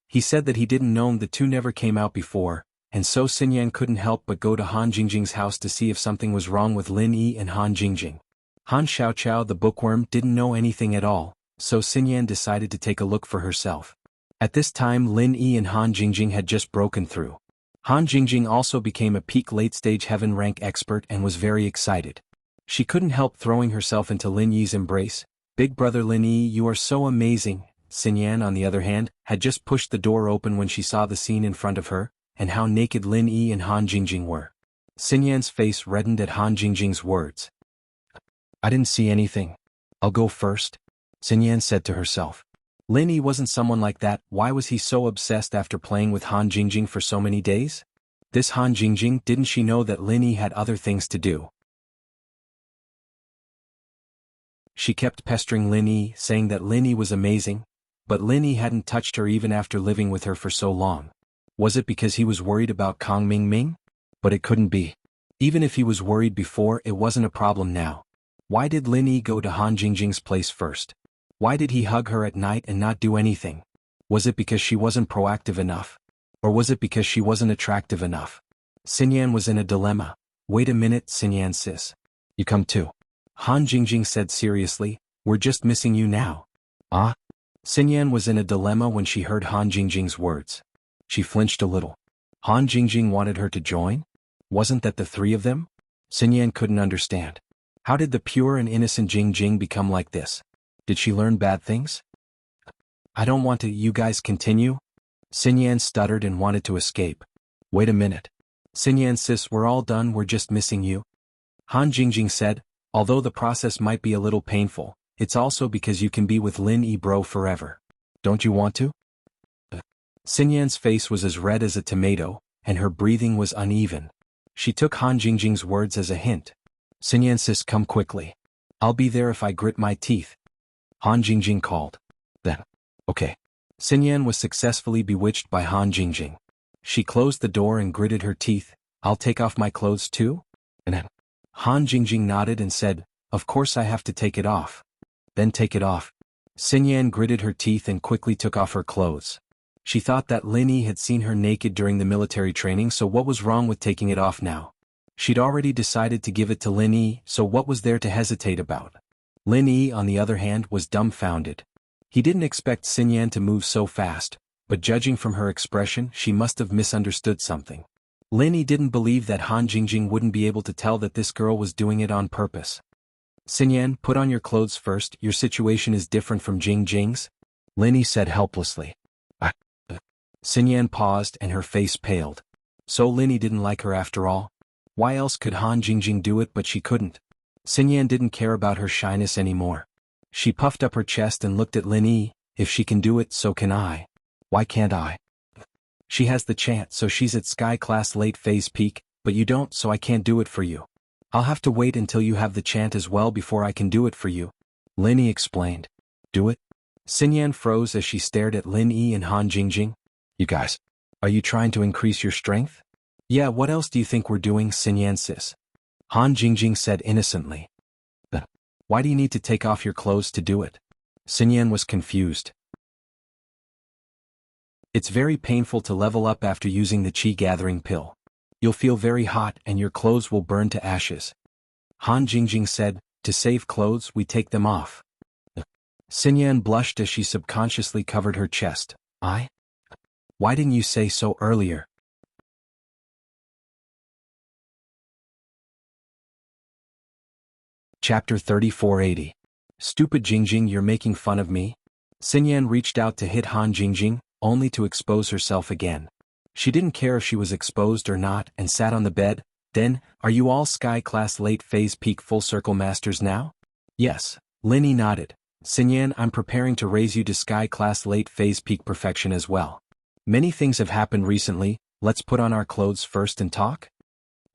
He said that he didn't know the two never came out before, and so Xinyan couldn't help but go to Han Jingjing's house to see if something was wrong with Lin Yi and Han Jingjing. Han Xiaoqiao the bookworm didn't know anything at all, so Xinyan decided to take a look for herself. At this time Lin Yi and Han Jingjing had just broken through. Han Jingjing also became a peak late-stage heaven rank expert and was very excited. She couldn't help throwing herself into Lin Yi's embrace. Big brother Lin Yi, you are so amazing. Xinyan, on the other hand, had just pushed the door open when she saw the scene in front of her, and how naked Lin Yi and Han Jingjing were. Xinyan's face reddened at Han Jingjing's words. I didn't see anything. I'll go first, Xinyan said to herself. Lin Yi wasn't someone like that. Why was he so obsessed after playing with Han Jingjing for so many days? This Han Jingjing, didn't she know that Lin Yi had other things to do? She kept pestering Lin Yi, saying that Lin Yi was amazing, but Lin Yi hadn't touched her even after living with her for so long. Was it because he was worried about Kong Ming Ming? But it couldn't be. Even if he was worried before, it wasn't a problem now. Why did Lin Yi go to Han Jingjing's place first? Why did he hug her at night and not do anything? Was it because she wasn't proactive enough? Or was it because she wasn't attractive enough? Xinyan was in a dilemma. Wait a minute, Xinyan sis. You come too. Han Jingjing said seriously, we're just missing you now. Ah? Xinyan was in a dilemma when she heard Han Jingjing's words. She flinched a little. Han Jingjing wanted her to join? Wasn't that the three of them? Xinyan couldn't understand. How did the pure and innocent Jingjing become like this? Did she learn bad things? I don't want to. You guys continue? Xinyan stuttered and wanted to escape. Wait a minute. Xinyan sis, we're all done, we're just missing you. Han Jingjing said, although the process might be a little painful, it's also because you can be with Lin Yi bro forever. Don't you want to? Xinyan's face was as red as a tomato, and her breathing was uneven. She took Han Jingjing's words as a hint. Xinyan sis, come quickly. I'll be there if I grit my teeth. Han Jingjing called. Then. Okay. Xinyan was successfully bewitched by Han Jingjing. She closed the door and gritted her teeth. I'll take off my clothes too? And then. Han Jingjing nodded and said, of course I have to take it off. Then take it off. Xinyan gritted her teeth and quickly took off her clothes. She thought that Lin Yi had seen her naked during the military training, so what was wrong with taking it off now? She'd already decided to give it to Lin Yi, so what was there to hesitate about? Lin Yi, on the other hand, was dumbfounded. He didn't expect Xinyan to move so fast, but judging from her expression, she must have misunderstood something. Lin Yi didn't believe that Han Jingjing wouldn't be able to tell that this girl was doing it on purpose. Xinyan, put on your clothes first, your situation is different from Jingjing's, Lin Yi said helplessly. Xinyan paused and her face paled. So Lin Yi didn't like her after all? Why else could Han Jingjing do it but she couldn't? Xinyan didn't care about her shyness anymore. She puffed up her chest and looked at Lin Yi. If she can do it, so can I. Why can't I? She has the chance, so she's at Sky Class late phase peak, but you don't, so I can't do it for you. I'll have to wait until you have the chant as well before I can do it for you. Lin Yi explained. Do it? Xinyan froze as she stared at Lin Yi and Han Jingjing. You guys, are you trying to increase your strength? Yeah, what else do you think we're doing, Xinyan sis? Han Jingjing said innocently. Then, why do you need to take off your clothes to do it? Xinyan was confused. It's very painful to level up after using the Qi gathering pill. You'll feel very hot and your clothes will burn to ashes. Han Jingjing said, to save clothes we take them off. Xinyan blushed as she subconsciously covered her chest. Why didn't you say so earlier? Chapter 3480. Stupid Jingjing, you're making fun of me? Xinyan reached out to hit Han Jingjing, only to expose herself again. She didn't care if she was exposed or not and sat on the bed. Then, are you all Sky Class late phase peak full circle masters now? Yes. Lin Yi nodded. Xinyan, I'm preparing to raise you to Sky Class late phase peak perfection as well. Many things have happened recently, let's put on our clothes first and talk?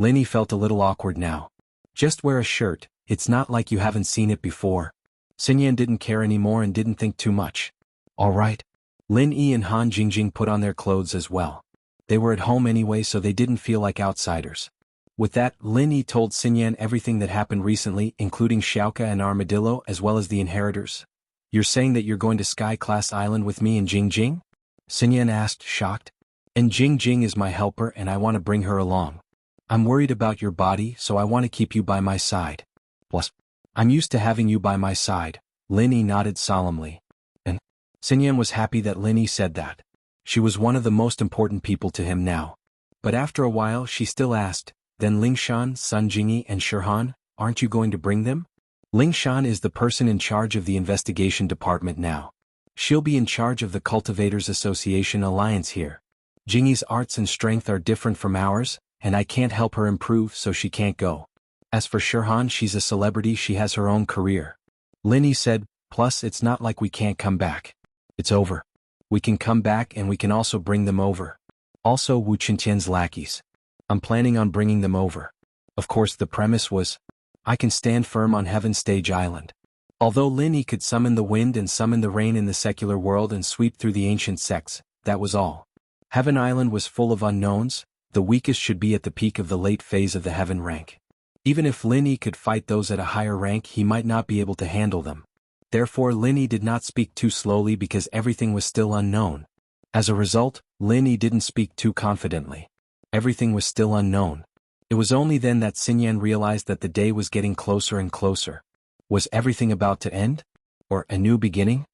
Lin Yi felt a little awkward now. Just wear a shirt, it's not like you haven't seen it before. Xinyan didn't care anymore and didn't think too much. Alright. Lin Yi and Han Jingjing put on their clothes as well. They were at home anyway, so they didn't feel like outsiders. With that, Lin Yi told Xinyan everything that happened recently, including Xiaoka and Armadillo as well as the inheritors. You're saying that you're going to Sky Class Island with me and Jingjing? Xinyan asked, shocked. And Jingjing is my helper and I want to bring her along. I'm worried about your body, so I want to keep you by my side. Plus, I'm used to having you by my side, Lin Yi nodded solemnly. And Xinyan was happy that Lin Yi said that. She was one of the most important people to him now. But after a while she still asked, then Lingshan, Sun Jingyi and Shirhan, aren't you going to bring them? Lingshan is the person in charge of the investigation department now. She'll be in charge of the Cultivators Association Alliance here. Jingyi's arts and strength are different from ours, and I can't help her improve, so she can't go. As for Shirhan, she's a celebrity, she has her own career. Lin Yi said, plus it's not like we can't come back. It's over. We can come back and we can also bring them over. Also Wu Qintian's lackeys. I'm planning on bringing them over. Of course the premise was, I can stand firm on Heaven Stage Island. Although Lin Yi could summon the wind and summon the rain in the secular world and sweep through the ancient sects, that was all. Heaven Island was full of unknowns, the weakest should be at the peak of the late phase of the Heaven rank. Even if Lin Yi could fight those at a higher rank, he might not be able to handle them. Therefore Lin Yi did not speak too slowly because everything was still unknown. As a result, Lin Yi didn't speak too confidently. Everything was still unknown. It was only then that Xinyan realized that the day was getting closer and closer. Was everything about to end? Or a new beginning?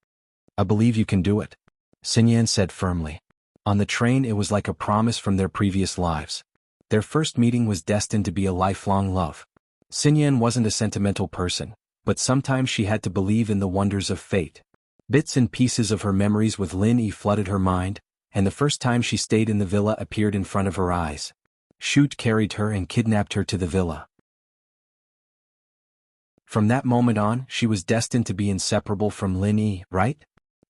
I believe you can do it, Xinyan said firmly. On the train it was like a promise from their previous lives. Their first meeting was destined to be a lifelong love. Xinyan wasn't a sentimental person, but sometimes she had to believe in the wonders of fate. Bits and pieces of her memories with Lin Yi flooded her mind, and the first time she stayed in the villa appeared in front of her eyes. Shute carried her and kidnapped her to the villa. From that moment on, she was destined to be inseparable from Lin Yi, right?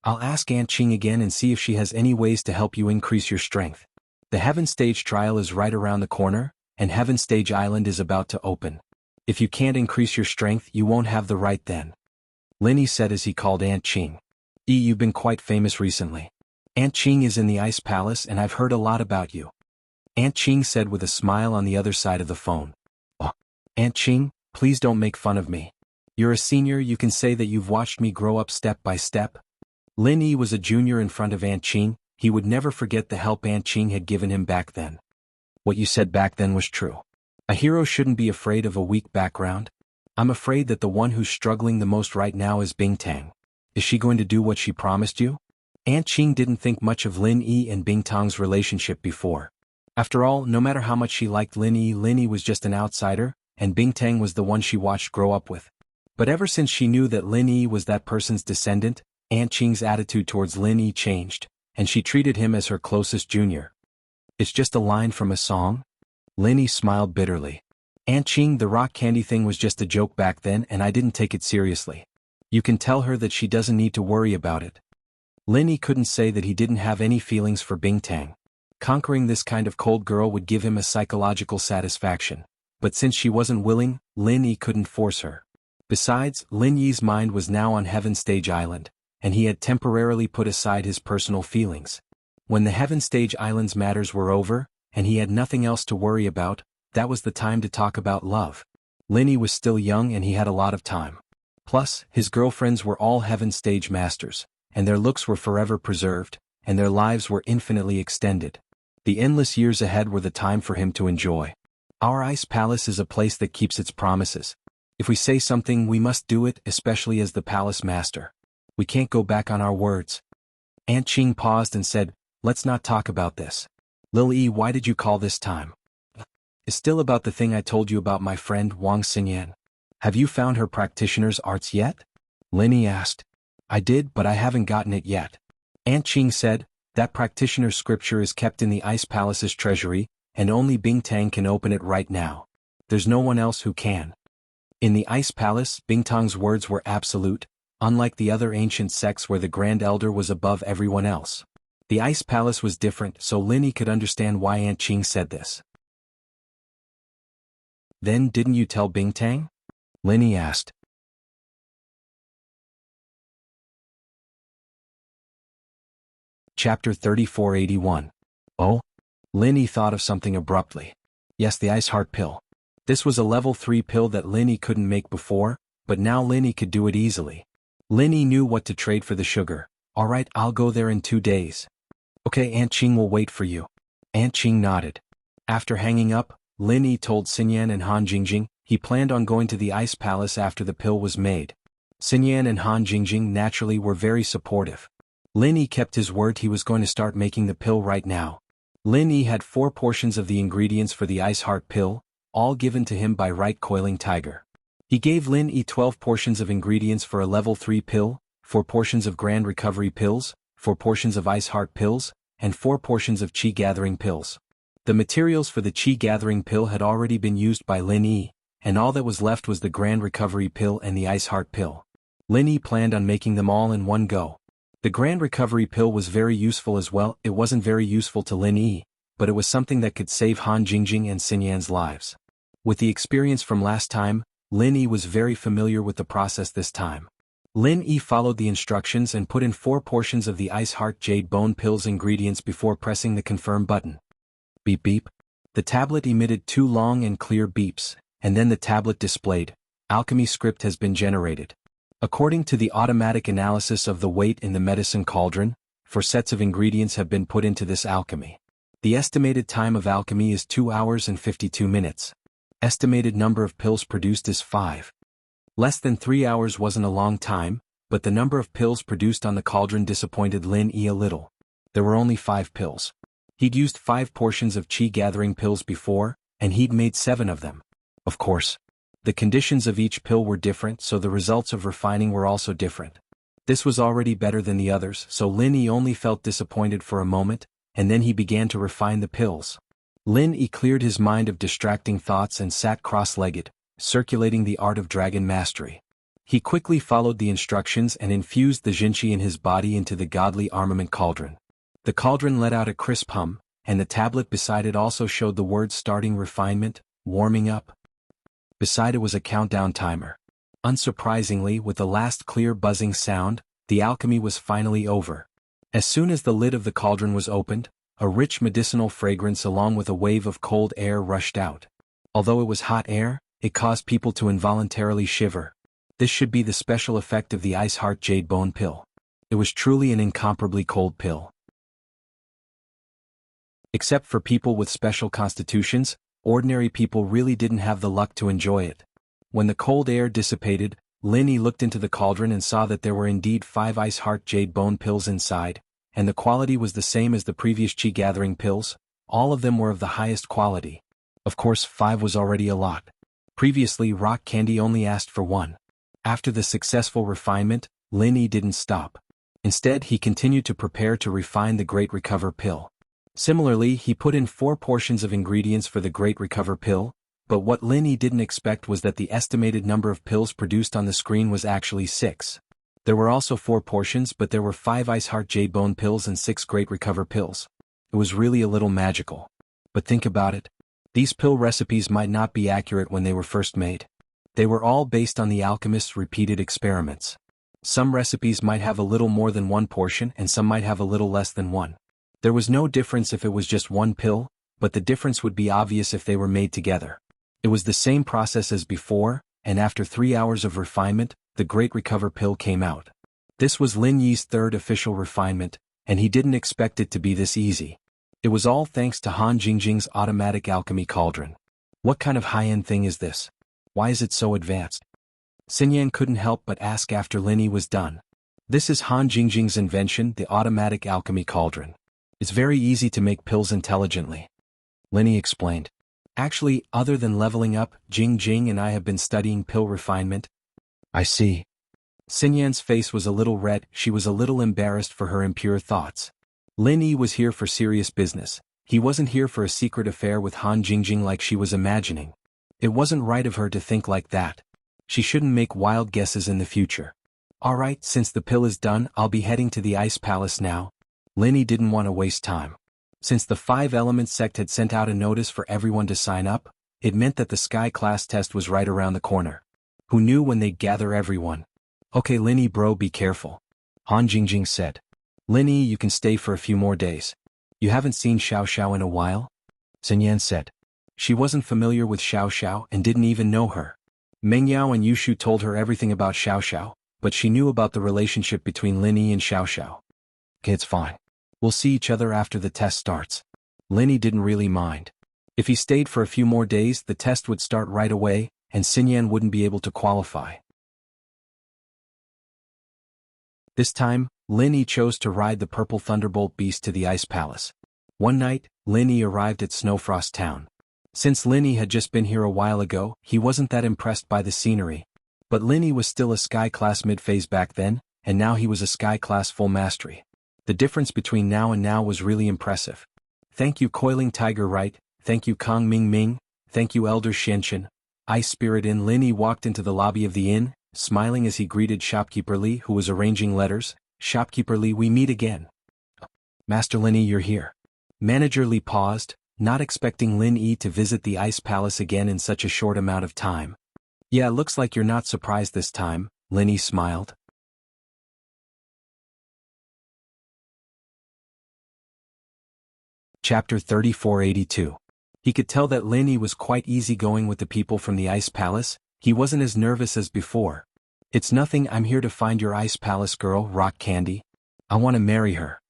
I'll ask Aunt Qing again and see if she has any ways to help you increase your strength. The Heaven Stage trial is right around the corner, and Heaven Stage Island is about to open. If you can't increase your strength, you won't have the right then. Lin Yi said as he called Aunt Qing. You've been quite famous recently. Aunt Qing is in the Ice Palace and I've heard a lot about you. Aunt Qing said with a smile on the other side of the phone. Oh, Aunt Qing, please don't make fun of me. You're a senior, you can say that you've watched me grow up step by step. Lin Yi was a junior in front of Aunt Qing. He would never forget the help Aunt Qing had given him back then. What you said back then was true. A hero shouldn't be afraid of a weak background. I'm afraid that the one who's struggling the most right now is Bingtang. Is she going to do what she promised you? Aunt Qing didn't think much of Lin Yi and Bingtang's relationship before. After all, no matter how much she liked Lin Yi was just an outsider, and Bingtang was the one she watched grow up with. But ever since she knew that Lin Yi was that person's descendant, Aunt Qing's attitude towards Lin Yi changed, and she treated him as her closest junior. It's just a line from a song? Lin Yi smiled bitterly. Aunt Qing, the rock candy thing was just a joke back then and I didn't take it seriously. You can tell her that she doesn't need to worry about it. Lin Yi couldn't say that he didn't have any feelings for Bingtang. Conquering this kind of cold girl would give him a psychological satisfaction. But since she wasn't willing, Lin Yi couldn't force her. Besides, Lin Yi's mind was now on Heaven Stage Island, and he had temporarily put aside his personal feelings. When the Heaven Stage Island's matters were over, and he had nothing else to worry about, that was the time to talk about love. Lin Yi was still young and he had a lot of time. Plus, his girlfriends were all Heaven Stage masters, and their looks were forever preserved, and their lives were infinitely extended. The endless years ahead were the time for him to enjoy. Our Ice Palace is a place that keeps its promises. If we say something, we must do it, especially as the palace master. We can't go back on our words. Aunt Qing paused and said, let's not talk about this. Lil Yi, why did you call this time? It's still about the thing I told you about my friend Wang Xinyan. Have you found her practitioner's arts yet? Lin Yi asked. I did, but I haven't gotten it yet. Aunt Qing said, that practitioner's scripture is kept in the Ice Palace's treasury, and only Bingtang can open it right now. There's no one else who can. In the Ice Palace, Bingtang's words were absolute, unlike the other ancient sects where the Grand Elder was above everyone else. The Ice Palace was different, so Lin Yi could understand why Aunt Qing said this. Then didn't you tell Bingtang? Lin Yi asked. Chapter 3481. Oh? Lin Yi thought of something abruptly. Yes, the Ice Heart Pill. This was a level 3 pill that Lin Yi couldn't make before, but now Lin Yi could do it easily. Lin Yi knew what to trade for the sugar. Alright, I'll go there in 2 days. Okay, Aunt Qing will wait for you. Aunt Qing nodded. After hanging up, Lin Yi told Xinyan and Han Jingjing he planned on going to the Ice Palace after the pill was made. Xinyan and Han Jingjing naturally were very supportive. Lin Yi kept his word, he was going to start making the pill right now. Lin Yi had 4 portions of the ingredients for the Ice Heart Pill, all given to him by Right Coiling Tiger. He gave Lin Yi 12 portions of ingredients for a level 3 pill, 4 portions of Grand Recovery pills, 4 portions of Ice Heart pills, and 4 portions of Qi Gathering pills. The materials for the Qi Gathering pill had already been used by Lin Yi, and all that was left was the Grand Recovery pill and the Ice Heart pill. Lin Yi planned on making them all in one go. The Grand Recovery pill was very useful as well. It wasn't very useful to Lin Yi, but it was something that could save Han Jingjing and Xinyan's lives. With the experience from last time, Lin Yi was very familiar with the process this time. Lin Yi followed the instructions and put in 4 portions of the Ice Heart Jade Bone Pills ingredients before pressing the confirm button. Beep beep. The tablet emitted 2 long and clear beeps, and then the tablet displayed, Alchemy script has been generated. According to the automatic analysis of the weight in the medicine cauldron, 4 sets of ingredients have been put into this alchemy. The estimated time of alchemy is 2 hours and 52 minutes. Estimated number of pills produced is 5. Less than 3 hours wasn't a long time, but the number of pills produced on the cauldron disappointed Lin Yi a little. There were only 5 pills. He'd used 5 portions of chi-gathering pills before, and he'd made 7 of them. Of course, the conditions of each pill were different, so the results of refining were also different. This was already better than the others, so Lin Yi only felt disappointed for a moment, and then he began to refine the pills. Lin Yi cleared his mind of distracting thoughts and sat cross-legged, circulating the art of dragon mastery. He quickly followed the instructions and infused the Jinqi in his body into the godly armament cauldron. The cauldron let out a crisp hum, and the tablet beside it also showed the words starting refinement, warming up. Beside it was a countdown timer. Unsurprisingly, with the last clear buzzing sound, the alchemy was finally over. As soon as the lid of the cauldron was opened, a rich medicinal fragrance along with a wave of cold air rushed out. Although it was hot air, it caused people to involuntarily shiver. This should be the special effect of the Ice Heart Jade Bone pill. It was truly an incomparably cold pill. Except for people with special constitutions, ordinary people really didn't have the luck to enjoy it. When the cold air dissipated, Lin Yi looked into the cauldron and saw that there were indeed 5 Ice Heart Jade Bone pills inside, and the quality was the same as the previous chi-gathering pills. All of them were of the highest quality. Of course, 5 was already a lot. Previously, Rock Candy only asked for 1. After the successful refinement, Lin Yi didn't stop. Instead, he continued to prepare to refine the Great Recover pill. Similarly, he put in 4 portions of ingredients for the Great Recover pill, but what Lin Yi didn't expect was that the estimated number of pills produced on the screen was actually 6. There were also 4 portions, but there were 5 Ice Heart Jade Bone pills and 6 Great Recover pills. It was really a little magical. But think about it. These pill recipes might not be accurate when they were first made. They were all based on the alchemist's repeated experiments. Some recipes might have a little more than 1 portion and some might have a little less than 1. There was no difference if it was just 1 pill, but the difference would be obvious if they were made together. It was the same process as before, and after 3 hours of refinement, the Great Recover pill came out. This was Lin Yi's 3rd official refinement, and he didn't expect it to be this easy. It was all thanks to Han Jingjing's automatic alchemy cauldron. What kind of high-end thing is this? Why is it so advanced? Xinyan couldn't help but ask after Lin Yi was done. This is Han Jingjing's invention, the automatic alchemy cauldron. It's very easy to make pills intelligently. Lin Yi explained. Actually, other than leveling up, Jing and I have been studying pill refinement. I see. Xinyan's face was a little red. She was a little embarrassed for her impure thoughts. Lin Yi was here for serious business. He wasn't here for a secret affair with Han Jingjing like she was imagining. It wasn't right of her to think like that. She shouldn't make wild guesses in the future. Alright, since the pill is done, I'll be heading to the Ice Palace now. Lin Yi didn't want to waste time. Since the 5 Elements sect had sent out a notice for everyone to sign up, it meant that the Sky class test was right around the corner. Who knew when they'd gather everyone? Okay Lin Yi bro, be careful. Han Jingjing said. Lin Yi, you can stay for a few more days. You haven't seen Xiao Xiao in a while? Xinyan said. She wasn't familiar with Xiao Xiao and didn't even know her. Meng Yao and Yushu told her everything about Xiao Xiao, but she knew about the relationship between Lin Yi and Xiao Xiao. Okay, it's fine. We'll see each other after the test starts. Lin Yi didn't really mind. If he stayed for a few more days, the test would start right away, and Xinyan wouldn't be able to qualify. This time, Lin Yi chose to ride the purple thunderbolt beast to the Ice Palace. One night, Lin Yi arrived at Snowfrost Town. Since Lin Yi had just been here a while ago, he wasn't that impressed by the scenery. But Lin Yi was still a Sky Class mid-phase back then, and now he was a Sky Class full mastery. The difference between now and now was really impressive. Thank you Coiling Tiger Right, thank you Kong Ming Ming, thank you Elder Xianxian. Ice Spirit Inn. Lin Yi walked into the lobby of the inn, smiling as he greeted Shopkeeper Li who was arranging letters. Shopkeeper Li, we meet again. Master Lin Yi, you're here. Manager Li paused, not expecting Lin Yi to visit the Ice Palace again in such a short amount of time. Yeah, looks like you're not surprised this time, Lin Yi smiled. Chapter 3482. He could tell that Lin Yi was quite easygoing with the people from the Ice Palace. He wasn't as nervous as before. It's nothing, I'm here to find your Ice Palace girl, Rock Candy. I want to marry her.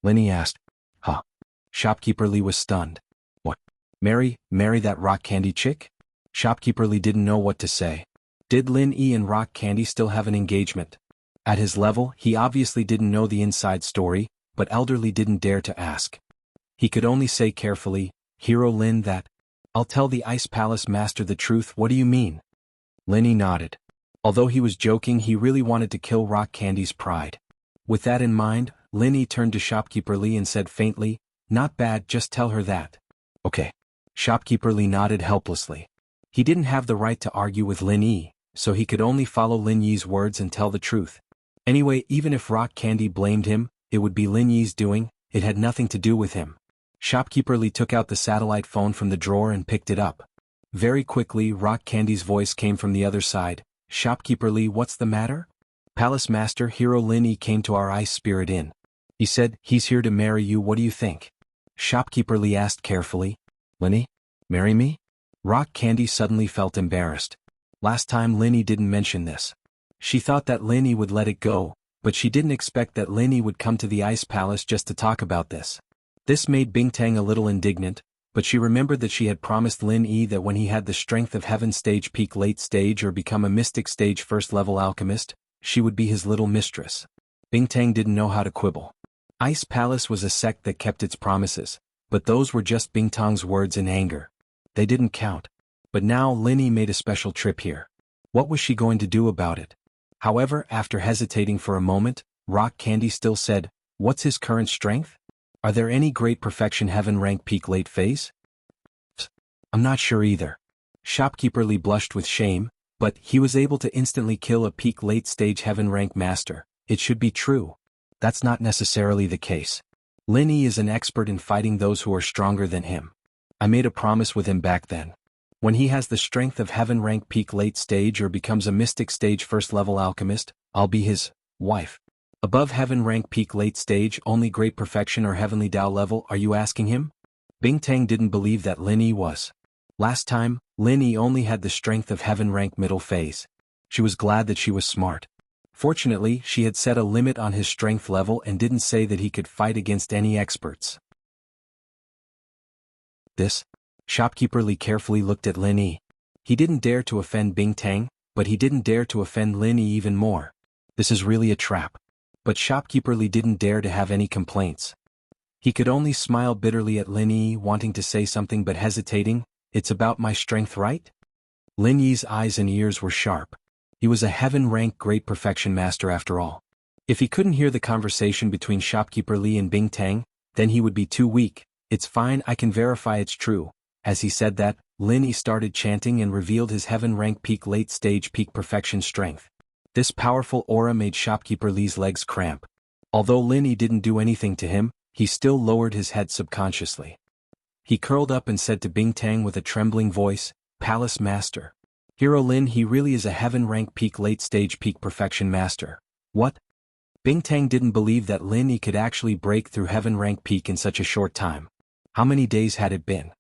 Lin Yi asked. Huh? Shopkeeper Li was stunned. What? Marry that Rock Candy chick? Shopkeeper Li didn't know what to say. Did Lin Yi and Rock Candy still have an engagement? At his level, he obviously didn't know the inside story, but Elderly didn't dare to ask. He could only say carefully, "Hero Lin, that. I'll tell the Ice Palace Master the truth. What do you mean?" Linny nodded. Although he was joking, he really wanted to kill Rock Candy's pride. With that in mind, Linny turned to Shopkeeper Lee and said faintly, "Not bad, just tell her that." "Okay." Shopkeeper Lee nodded helplessly. He didn't have the right to argue with Lin Yi, so he could only follow Lin Yi's words and tell the truth. Anyway, even if Rock Candy blamed him, it would be Lin Yi's doing. It had nothing to do with him. Shopkeeper Lee took out the satellite phone from the drawer and picked it up. Very quickly, Rock Candy's voice came from the other side. "Shopkeeper Lee, what's the matter?" "Palace Master, Hero Lin Yi came to our Ice Spirit Inn. He said he's here to marry you. What do you think?" Shopkeeper Lee asked carefully. "Linny? Marry me?" Rock Candy suddenly felt embarrassed. Last time Linny didn't mention this. She thought that Linny would let it go, but she didn't expect that Linny would come to the Ice Palace just to talk about this. This made Bingtang a little indignant, but she remembered that she had promised Lin Yi that when he had the strength of Heaven Stage Peak Late Stage or become a Mystic Stage First Level Alchemist, she would be his little mistress. Bingtang didn't know how to quibble. Ice Palace was a sect that kept its promises, but those were just Bingtang's words in anger. They didn't count. But now Lin Yi made a special trip here. What was she going to do about it? However, after hesitating for a moment, Rock Candy still said, "What's his current strength? Are there any Great Perfection Heaven Rank Peak Late Phase?" "I'm not sure either." Shopkeeper Lee blushed with shame, but he was able to instantly kill a Peak Late Stage Heaven Rank Master. It should be true. That's not necessarily the case. Lin Yi is an expert in fighting those who are stronger than him. I made a promise with him back then. When he has the strength of Heaven Rank Peak Late Stage or becomes a Mystic Stage First Level Alchemist, I'll be his wife. Above Heaven Rank Peak Late Stage, only Great Perfection or Heavenly Tao level, are you asking him? Bingtang didn't believe that Lin Yi was. Last time, Lin Yi only had the strength of Heaven Rank Middle Phase. She was glad that she was smart. Fortunately, she had set a limit on his strength level and didn't say that he could fight against any experts. Shopkeeper Lee carefully looked at Lin Yi. He didn't dare to offend Bingtang, but he didn't dare to offend Lin Yi even more. This is really a trap. But Shopkeeper Lee didn't dare to have any complaints. He could only smile bitterly at Lin Yi, wanting to say something but hesitating. "It's about my strength, right?" Lin Yi's eyes and ears were sharp. He was a Heaven Rank Great Perfection Master after all. If he couldn't hear the conversation between Shopkeeper Lee and Bingtang, then he would be too weak. "It's fine, I can verify it's true." As he said that, Lin Yi started chanting and revealed his Heaven Rank Peak Late Stage Peak Perfection strength. This powerful aura made Shopkeeper Lee's legs cramp. Although Lin Yi didn't do anything to him, he still lowered his head subconsciously. He curled up and said to Bingtang with a trembling voice, "Palace Master. Hero Lin, he really is a Heaven Rank Peak Late Stage Peak Perfection Master." "What?" Bingtang didn't believe that Lin Yi could actually break through Heaven Rank Peak in such a short time. How many days had it been?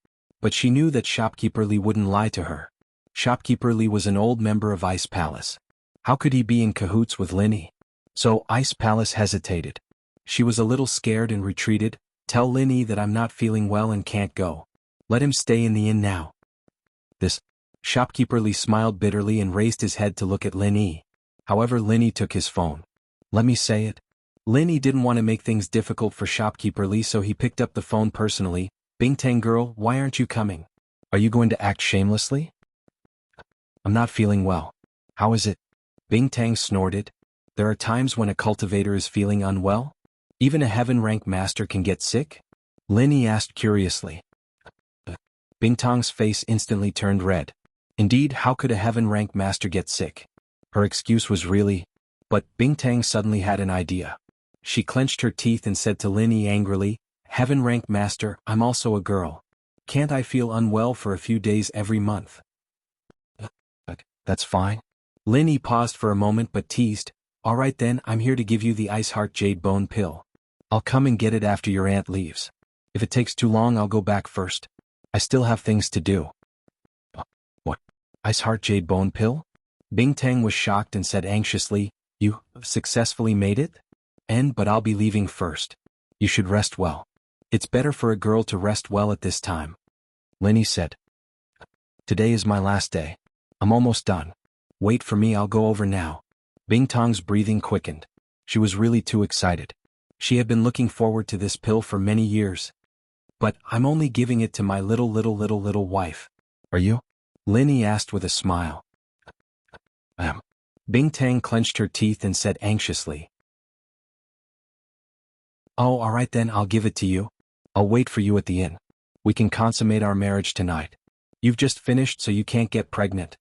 But she knew that Shopkeeper Lee wouldn't lie to her. Shopkeeper Lee was an old member of Ice Palace. How could he be in cahoots with Lin Yi? So Ice Palace hesitated. She was a little scared and retreated. "Tell Lin Yi that I'm not feeling well and can't go. Let him stay in the inn now." Shopkeeper Lee smiled bitterly and raised his head to look at Lin Yi. However, Lin Yi took his phone. "Let me say it." Lin Yi didn't want to make things difficult for Shopkeeper Lee, so he picked up the phone personally. "Bingtang girl, why aren't you coming? Are you going to act shamelessly?" "I'm not feeling well." "How is it?" Bingtang snorted. "There are times when a cultivator is feeling unwell? Even a Heaven Rank Master can get sick?" Lin Yi asked curiously. Bingtang's face instantly turned red. Indeed, how could a Heaven Rank Master get sick? Her excuse was really... But Bingtang suddenly had an idea. She clenched her teeth and said to Lin Yi angrily, "Heaven Rank Master, I'm also a girl. Can't I feel unwell for a few days every month?" "That's fine." Lin Yi paused for a moment but teased, "All right then, I'm here to give you the Ice Heart Jade Bone Pill. I'll come and get it after your aunt leaves. If it takes too long, I'll go back first. I still have things to do." "What? Ice Heart Jade Bone Pill?" Bingtang was shocked and said anxiously, "You successfully made it? But I'll be leaving first. You should rest well. It's better for a girl to rest well at this time." Lin Yi said, "Today is my last day. I'm almost done. Wait for me, I'll go over now." Bingtang's breathing quickened. She was really too excited. She had been looking forward to this pill for many years. But I'm only giving it to my little wife. Are you? Linny asked with a smile. Bing-Tang clenched her teeth and said anxiously. Oh, alright then, I'll give it to you. I'll wait for you at the inn. We can consummate our marriage tonight. You've just finished so you can't get pregnant.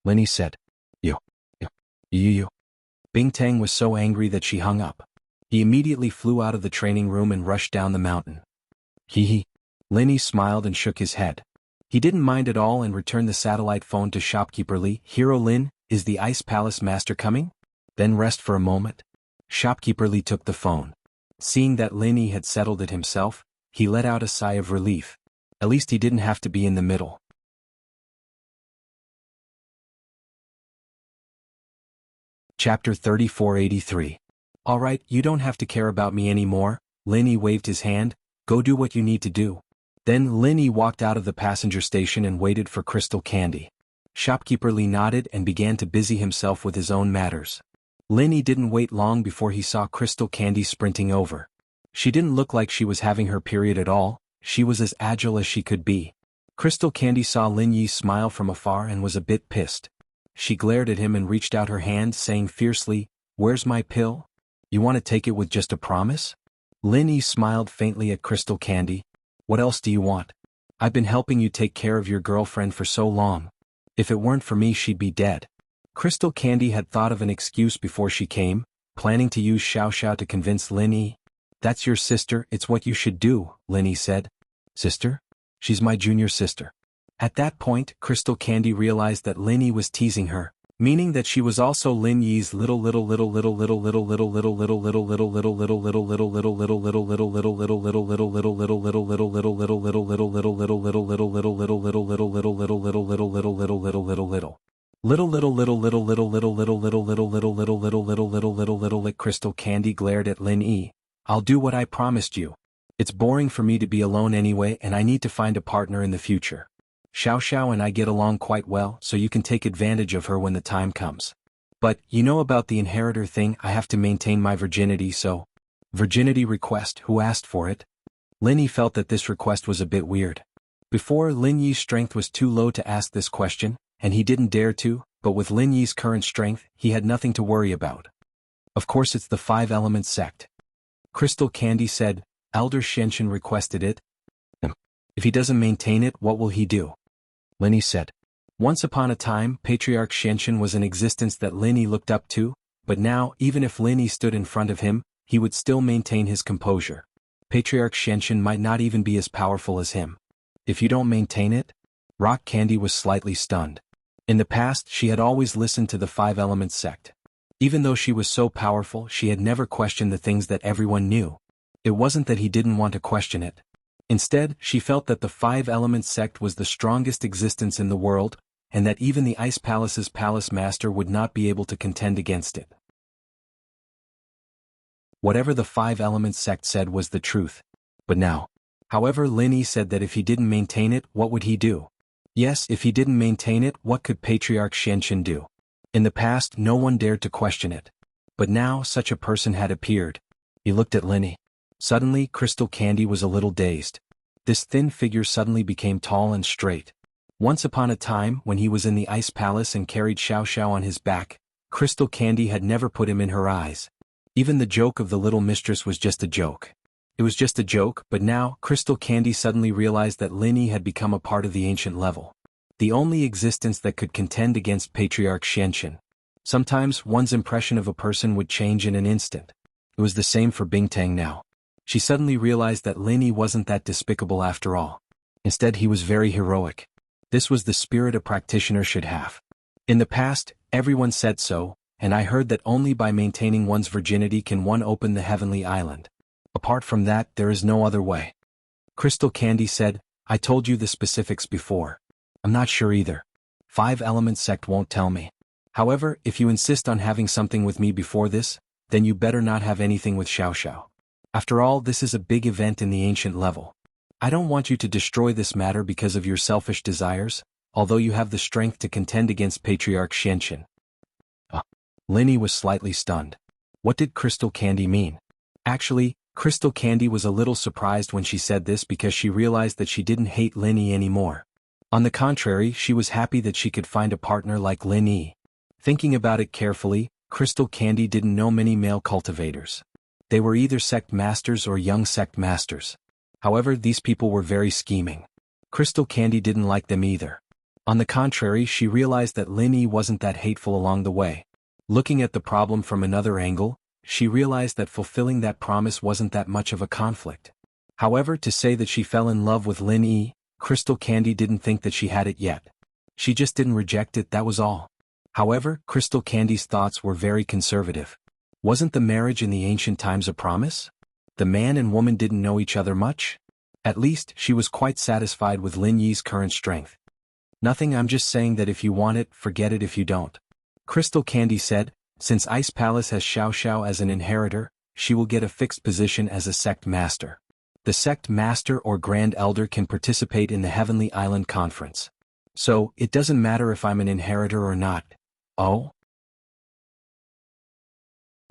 Linny said. You. Bing-Tang was so angry that she hung up. He immediately flew out of the training room and rushed down the mountain. Hee. Linny smiled and shook his head. He didn't mind at all and returned the satellite phone to shopkeeper Li. Hero Lin, is the Ice Palace master coming? Then rest for a moment. Shopkeeper Li took the phone. Seeing that Linny had settled it himself, he let out a sigh of relief. At least he didn't have to be in the middle. Chapter 3483. Alright, you don't have to care about me anymore. Linny waved his hand. Go do what you need to do. Then Linny walked out of the passenger station and waited for Crystal Candy. Shopkeeper Li nodded and began to busy himself with his own matters. Linny didn't wait long before he saw Crystal Candy sprinting over. She didn't look like she was having her period at all. She was as agile as she could be. Crystal Candy saw Lin Yi smile from afar and was a bit pissed. She glared at him and reached out her hand, saying fiercely, "Where's my pill? You want to take it with just a promise?" Lin Yi smiled faintly at Crystal Candy. "What else do you want? I've been helping you take care of your girlfriend for so long. If it weren't for me, she'd be dead." Crystal Candy had thought of an excuse before she came, planning to use Xiao Xiao to convince Lin Yi. "That's your sister, it's what you should do," Lin Yi said. "Sister? She's my junior sister." At that point, Crystal Candy realized that Lin Yi was teasing her, meaning that she was also Lin Yi's little Crystal Candy glared at Lin Yi. "I'll do what I promised you. It's boring for me to be alone anyway, and I need to find a partner in the future. Xiao Xiao and I get along quite well, so you can take advantage of her when the time comes. But, you know about the inheritor thing, I have to maintain my virginity, so..." Virginity request, who asked for it? Lin Yi felt that this request was a bit weird. Before, Lin Yi's strength was too low to ask this question, and he didn't dare to, but with Lin Yi's current strength, he had nothing to worry about. Of course it's the Five Elements sect. Crystal Candy said, "Elder Xianxin requested it. If he doesn't maintain it, what will he do?" Lin Yi said. Once upon a time, Patriarch Xianxin was an existence that Lin Yi looked up to, but now, even if Lin Yi stood in front of him, he would still maintain his composure. Patriarch Xianxin might not even be as powerful as him. If you don't maintain it? Rock Candy was slightly stunned. In the past, she had always listened to the Five Elements sect. Even though she was so powerful, she had never questioned the things that everyone knew. It wasn't that he didn't want to question it. Instead, she felt that the Five Elements sect was the strongest existence in the world, and that even the Ice Palace's palace master would not be able to contend against it. Whatever the Five Elements sect said was the truth. But now. However, Lin Yi said that if he didn't maintain it, what would he do? Yes, if he didn't maintain it, what could Patriarch Xianxin do? In the past, no one dared to question it. But now, such a person had appeared. He looked at Lin Yi. Suddenly, Crystal Candy was a little dazed. This thin figure suddenly became tall and straight. Once upon a time, when he was in the Ice Palace and carried Xiao Xiao on his back, Crystal Candy had never put him in her eyes. Even the joke of the little mistress was just a joke. It was just a joke, but now, Crystal Candy suddenly realized that Lin Yi had become a part of the ancient level. The only existence that could contend against Patriarch Xianxin. Sometimes, one's impression of a person would change in an instant. It was the same for Bing-Tang now. She suddenly realized that Lin Yi wasn't that despicable after all. Instead, he was very heroic. This was the spirit a practitioner should have. In the past, everyone said so, and I heard that only by maintaining one's virginity can one open the heavenly island. Apart from that, there is no other way. Crystal Candy said, "I told you the specifics before. I'm not sure either. Five Elements sect won't tell me. However, if you insist on having something with me before this, then you better not have anything with Xiao Xiao. After all, this is a big event in the ancient level. I don't want you to destroy this matter because of your selfish desires, although you have the strength to contend against Patriarch Xianxin." Lin Yi was slightly stunned. What did Crystal Candy mean? Actually, Crystal Candy was a little surprised when she said this because she realized that she didn't hate Lin Yi anymore. On the contrary, she was happy that she could find a partner like Lin Yi. Thinking about it carefully, Crystal Candy didn't know many male cultivators. They were either sect masters or young sect masters. However, these people were very scheming. Crystal Candy didn't like them either. On the contrary, she realized that Lin Yi wasn't that hateful along the way. Looking at the problem from another angle, she realized that fulfilling that promise wasn't that much of a conflict. However, to say that she fell in love with Lin Yi, Crystal Candy didn't think that she had it yet. She just didn't reject it, that was all. However, Crystal Candy's thoughts were very conservative. Wasn't the marriage in the ancient times a promise? The man and woman didn't know each other much? At least, she was quite satisfied with Lin Yi's current strength. Nothing, I'm just saying that if you want it, forget it if you don't. Crystal Candy said, since Ice Palace has Xiao Xiao as an inheritor, she will get a fixed position as a sect master. The sect master or grand elder can participate in the Heavenly Island Conference. So, it doesn't matter if I'm an inheritor or not. Oh?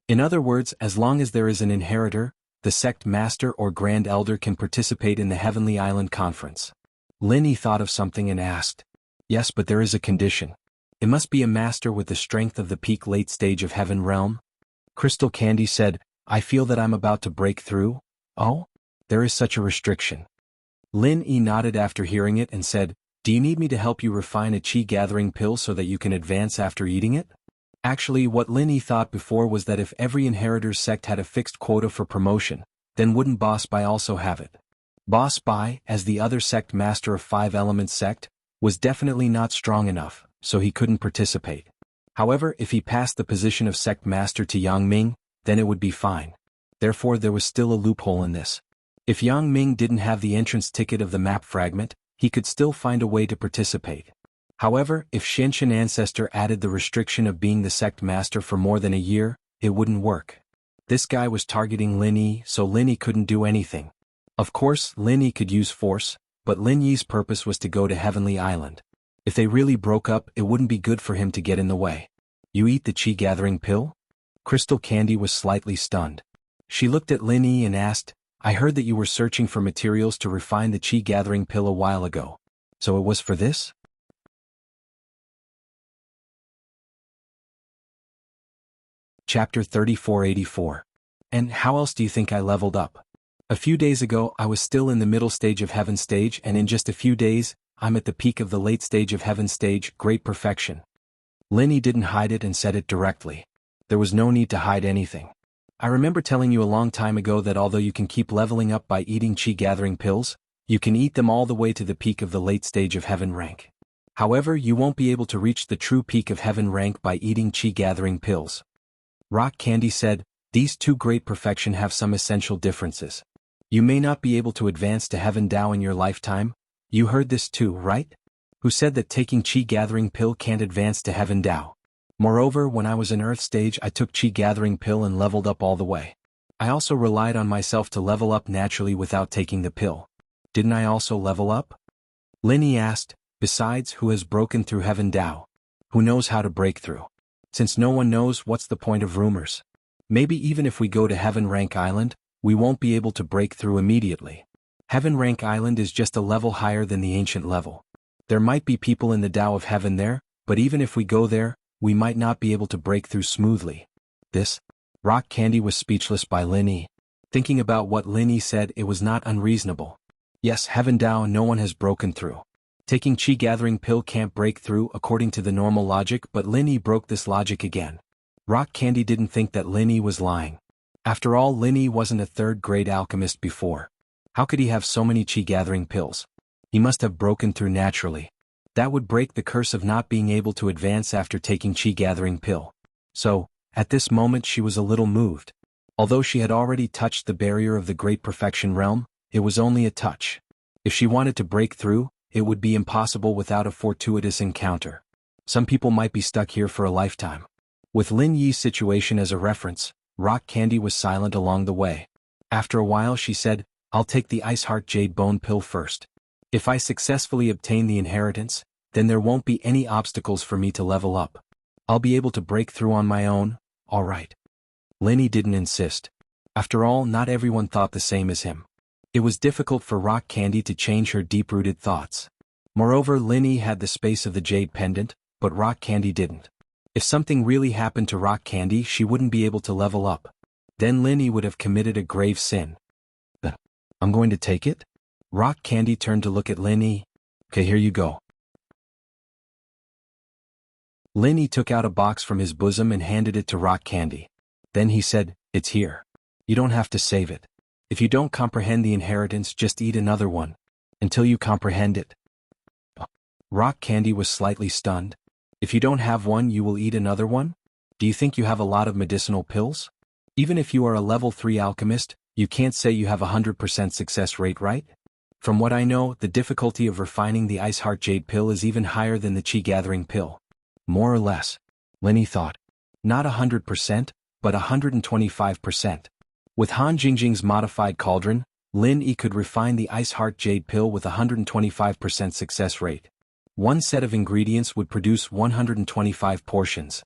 In other words, as long as there is an inheritor, the sect master or grand elder can participate in the Heavenly Island Conference. Lin Yi thought of something and asked. Yes, but there is a condition. It must be a master with the strength of the peak late stage of Heaven Realm. Crystal Candy said, I feel that I'm about to break through. Oh? There is such a restriction. Lin Yi nodded after hearing it and said, do you need me to help you refine a chi gathering pill so that you can advance after eating it? Actually, what Lin Yi thought before was that if every inheritor's sect had a fixed quota for promotion, then wouldn't Boss Bai also have it? Boss Bai, as the other sect master of Five Elements sect, was definitely not strong enough, so he couldn't participate. However, if he passed the position of sect master to Yang Ming, then it would be fine. Therefore, there was still a loophole in this. If Yang Ming didn't have the entrance ticket of the map fragment, he could still find a way to participate. However, if Shenshin Ancestor added the restriction of being the sect master for more than a year, it wouldn't work. This guy was targeting Lin Yi, so Lin Yi couldn't do anything. Of course, Lin Yi could use force, but Lin Yi's purpose was to go to Heavenly Island. If they really broke up, it wouldn't be good for him to get in the way. You eat the chi gathering pill? Crystal Candy was slightly stunned. She looked at Lin Yi and asked, I heard that you were searching for materials to refine the chi gathering pill a while ago. So it was for this? Chapter 3484. And how else do you think I leveled up? A few days ago I was still in the middle stage of Heaven stage, and in just a few days, I'm at the peak of the late stage of Heaven stage, great perfection. Lin Yi didn't hide it and said it directly. There was no need to hide anything. I remember telling you a long time ago that although you can keep leveling up by eating chi gathering pills, you can eat them all the way to the peak of the late stage of Heaven rank. However, you won't be able to reach the true peak of Heaven rank by eating chi gathering pills. Rock Candy said, these two great perfection have some essential differences. You may not be able to advance to Heaven Dao in your lifetime. You heard this too, right? Who said that taking chi gathering pill can't advance to Heaven Dao? Moreover, when I was in Earth stage I took chi gathering pill and leveled up all the way. I also relied on myself to level up naturally without taking the pill. Didn't I also level up? Lin Yi asked, besides, who has broken through Heaven Dao? Who knows how to break through? Since no one knows, what's the point of rumors? Maybe even if we go to Heaven Rank Island, we won't be able to break through immediately. Heaven Rank Island is just a level higher than the ancient level. There might be people in the Dao of Heaven there, but even if we go there, we might not be able to break through smoothly. This? Rock Candy was speechless by Lin Yi. Thinking about what Lin Yi said, it was not unreasonable. Yes, Heaven Dao no one has broken through. Taking chi gathering pill can't break through according to the normal logic, but Lin Yi broke this logic again. Rock Candy didn't think that Lin Yi was lying. After all, Lin Yi wasn't a third-grade alchemist before. How could he have so many chi gathering pills? He must have broken through naturally. That would break the curse of not being able to advance after taking chi gathering pill. So, at this moment she was a little moved. Although she had already touched the barrier of the Great Perfection Realm, it was only a touch. If she wanted to break through, it would be impossible without a fortuitous encounter. Some people might be stuck here for a lifetime. With Lin Yi's situation as a reference, Rock Candy was silent along the way. After a while she said, I'll take the Ice Heart Jade Bone Pill first. If I successfully obtain the inheritance, then there won't be any obstacles for me to level up. I'll be able to break through on my own, alright. Lin Yi didn't insist. After all, not everyone thought the same as him. It was difficult for Rock Candy to change her deep-rooted thoughts. Moreover, Linny had the space of the jade pendant, but Rock Candy didn't. If something really happened to Rock Candy, she wouldn't be able to level up. Then Linny would have committed a grave sin. I'm going to take it? Rock Candy turned to look at Linny. Okay, here you go. Linny took out a box from his bosom and handed it to Rock Candy. Then he said, "It's here. You don't have to save it. If you don't comprehend the inheritance, just eat another one. Until you comprehend it." Rock Candy was slightly stunned. If you don't have one, you will eat another one? Do you think you have a lot of medicinal pills? Even if you are a level 3 alchemist, you can't say you have a 100% success rate, right? From what I know, the difficulty of refining the Ice Heart Jade pill is even higher than the Chi Gathering pill. More or less. Linny thought. Not 100%, but 125%. With Han Jingjing's modified cauldron, Lin Yi could refine the Ice Heart Jade pill with a 125% success rate. One set of ingredients would produce 125 portions.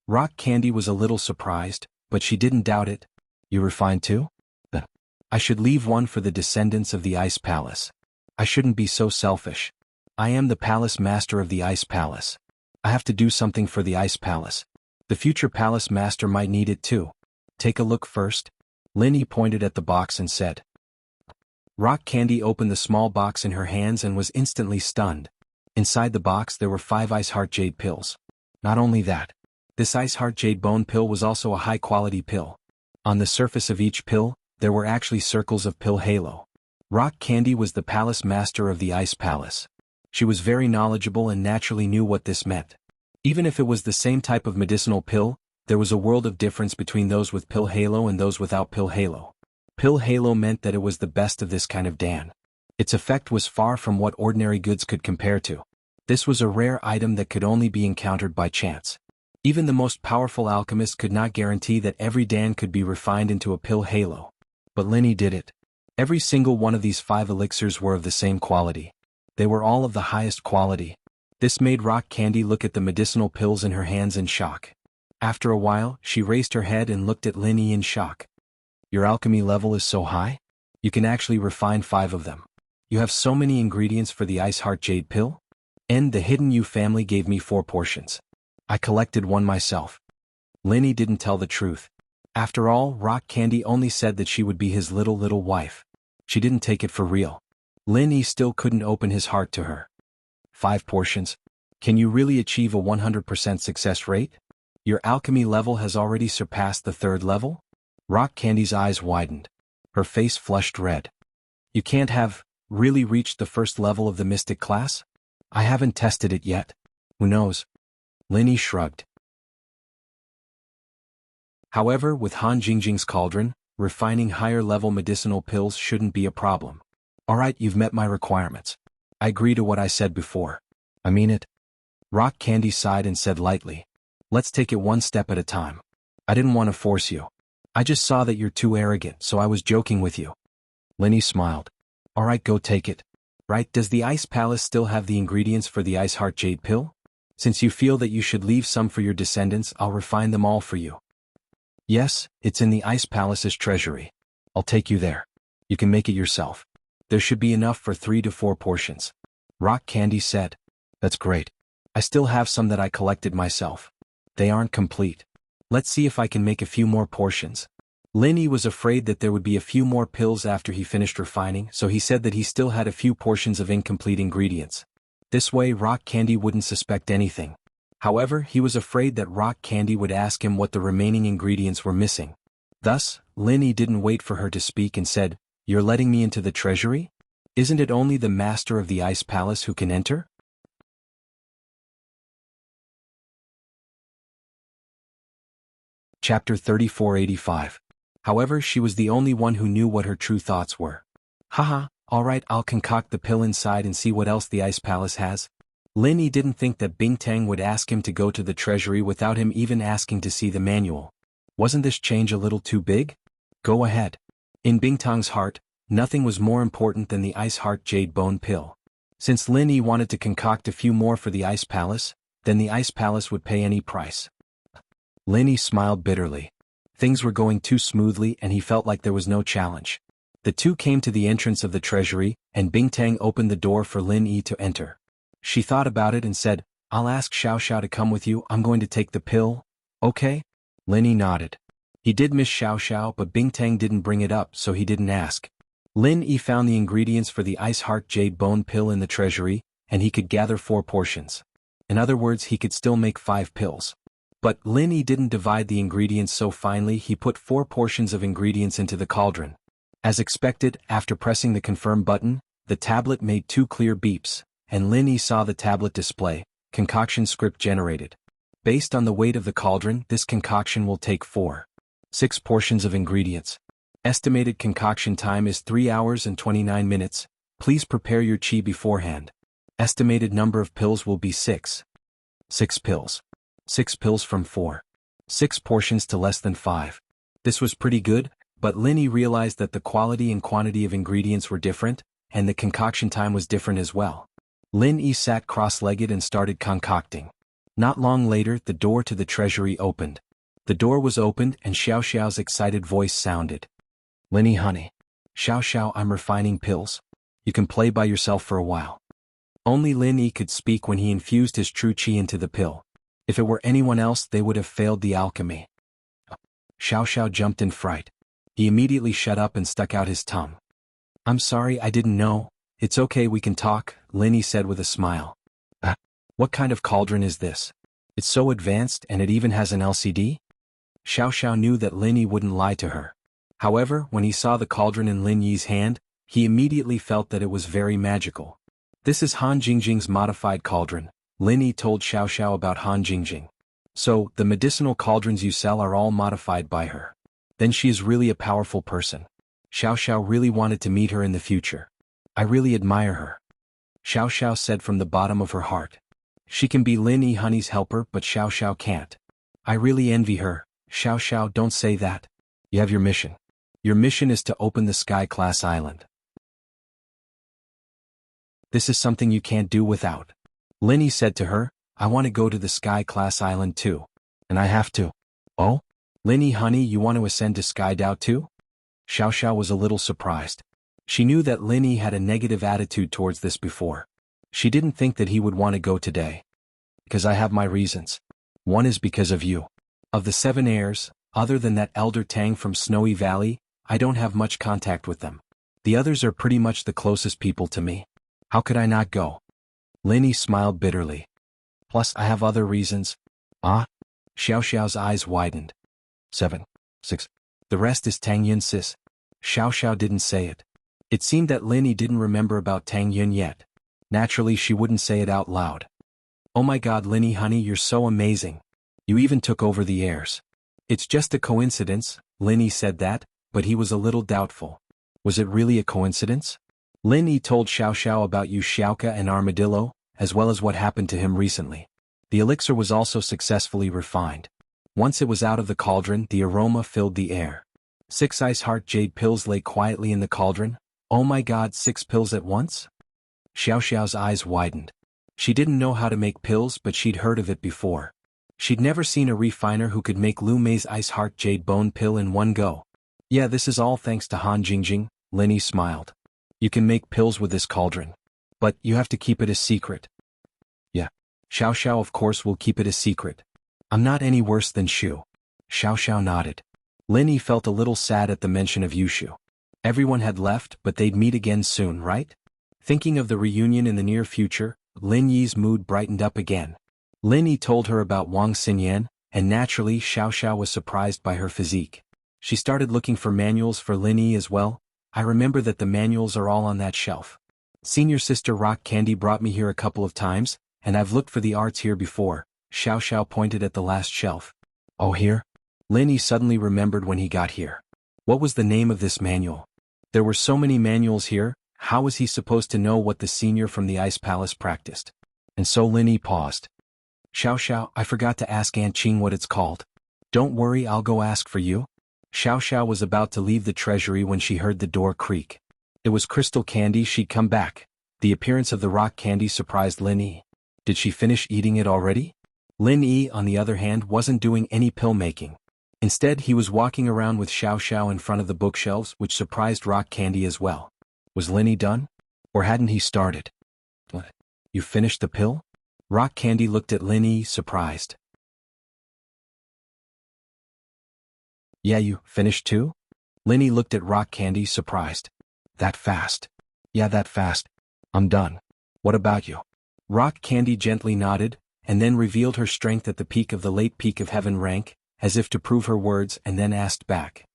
Rock Candy was a little surprised, but she didn't doubt it. You refine too? I should leave one for the descendants of the Ice Palace. I shouldn't be so selfish. I am the Palace Master of the Ice Palace. I have to do something for the Ice Palace. The future Palace Master might need it too. Take a look first. Linny pointed at the box and said. Rock Candy opened the small box in her hands and was instantly stunned. Inside the box there were 5 Ice Heart Jade pills. Not only that, this Ice Heart Jade Bone pill was also a high-quality pill. On the surface of each pill, there were actually circles of pill halo. Rock Candy was the Palace Master of the Ice Palace. She was very knowledgeable and naturally knew what this meant. Even if it was the same type of medicinal pill, there was a world of difference between those with pill halo and those without pill halo. Pill halo meant that it was the best of this kind of dan. Its effect was far from what ordinary goods could compare to. This was a rare item that could only be encountered by chance. Even the most powerful alchemist could not guarantee that every dan could be refined into a pill halo. But Linny did it. Every single one of these 5 elixirs were of the same quality. They were all of the highest quality. This made Rock Candy look at the medicinal pills in her hands in shock. After a while, she raised her head and looked at Linny in shock. Your alchemy level is so high? You can actually refine 5 of them. You have so many ingredients for the Ice Heart Jade pill? And the Hidden You family gave me 4 portions. I collected one myself. Linny didn't tell the truth. After all, Rock Candy only said that she would be his little wife. She didn't take it for real. Linny still couldn't open his heart to her. 5 portions? Can you really achieve a 100% success rate? Your alchemy level has already surpassed the 3rd level? Rock Candy's eyes widened. Her face flushed red. You can't have really reached the 1st level of the mystic class? I haven't tested it yet. Who knows? Linny shrugged. However, with Han Jingjing's cauldron, refining higher-level medicinal pills shouldn't be a problem. Alright, you've met my requirements. I agree to what I said before. I mean it. Rock Candy sighed and said lightly. Let's take it one step at a time. I didn't want to force you. I just saw that you're too arrogant, so I was joking with you. Linny smiled. Alright, go take it. Right, does the Ice Palace still have the ingredients for the Ice Heart Jade pill? Since you feel that you should leave some for your descendants, I'll refine them all for you. Yes, it's in the Ice Palace's treasury. I'll take you there. You can make it yourself. There should be enough for 3 to 4 portions. Rock Candy said. That's great. I still have some that I collected myself. They aren't complete. Let's see if I can make a few more portions. Linny was afraid that there would be a few more pills after he finished refining, so he said that he still had a few portions of incomplete ingredients. This way Rock Candy wouldn't suspect anything. However, he was afraid that Rock Candy would ask him what the remaining ingredients were missing. Thus, Linny didn't wait for her to speak and said, You're letting me into the treasury? Isn't it only the master of the Ice Palace who can enter? Chapter 3485. However, she was the only one who knew what her true thoughts were. Haha, alright, I'll concoct the pill inside and see what else the Ice Palace has. Linny didn't think that Bingtang would ask him to go to the treasury without him even asking to see the manual. Wasn't this change a little too big? Go ahead. In Bingtang's heart, nothing was more important than the Ice Heart Jade Bone pill. Since Linny wanted to concoct a few more for the Ice Palace, then the Ice Palace would pay any price. Linny smiled bitterly. Things were going too smoothly and he felt like there was no challenge. The two came to the entrance of the treasury, and Bingtang opened the door for Lin Yi to enter. She thought about it and said, "I'll ask Xiao Xiao to come with you, I'm going to take the pill, okay?" Lin Yi nodded. He did miss Xiao Xiao, but Bingtang didn't bring it up, so he didn't ask. Lin Yi found the ingredients for the Ice Heart Jade Bone pill in the treasury, and he could gather 4 portions. In other words, he could still make 5 pills. But Lin Yi didn't divide the ingredients so finely. He put 4 portions of ingredients into the cauldron. As expected, after pressing the confirm button, the tablet made 2 clear beeps, and Lin Yi saw the tablet display, concoction script generated. Based on the weight of the cauldron, this concoction will take 6 portions of ingredients. Estimated concoction time is 3 hours and 29 minutes. Please prepare your qi beforehand. Estimated number of pills will be 6. 6 pills. 6 pills from 6 portions to less than 5. This was pretty good, but Lin Yi realized that the quality and quantity of ingredients were different, and the concoction time was different as well. Lin Yi sat cross-legged and started concocting. Not long later, the door to the treasury opened. The door was opened and Xiao Xiao's excited voice sounded. "Lin Yi honey. Xiao Xiao, I'm refining pills. You can play by yourself for a while." Only Lin Yi could speak when he infused his true qi into the pill. If it were anyone else, they would have failed the alchemy. Xiao Xiao jumped in fright. He immediately shut up and stuck out his tongue. "I'm sorry, I didn't know. It's okay, we can talk," Lin Yi said with a smile. What kind of cauldron is this? It's so advanced and it even has an LCD?" Xiao Xiao knew that Lin Yi wouldn't lie to her. However, when he saw the cauldron in Lin Yi's hand, he immediately felt that it was very magical. "This is Han Jingjing's modified cauldron." Lin Yi told Xiao Xiao about Han Jingjing. "So, the medicinal cauldrons you sell are all modified by her. Then she is really a powerful person. Xiao Xiao really wanted to meet her in the future. I really admire her," Xiao Xiao said from the bottom of her heart. "She can be Lin Yi honey's helper, but Xiao Xiao can't. I really envy her." "Xiao Xiao, don't say that. You have your mission. Your mission is to open the Sky-class island. This is something you can't do without." Lin Yi said to her, "I want to go to the Sky-class island too. And I have to." "Oh? Lin Yi honey, you want to ascend to Sky Dao too?" Xiao Xiao was a little surprised. She knew that Lin Yi had a negative attitude towards this before. She didn't think that he would want to go today. "Because I have my reasons. One is because of you. Of the 7 heirs, other than that elder Tang from Snowy Valley, I don't have much contact with them. The others are pretty much the closest people to me. How could I not go?" Lin Yi smiled bitterly. "Plus, I have other reasons." "Ah?" Xiao Xiao's eyes widened. 7, 6. The rest is Tang Yun sis. Xiao Xiao didn't say it. It seemed that Lin Yi didn't remember about Tang Yun yet. Naturally, she wouldn't say it out loud. "Oh my god, Lin Yi honey, you're so amazing. You even took over the heirs." "It's just a coincidence," Lin Yi said that, but he was a little doubtful. Was it really a coincidence? Lin Yi told Xiao Xiao about Yu Xiaoka and Armadillo, as well as what happened to him recently. The elixir was also successfully refined. Once it was out of the cauldron, the aroma filled the air. 6 Ice Heart Jade pills lay quietly in the cauldron. Oh my god, 6 pills at once? Xiao Xiao's eyes widened. She didn't know how to make pills, but she'd heard of it before. She'd never seen a refiner who could make Lu Mei's Ice Heart Jade Bone pill in one go. "Yeah, this is all thanks to Han Jingjing," Lin Yi smiled. "You can make pills with this cauldron. But you have to keep it a secret." "Yeah. Xiao Xiao of course will keep it a secret. I'm not any worse than Shu." Xiao Xiao nodded. Lin Yi felt a little sad at the mention of Yushu. Everyone had left, but they'd meet again soon, right? Thinking of the reunion in the near future, Lin Yi's mood brightened up again. Lin Yi told her about Wang Xinyan, and naturally Xiao Xiao was surprised by her physique. She started looking for manuals for Lin Yi as well. "I remember that the manuals are all on that shelf. Senior Sister Rock Candy brought me here a couple of times, and I've looked for the arts here before." Xiao Xiao pointed at the last shelf. "Oh, here?" Lin Yi suddenly remembered when he got here. What was the name of this manual? There were so many manuals here, how was he supposed to know what the senior from the Ice Palace practiced? And so Lin Yi paused. "Xiao Xiao, I forgot to ask Aunt Qing what it's called." "Don't worry, I'll go ask for you." Xiao Xiao was about to leave the treasury when she heard the door creak. It was Crystal Candy. She'd come back. The appearance of the rock candy surprised Lin Yi. Did she finish eating it already? Lin Yi, on the other hand, wasn't doing any pill making. Instead, he was walking around with Xiao Xiao in front of the bookshelves, which surprised Rock Candy as well. Was Linny done? Or hadn't he started? What? You finished the pill? Rock Candy looked at Linny, surprised. Yeah, you finished too? Linny looked at Rock Candy, surprised. That fast? Yeah, that fast. I'm done. What about you? Rock Candy gently nodded, and then revealed her strength at the peak of the late peak of heaven rank, as if to prove her words, and then asked back.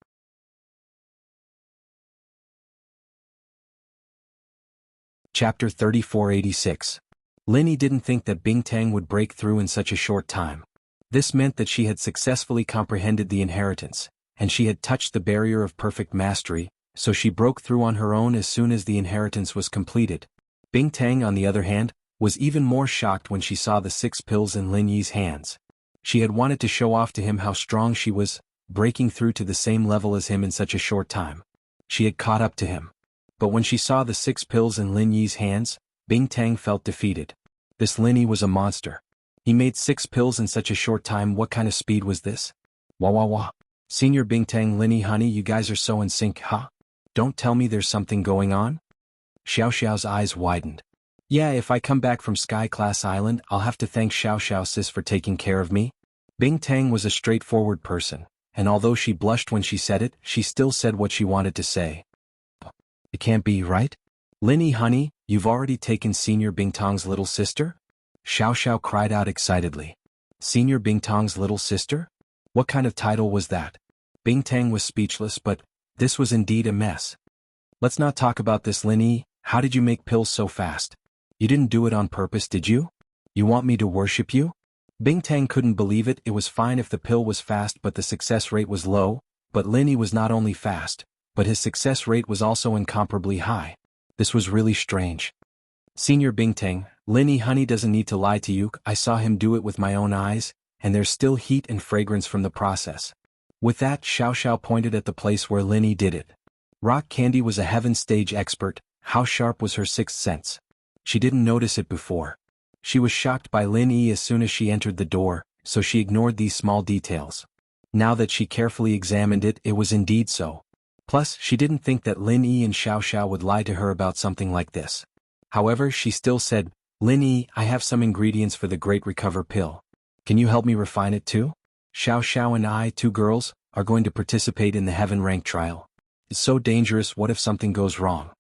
Chapter 3486. Linny didn't think that Bingtang would break through in such a short time. This meant that she had successfully comprehended the inheritance, and she had touched the barrier of perfect mastery, so she broke through on her own as soon as the inheritance was completed. Bingtang, on the other hand, was even more shocked when she saw the 6 pills in Lin Yi's hands. She had wanted to show off to him how strong she was, breaking through to the same level as him in such a short time. She had caught up to him. But when she saw the 6 pills in Lin Yi's hands, Bingtang felt defeated. This Lin Yi was a monster. He made 6 pills in such a short time. What kind of speed was this? Wah wah wah. Senior Bingtang, Lin Yi, honey, you guys are so in sync, huh? Don't tell me there's something going on? Xiao Xiao's eyes widened. Yeah, if I come back from Sky Class Island, I'll have to thank Xiao Xiao sis for taking care of me. Bingtang was a straightforward person, and although she blushed when she said it, she still said what she wanted to say. It can't be, right? Lin Yi, honey, you've already taken Senior Bingtang's little sister? Xiao Xiao cried out excitedly. Senior Bingtang's little sister? What kind of title was that? Bingtang was speechless, but this was indeed a mess. Let's not talk about this, Lin Yi. How did you make pills so fast? You didn't do it on purpose, did you? You want me to worship you? Bingtang couldn't believe it. It was fine if the pill was fast but the success rate was low, but Lin Yi was not only fast, but his success rate was also incomparably high. This was really strange. Senior Bingtang, Lin Yi, honey, doesn't need to lie to you. I saw him do it with my own eyes, and there's still heat and fragrance from the process. With that, Xiao Xiao pointed at the place where Lin Yi did it. Rock Candy was a heaven stage expert. How sharp was her 6th sense? She didn't notice it before. She was shocked by Lin Yi as soon as she entered the door, so she ignored these small details. Now that she carefully examined it, it was indeed so. Plus, she didn't think that Lin Yi and Xiao Xiao would lie to her about something like this. However, she still said, Lin Yi, I have some ingredients for the Great Recover pill. Can you help me refine it too? Xiao Xiao and I, 2 girls, are going to participate in the heaven rank trial. It's so dangerous. What if something goes wrong?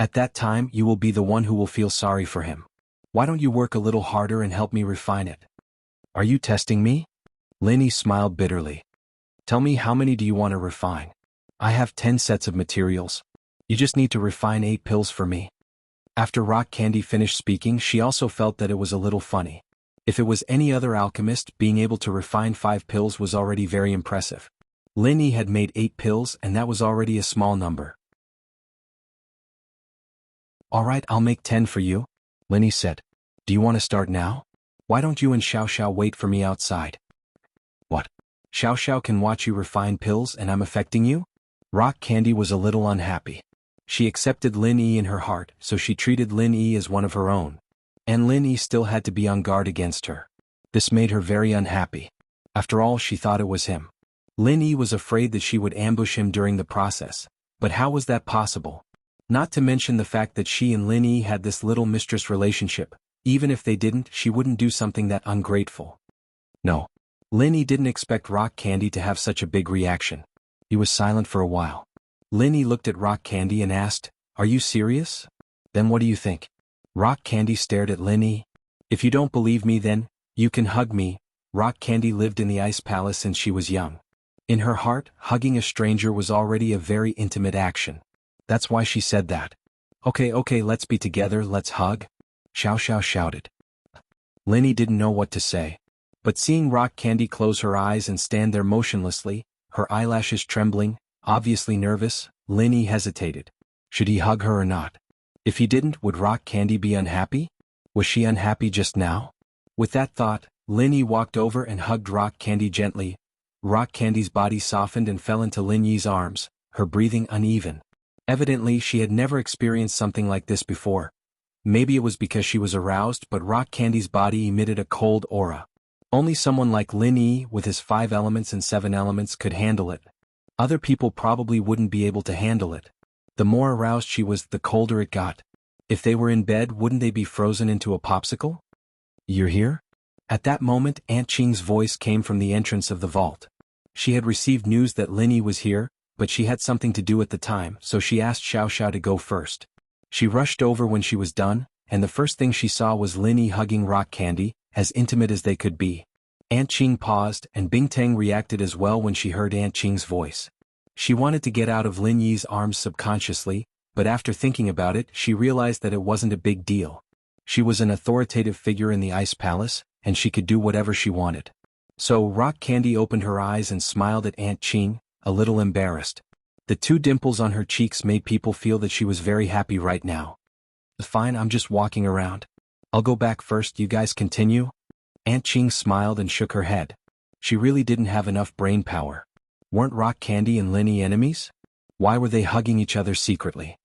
At that time, you will be the one who will feel sorry for him. Why don't you work a little harder and help me refine it? Are you testing me? Lin Yi smiled bitterly. Tell me, how many do you want to refine? I have 10 sets of materials. You just need to refine 8 pills for me. After Rock Candy finished speaking, she also felt that it was a little funny. If it was any other alchemist, being able to refine 5 pills was already very impressive. Lin Yi had made 8 pills, and that was already a small number. Alright, I'll make 10 for you, Lin Yi said. Do you want to start now? Why don't you and Xiao Xiao wait for me outside? What? Xiao Xiao can watch you refine pills and I'm affecting you? Rock Candy was a little unhappy. She accepted Lin Yi in her heart, so she treated Lin Yi as one of her own. And Lin Yi still had to be on guard against her. This made her very unhappy. After all, she thought it was him. Lin Yi was afraid that she would ambush him during the process. But how was that possible? Not to mention the fact that she and Lin Yi had this little mistress relationship. Even if they didn't, she wouldn't do something that ungrateful. No. Lin Yi didn't expect Rock Candy to have such a big reaction. He was silent for a while. Lin Yi looked at Rock Candy and asked, Are you serious? Then what do you think? Rock Candy stared at Lin Yi. If you don't believe me, then you can hug me. Rock Candy lived in the Ice Palace since she was young. In her heart, hugging a stranger was already a very intimate action. That's why she said that. Okay, let's be together, let's hug. Xiao Xiao shouted. Lin Yi didn't know what to say. But seeing Rock Candy close her eyes and stand there motionlessly, her eyelashes trembling, obviously nervous, Lin Yi hesitated. Should he hug her or not? If he didn't, would Rock Candy be unhappy? Was she unhappy just now? With that thought, Lin Yi walked over and hugged Rock Candy gently. Rock Candy's body softened and fell into Lin Yi's arms, her breathing uneven. Evidently, she had never experienced something like this before. Maybe it was because she was aroused, but Rock Candy's body emitted a cold aura. Only someone like Lin Yi with his 5 elements and 7 elements could handle it. Other people probably wouldn't be able to handle it. The more aroused she was, the colder it got. If they were in bed, wouldn't they be frozen into a popsicle? You're here? At that moment, Aunt Qing's voice came from the entrance of the vault. She had received news that Lin Yi was here, but she had something to do at the time, so she asked Xiao Xiao to go first. She rushed over when she was done, and the first thing she saw was Lin Yi hugging Rock Candy, as intimate as they could be. Aunt Qing paused, and Bingtang reacted as well when she heard Aunt Qing's voice. She wanted to get out of Lin Yi's arms subconsciously, but after thinking about it, she realized that it wasn't a big deal. She was an authoritative figure in the Ice Palace, and she could do whatever she wanted. So Rock Candy opened her eyes and smiled at Aunt Qing, a little embarrassed. The 2 dimples on her cheeks made people feel that she was very happy right now. Fine, I'm just walking around. I'll go back first, you guys continue? Aunt Qing smiled and shook her head. She really didn't have enough brain power. Weren't Rock Candy and Lin Yi enemies? Why were they hugging each other secretly?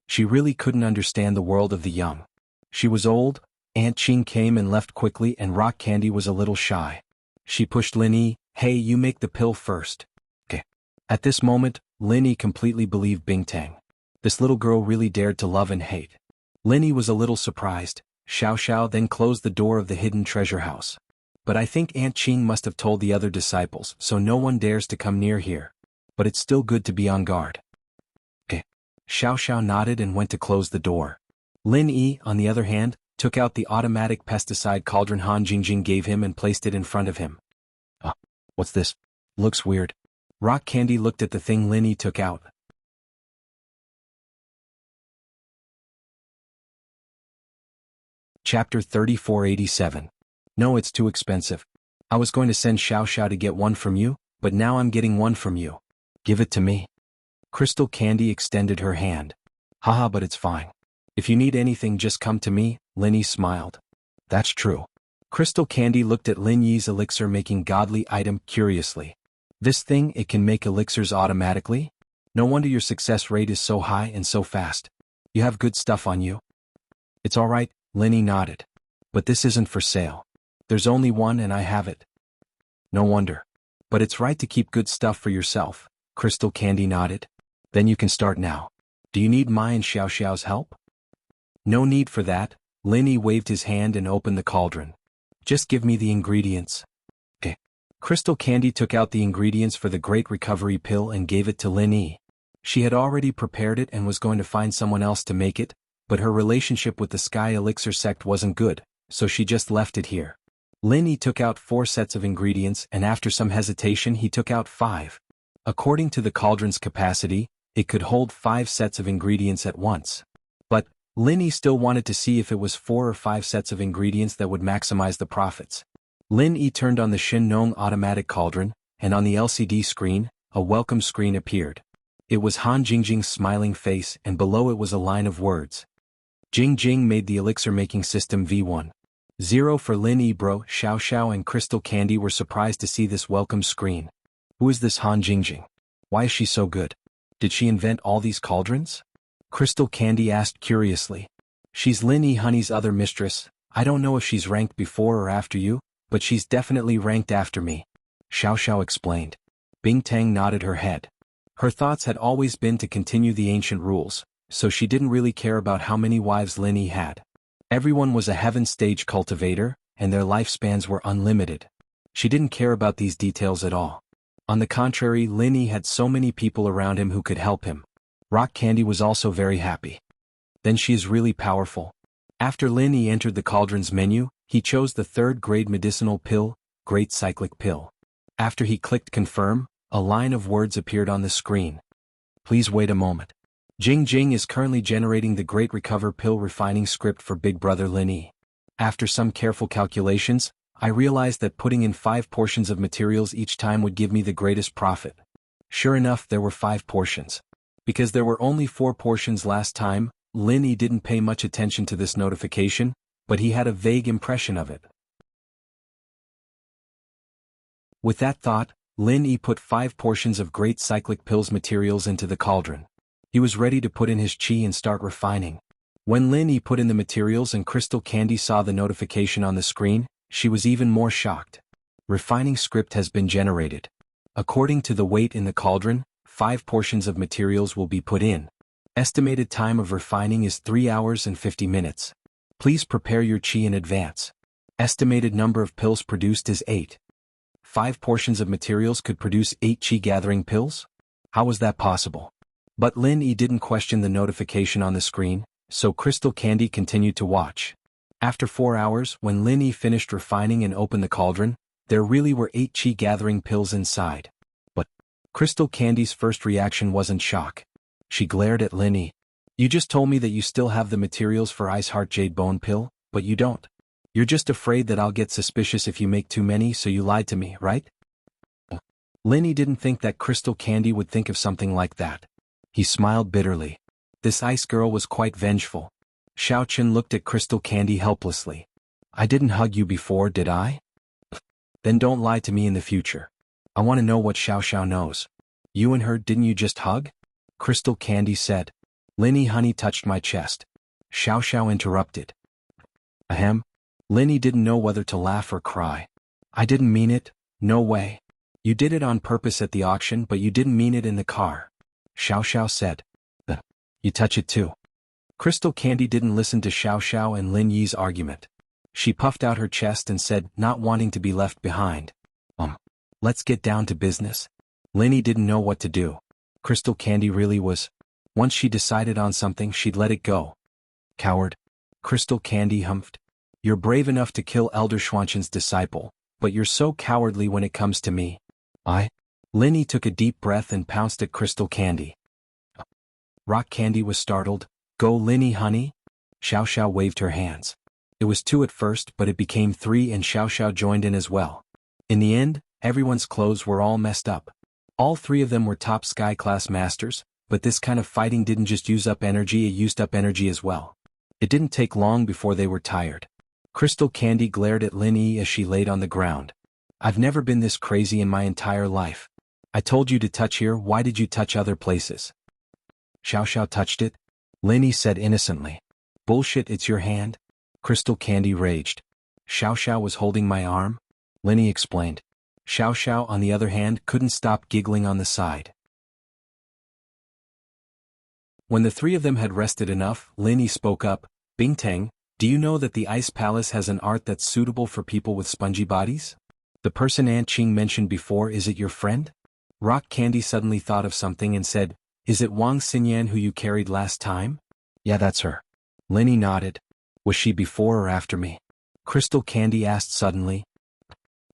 She really couldn't understand the world of the young. She was old. Aunt Qing came and left quickly, and Rock Candy was a little shy. She pushed Lin Yi. Hey, you make the pill first. Okay. At this moment, Lin Yi completely believed Bingtang. This little girl really dared to love and hate. Lin Yi was a little surprised. Xiao Xiao then closed the door of the hidden treasure house. But I think Aunt Qing must have told the other disciples, so no one dares to come near here. But it's still good to be on guard. Okay. Xiao Xiao nodded and went to close the door. Lin Yi, on the other hand, took out the automatic pesticide cauldron Han Jingjing gave him and placed it in front of him. What's this? Looks weird. Rock Candy looked at the thing Lin Yi took out. Chapter 3487. No, it's too expensive. I was going to send Xiao Xiao to get one from you, but now I'm getting one from you. Give it to me. Crystal Candy extended her hand. Haha, but it's fine. If you need anything, just come to me, Lin Yi smiled. That's true. Crystal Candy looked at Lin Yi's elixir-making godly item curiously. This thing, it can make elixirs automatically? No wonder your success rate is so high and so fast. You have good stuff on you. It's all right, Lin Yi nodded. But this isn't for sale. There's only one and I have it. No wonder. But it's right to keep good stuff for yourself, Crystal Candy nodded. Then you can start now. Do you need my and Xiao Xiao's help? No need for that. Lin Yi waved his hand and opened the cauldron. Just give me the ingredients. Okay. Crystal Candy took out the ingredients for the Great Recovery Pill and gave it to Lin Yi. She had already prepared it and was going to find someone else to make it, but her relationship with the Sky Elixir sect wasn't good, so she just left it here. Lin Yi took out 4 sets of ingredients and after some hesitation he took out 5. According to the cauldron's capacity, it could hold 5 sets of ingredients at once. But Lin Yi still wanted to see if it was 4 or 5 sets of ingredients that would maximize the profits. Lin Yi turned on the Shin Nong automatic cauldron, and on the LCD screen, a welcome screen appeared. It was Han Jingjing's smiling face and below it was a line of words. Jingjing made the elixir-making system V1. 0 for Lin Yi bro. Xiao Xiao and Crystal Candy were surprised to see this welcome screen. Who is this Han Jingjing? Why is she so good? Did she invent all these cauldrons? Crystal Candy asked curiously. She's Lin Yi Honey's other mistress. I don't know if she's ranked before or after you, but she's definitely ranked after me. Xiao Xiao explained. Bingtang nodded her head. Her thoughts had always been to continue the ancient rules, so she didn't really care about how many wives Lin Yi had. Everyone was a heaven stage cultivator, and their lifespans were unlimited. She didn't care about these details at all. On the contrary, Lin Yi had so many people around him who could help him. Rock Candy was also very happy. Then she is really powerful. After Lin Yi entered the cauldron's menu, he chose the 3rd grade medicinal pill, Great Cyclic Pill. After he clicked confirm, a line of words appeared on the screen. Please wait a moment. Jingjing is currently generating the Great Recover Pill refining script for Big Brother Lin Yi. After some careful calculations, I realized that putting in 5 portions of materials each time would give me the greatest profit. Sure enough, there were 5 portions. Because there were only 4 portions last time, Lin Yi didn't pay much attention to this notification, but he had a vague impression of it. With that thought, Lin Yi put 5 portions of Great Cyclic Pills materials into the cauldron. He was ready to put in his chi and start refining. When Lin Yi put in the materials and Crystal Candy saw the notification on the screen, she was even more shocked. Refining script has been generated. According to the weight in the cauldron, 5 portions of materials will be put in. Estimated time of refining is 3 hours and 50 minutes. Please prepare your qi in advance. Estimated number of pills produced is 8. 5 portions of materials could produce 8 qi gathering pills? How was that possible? But Lin Yi didn't question the notification on the screen, so Crystal Candy continued to watch. After 4 hours, when Lin Yi finished refining and opened the cauldron, there really were 8 qi gathering pills inside. But Crystal Candy's first reaction wasn't shock. She glared at Lin Yi. You just told me that you still have the materials for Ice Heart Jade Bone Pill, but you don't. You're just afraid that I'll get suspicious if you make too many, so you lied to me, right? Lin Yi didn't think that Crystal Candy would think of something like that. He smiled bitterly. This ice girl was quite vengeful. Xiao Chen looked at Crystal Candy helplessly. I didn't hug you before, did I? Then don't lie to me in the future. I want to know what Xiao Xiao knows. You and her, didn't you just hug? Crystal Candy said. Lin Yi honey touched my chest. Xiao Xiao interrupted. Ahem. Lin Yi didn't know whether to laugh or cry. I didn't mean it, no way. You did it on purpose at the auction, but you didn't mean it in the car. Xiao Xiao said. You touch it too. Crystal Candy didn't listen to Xiao Xiao and Lin Yi's argument. She puffed out her chest and said, not wanting to be left behind. Let's get down to business. Lin Yi didn't know what to do. Crystal Candy really was. Once she decided on something, she'd let it go. Coward. Crystal Candy humphed. You're brave enough to kill Elder Xuanshan's disciple, but you're so cowardly when it comes to me. Lin Yi took a deep breath and pounced at Crystal Candy. Rock Candy was startled. Go Lin Yi honey? Xiao Xiao waved her hands. It was 2 at first, but it became 3 and Xiao Xiao joined in as well. In the end, everyone's clothes were all messed up. All 3 of them were top sky class masters, but this kind of fighting didn't just use up energy, it used up energy as well. It didn't take long before they were tired. Crystal Candy glared at Lin Yi as she laid on the ground. I've never been this crazy in my entire life. I told you to touch here, why did you touch other places? Xiao Xiao touched it? Lin Yi said innocently. Bullshit, it's your hand? Crystal Candy raged. Xiao Xiao was holding my arm? Lin Yi explained. Xiao Xiao, on the other hand, couldn't stop giggling on the side. When the 3 of them had rested enough, Lin Yi spoke up. Bingtang, do you know that the Ice Palace has an art that's suitable for people with spongy bodies? The person Aunt Qing mentioned before, is it your friend? Rock Candy suddenly thought of something and said, is it Wang Xinyan who you carried last time? Yeah, that's her. Lin Yi nodded. Was she before or after me? Crystal Candy asked suddenly.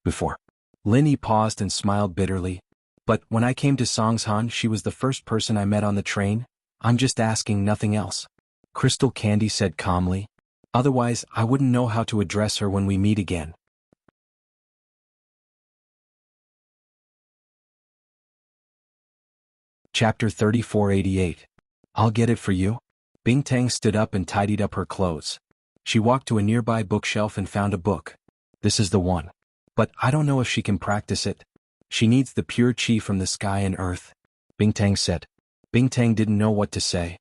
Before. Lin Yi paused and smiled bitterly. But when I came to Songshan, she was the first person I met on the train. I'm just asking, nothing else. Crystal Candy said calmly. Otherwise, I wouldn't know how to address her when we meet again. Chapter 3488. I'll get it for you. Bingtang stood up and tidied up her clothes. She walked to a nearby bookshelf and found a book. This is the one. But I don't know if she can practice it. She needs the pure qi from the sky and earth. Bingtang said. Bingtang didn't know what to say.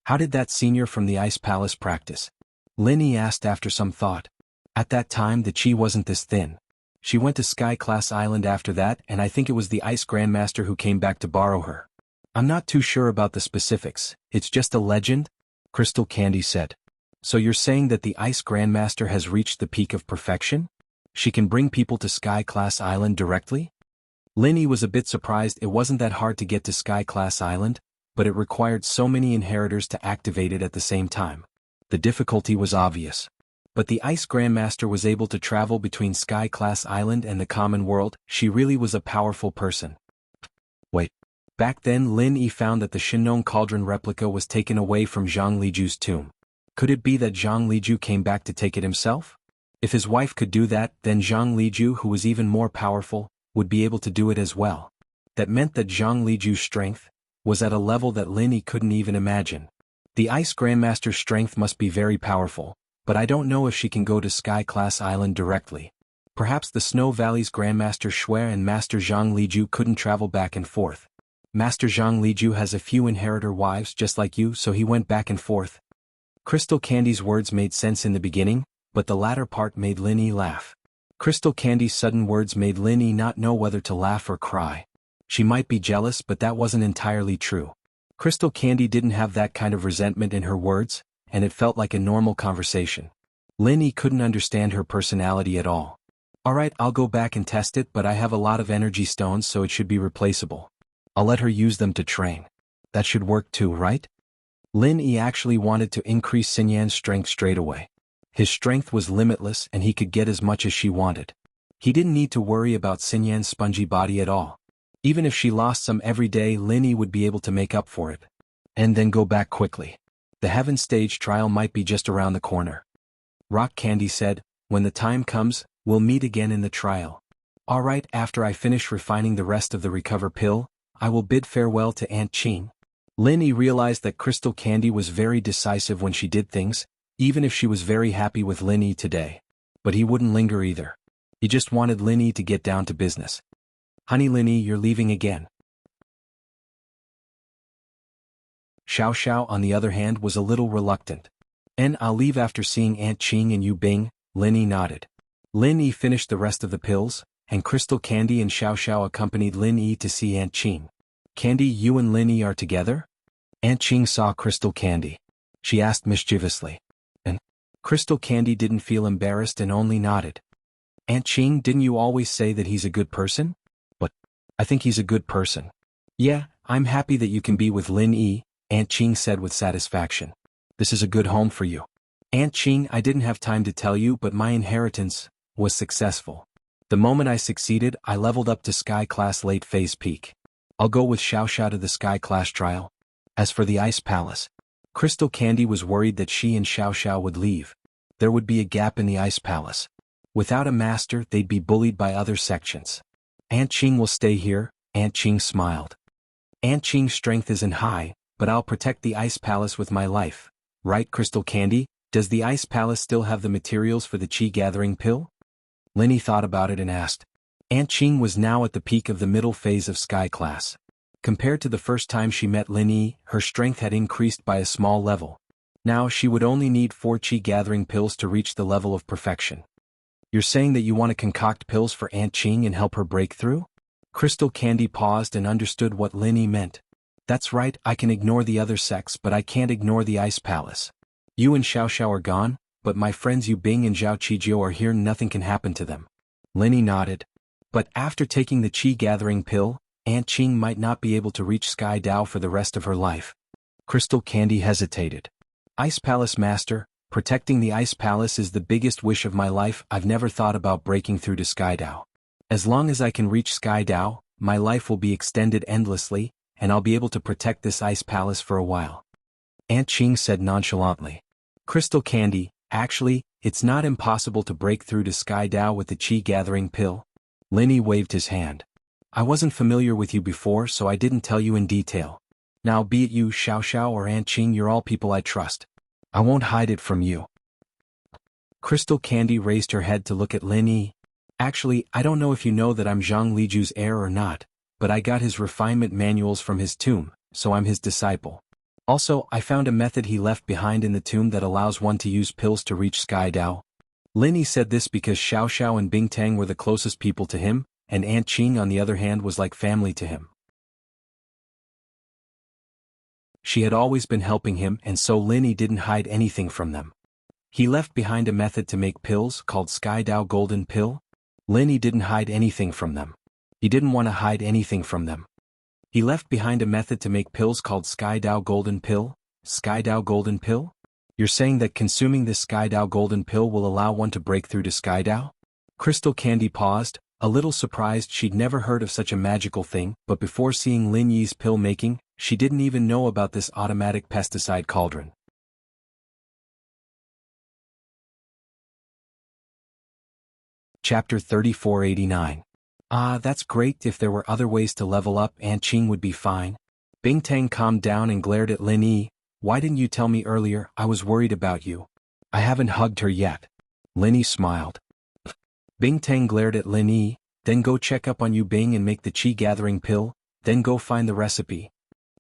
How did that senior from the Ice Palace practice? Lin Yi asked after some thought. At that time the qi wasn't this thin. She went to Sky Class Island after that, and I think it was the Ice Grandmaster who came back to borrow her. I'm not too sure about the specifics, it's just a legend? Crystal Candy said. So you're saying that the Ice Grandmaster has reached the peak of perfection? She can bring people to Sky Class Island directly? Lin Yi was a bit surprised. It wasn't that hard to get to Sky Class Island, but it required so many inheritors to activate it at the same time. The difficulty was obvious. But the Ice Grandmaster was able to travel between Sky Class Island and the common world. She really was a powerful person. Wait. Back then Lin Yi found that the Shinong Cauldron replica was taken away from Zhang Liju's tomb. Could it be that Zhang Liju came back to take it himself? If his wife could do that, then Zhang Liju, who was even more powerful, would be able to do it as well. That meant that Zhang Liju's strength was at a level that Lin Yi couldn't even imagine. The Ice Grandmaster's strength must be very powerful, but I don't know if she can go to Sky Class Island directly. Perhaps the Snow Valley's Grandmaster Shui and Master Zhang Liju couldn't travel back and forth. Master Zhang Liju has a few inheritor wives just like you, so he went back and forth. Crystal Candy's words made sense in the beginning, but the latter part made Lin Yi laugh. Crystal Candy's sudden words made Lin Yi not know whether to laugh or cry. She might be jealous, but that wasn't entirely true. Crystal Candy didn't have that kind of resentment in her words, and it felt like a normal conversation. Lin Yi couldn't understand her personality at all. Alright, I'll go back and test it, but I have a lot of energy stones, so it should be replaceable. I'll let her use them to train. That should work too, right? Lin Yi actually wanted to increase Xinyan's strength straight away. His strength was limitless and he could get as much as she wanted. He didn't need to worry about Xinyan's spongy body at all. Even if she lost some every day, Lin Yi would be able to make up for it. And then go back quickly. The Heaven Stage trial might be just around the corner. Rock Candy said, when the time comes, we'll meet again in the trial. Alright, after I finish refining the rest of the recover pill, I will bid farewell to Aunt Qing. Lin Yi realized that Crystal Candy was very decisive when she did things, even if she was very happy with Lin Yi today. But he wouldn't linger either. He just wanted Lin Yi to get down to business. Honey Lin Yi, you're leaving again. Xiao Xiao, on the other hand, was a little reluctant. And I'll leave after seeing Aunt Qing and you Bing. Lin Yi nodded. Lin Yi finished the rest of the pills, and Crystal Candy and Xiao Xiao accompanied Lin Yi to see Aunt Qing. Candy, you and Lin Yi are together? Aunt Qing saw Crystal Candy. She asked mischievously. And Crystal Candy didn't feel embarrassed and only nodded. Aunt Qing, didn't you always say that he's a good person? But I think he's a good person. Yeah, I'm happy that you can be with Lin Yi, Aunt Qing said with satisfaction. This is a good home for you. Aunt Qing, I didn't have time to tell you, but my inheritance was successful. The moment I succeeded, I leveled up to Sky Class late phase peak. I'll go with Xiao Xiao to the Sky Class trial. As for the Ice Palace, Crystal Candy was worried that she and Xiao Xiao would leave. There would be a gap in the Ice Palace. Without a master, they'd be bullied by other sections. Aunt Qing will stay here, Aunt Qing smiled. Aunt Qing's strength isn't high, but I'll protect the Ice Palace with my life. Right, Crystal Candy? Does the Ice Palace still have the materials for the Qi gathering pill? Lin Yi thought about it and asked. Aunt Qing was now at the peak of the middle phase of Sky Class. Compared to the first time she met Lin Yi, her strength had increased by a small level. Now she would only need 4 Qi gathering pills to reach the level of perfection. You're saying that you want to concoct pills for Aunt Qing and help her break through? Crystal Candy paused and understood what Lin Yi meant. That's right, I can ignore the other sects, but I can't ignore the Ice Palace. You and Xiao Xiao are gone, but my friends Yu Bing and Zhao Qijiu are here, nothing can happen to them. Lin Yi nodded. But after taking the Qi gathering pill, Aunt Qing might not be able to reach Sky Dao for the rest of her life. Crystal Candy hesitated. Ice Palace Master, protecting the Ice Palace is the biggest wish of my life. I've never thought about breaking through to Sky Dao. As long as I can reach Sky Dao, my life will be extended endlessly, and I'll be able to protect this Ice Palace for a while. Aunt Qing said nonchalantly. Crystal Candy, actually, it's not impossible to break through to Sky Dao with the Qi gathering pill. Lin Yi waved his hand. I wasn't familiar with you before, so I didn't tell you in detail. Now be it you, Xiao Xiao or Aunt Qing, you're all people I trust. I won't hide it from you. Crystal Candy raised her head to look at Lin Yi. Actually, I don't know if you know that I'm Zhang Liju's heir or not, but I got his refinement manuals from his tomb, so I'm his disciple. Also, I found a method he left behind in the tomb that allows one to use pills to reach Sky Dao. Lin Yi said this because Xiao Xiao and Bing Tang were the closest people to him, and Aunt Qing on the other hand was like family to him. She had always been helping him, and so Lin Yi didn't hide anything from them. He left behind a method to make pills called Sky Dao Golden Pill. Lin Yi didn't hide anything from them. He didn't want to hide anything from them. He left behind a method to make pills called Sky Dao Golden Pill. Sky Dao Golden Pill? You're saying that consuming this Sky Dao Golden Pill will allow one to break through to Sky Dao? Crystal Candy paused, a little surprised. She'd never heard of such a magical thing, but before seeing Lin Yi's pill making, she didn't even know about this automatic pesticide cauldron. Chapter 3489. Ah, that's great. If there were other ways to level up, Aunt Qing would be fine. Bing Tang calmed down and glared at Lin Yi. Why didn't you tell me earlier? I was worried about you. I haven't hugged her yet. Lin Yi smiled. Bing Tang glared at Lin Yi. Then go check up on Yu Bing and make the Qi gathering pill, then go find the recipe.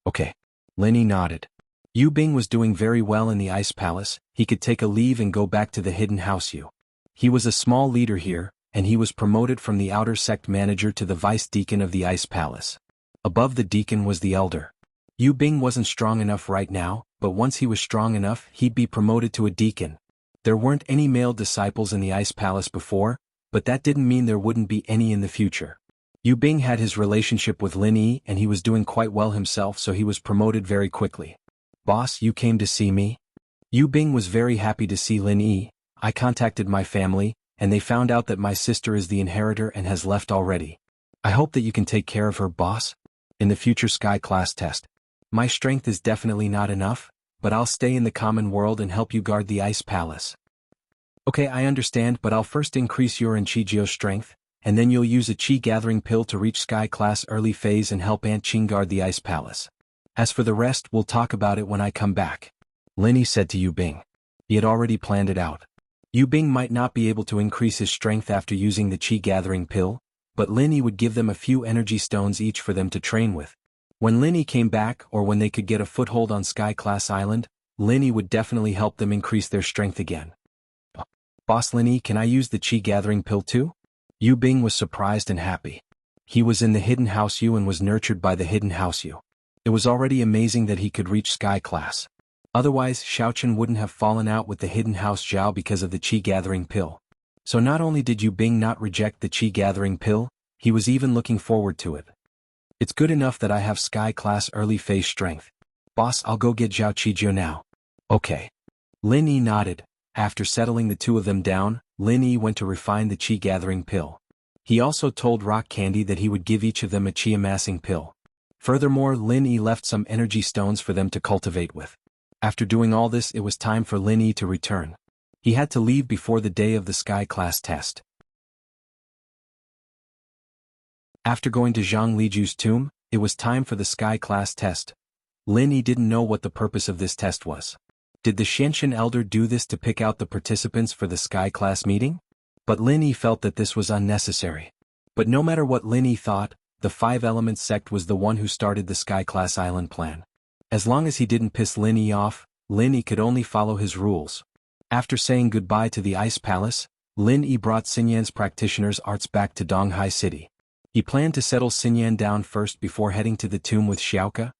Okay. Lin Yi nodded. Yu Bing was doing very well in the Ice Palace. He could take a leave and go back to the hidden house Yu. He was a small leader here, and he was promoted from the outer sect manager to the vice deacon of the Ice Palace. Above the deacon was the elder. Yu Bing wasn't strong enough right now, but once he was strong enough, he'd be promoted to a deacon. There weren't any male disciples in the Ice Palace before, but that didn't mean there wouldn't be any in the future. Yu Bing had his relationship with Lin Yi and he was doing quite well himself, so he was promoted very quickly. "Boss, you came to see me?" Yu Bing was very happy to see Lin Yi. "I contacted my family, and they found out that my sister is the inheritor and has left already. I hope that you can take care of her, boss. In the future Sky class test. My strength is definitely not enough, but I'll stay in the common world and help you guard the Ice Palace." "Okay, I understand, but I'll first increase your and Chi-Jio's strength, and then you'll use a Chi gathering pill to reach Sky class early phase and help Aunt Qing guard the Ice Palace. As for the rest, we'll talk about it when I come back," Lin Yi said to Yu Bing. He had already planned it out. Yu Bing might not be able to increase his strength after using the Chi gathering pill, but Lin Yi would give them a few energy stones each for them to train with. When Lin Yi came back or when they could get a foothold on Sky Class Island, Lin Yi would definitely help them increase their strength again. "Boss Lin Yi, can I use the Chi gathering pill too?" Yu Bing was surprised and happy. He was in the hidden house Yu and was nurtured by the hidden house Yu. It was already amazing that he could reach Sky Class. Otherwise, Xiaochen wouldn't have fallen out with the hidden house Zhao because of the Chi gathering pill. So not only did Yu Bing not reject the Chi gathering pill, he was even looking forward to it. "It's good enough that I have Sky Class early phase strength. Boss, I'll go get Zhao Qijio now." "Okay." Lin Yi nodded. After settling the two of them down, Lin Yi went to refine the Chi gathering pill. He also told Rock Candy that he would give each of them a Chi amassing pill. Furthermore, Lin Yi left some energy stones for them to cultivate with. After doing all this, it was time for Lin Yi to return. He had to leave before the day of the Sky Class test. After going to Zhang Liju's tomb, it was time for the Sky Class test. Lin Yi didn't know what the purpose of this test was. Did the Xianxin Elder do this to pick out the participants for the Sky Class meeting? But Lin Yi felt that this was unnecessary. But no matter what Lin Yi thought, the Five Elements sect was the one who started the Sky Class Island plan. As long as he didn't piss Lin Yi off, Lin Yi could only follow his rules. After saying goodbye to the Ice Palace, Lin Yi brought Xinyan's practitioner's arts back to Donghai City. He planned to settle Xinyan down first before heading to the tomb with Xiaoka.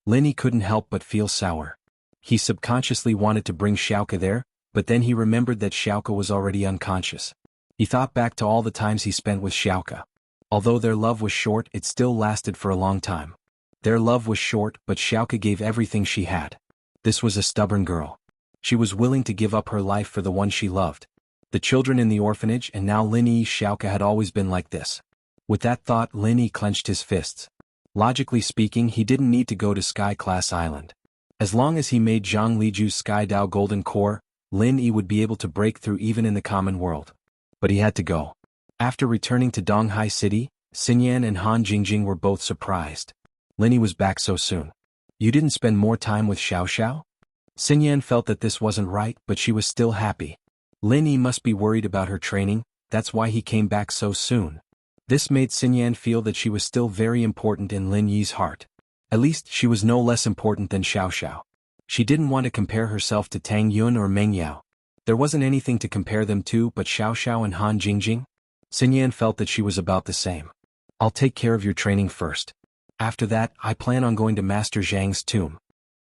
Lin Yi couldn't help but feel sour. He subconsciously wanted to bring Xiaoka there, but then he remembered that Xiaoka was already unconscious. He thought back to all the times he spent with Xiaoka. Although their love was short, it still lasted for a long time. Their love was short, but Xiaoka gave everything she had. This was a stubborn girl. She was willing to give up her life for the one she loved. The children in the orphanage and now Lin Yi's Xiaoka had always been like this. With that thought, Lin Yi clenched his fists. Logically speaking, he didn't need to go to Sky Class Island. As long as he made Zhang Liju's Sky Dao Golden Core, Lin Yi would be able to break through even in the common world. But he had to go. After returning to Donghai City, Xinyan and Han Jingjing were both surprised. Lin Yi was back so soon. "You didn't spend more time with Xiao Xiao?" Xinyan felt that this wasn't right, but she was still happy. Lin Yi must be worried about her training, that's why he came back so soon. This made Xinyan feel that she was still very important in Lin Yi's heart. At least she was no less important than Xiao Xiao. She didn't want to compare herself to Tang Yun or Meng Yao. There wasn't anything to compare them to but Xiao Xiao and Han Jingjing. Xinyan felt that she was about the same. "I'll take care of your training first. After that, I plan on going to Master Zhang's tomb,"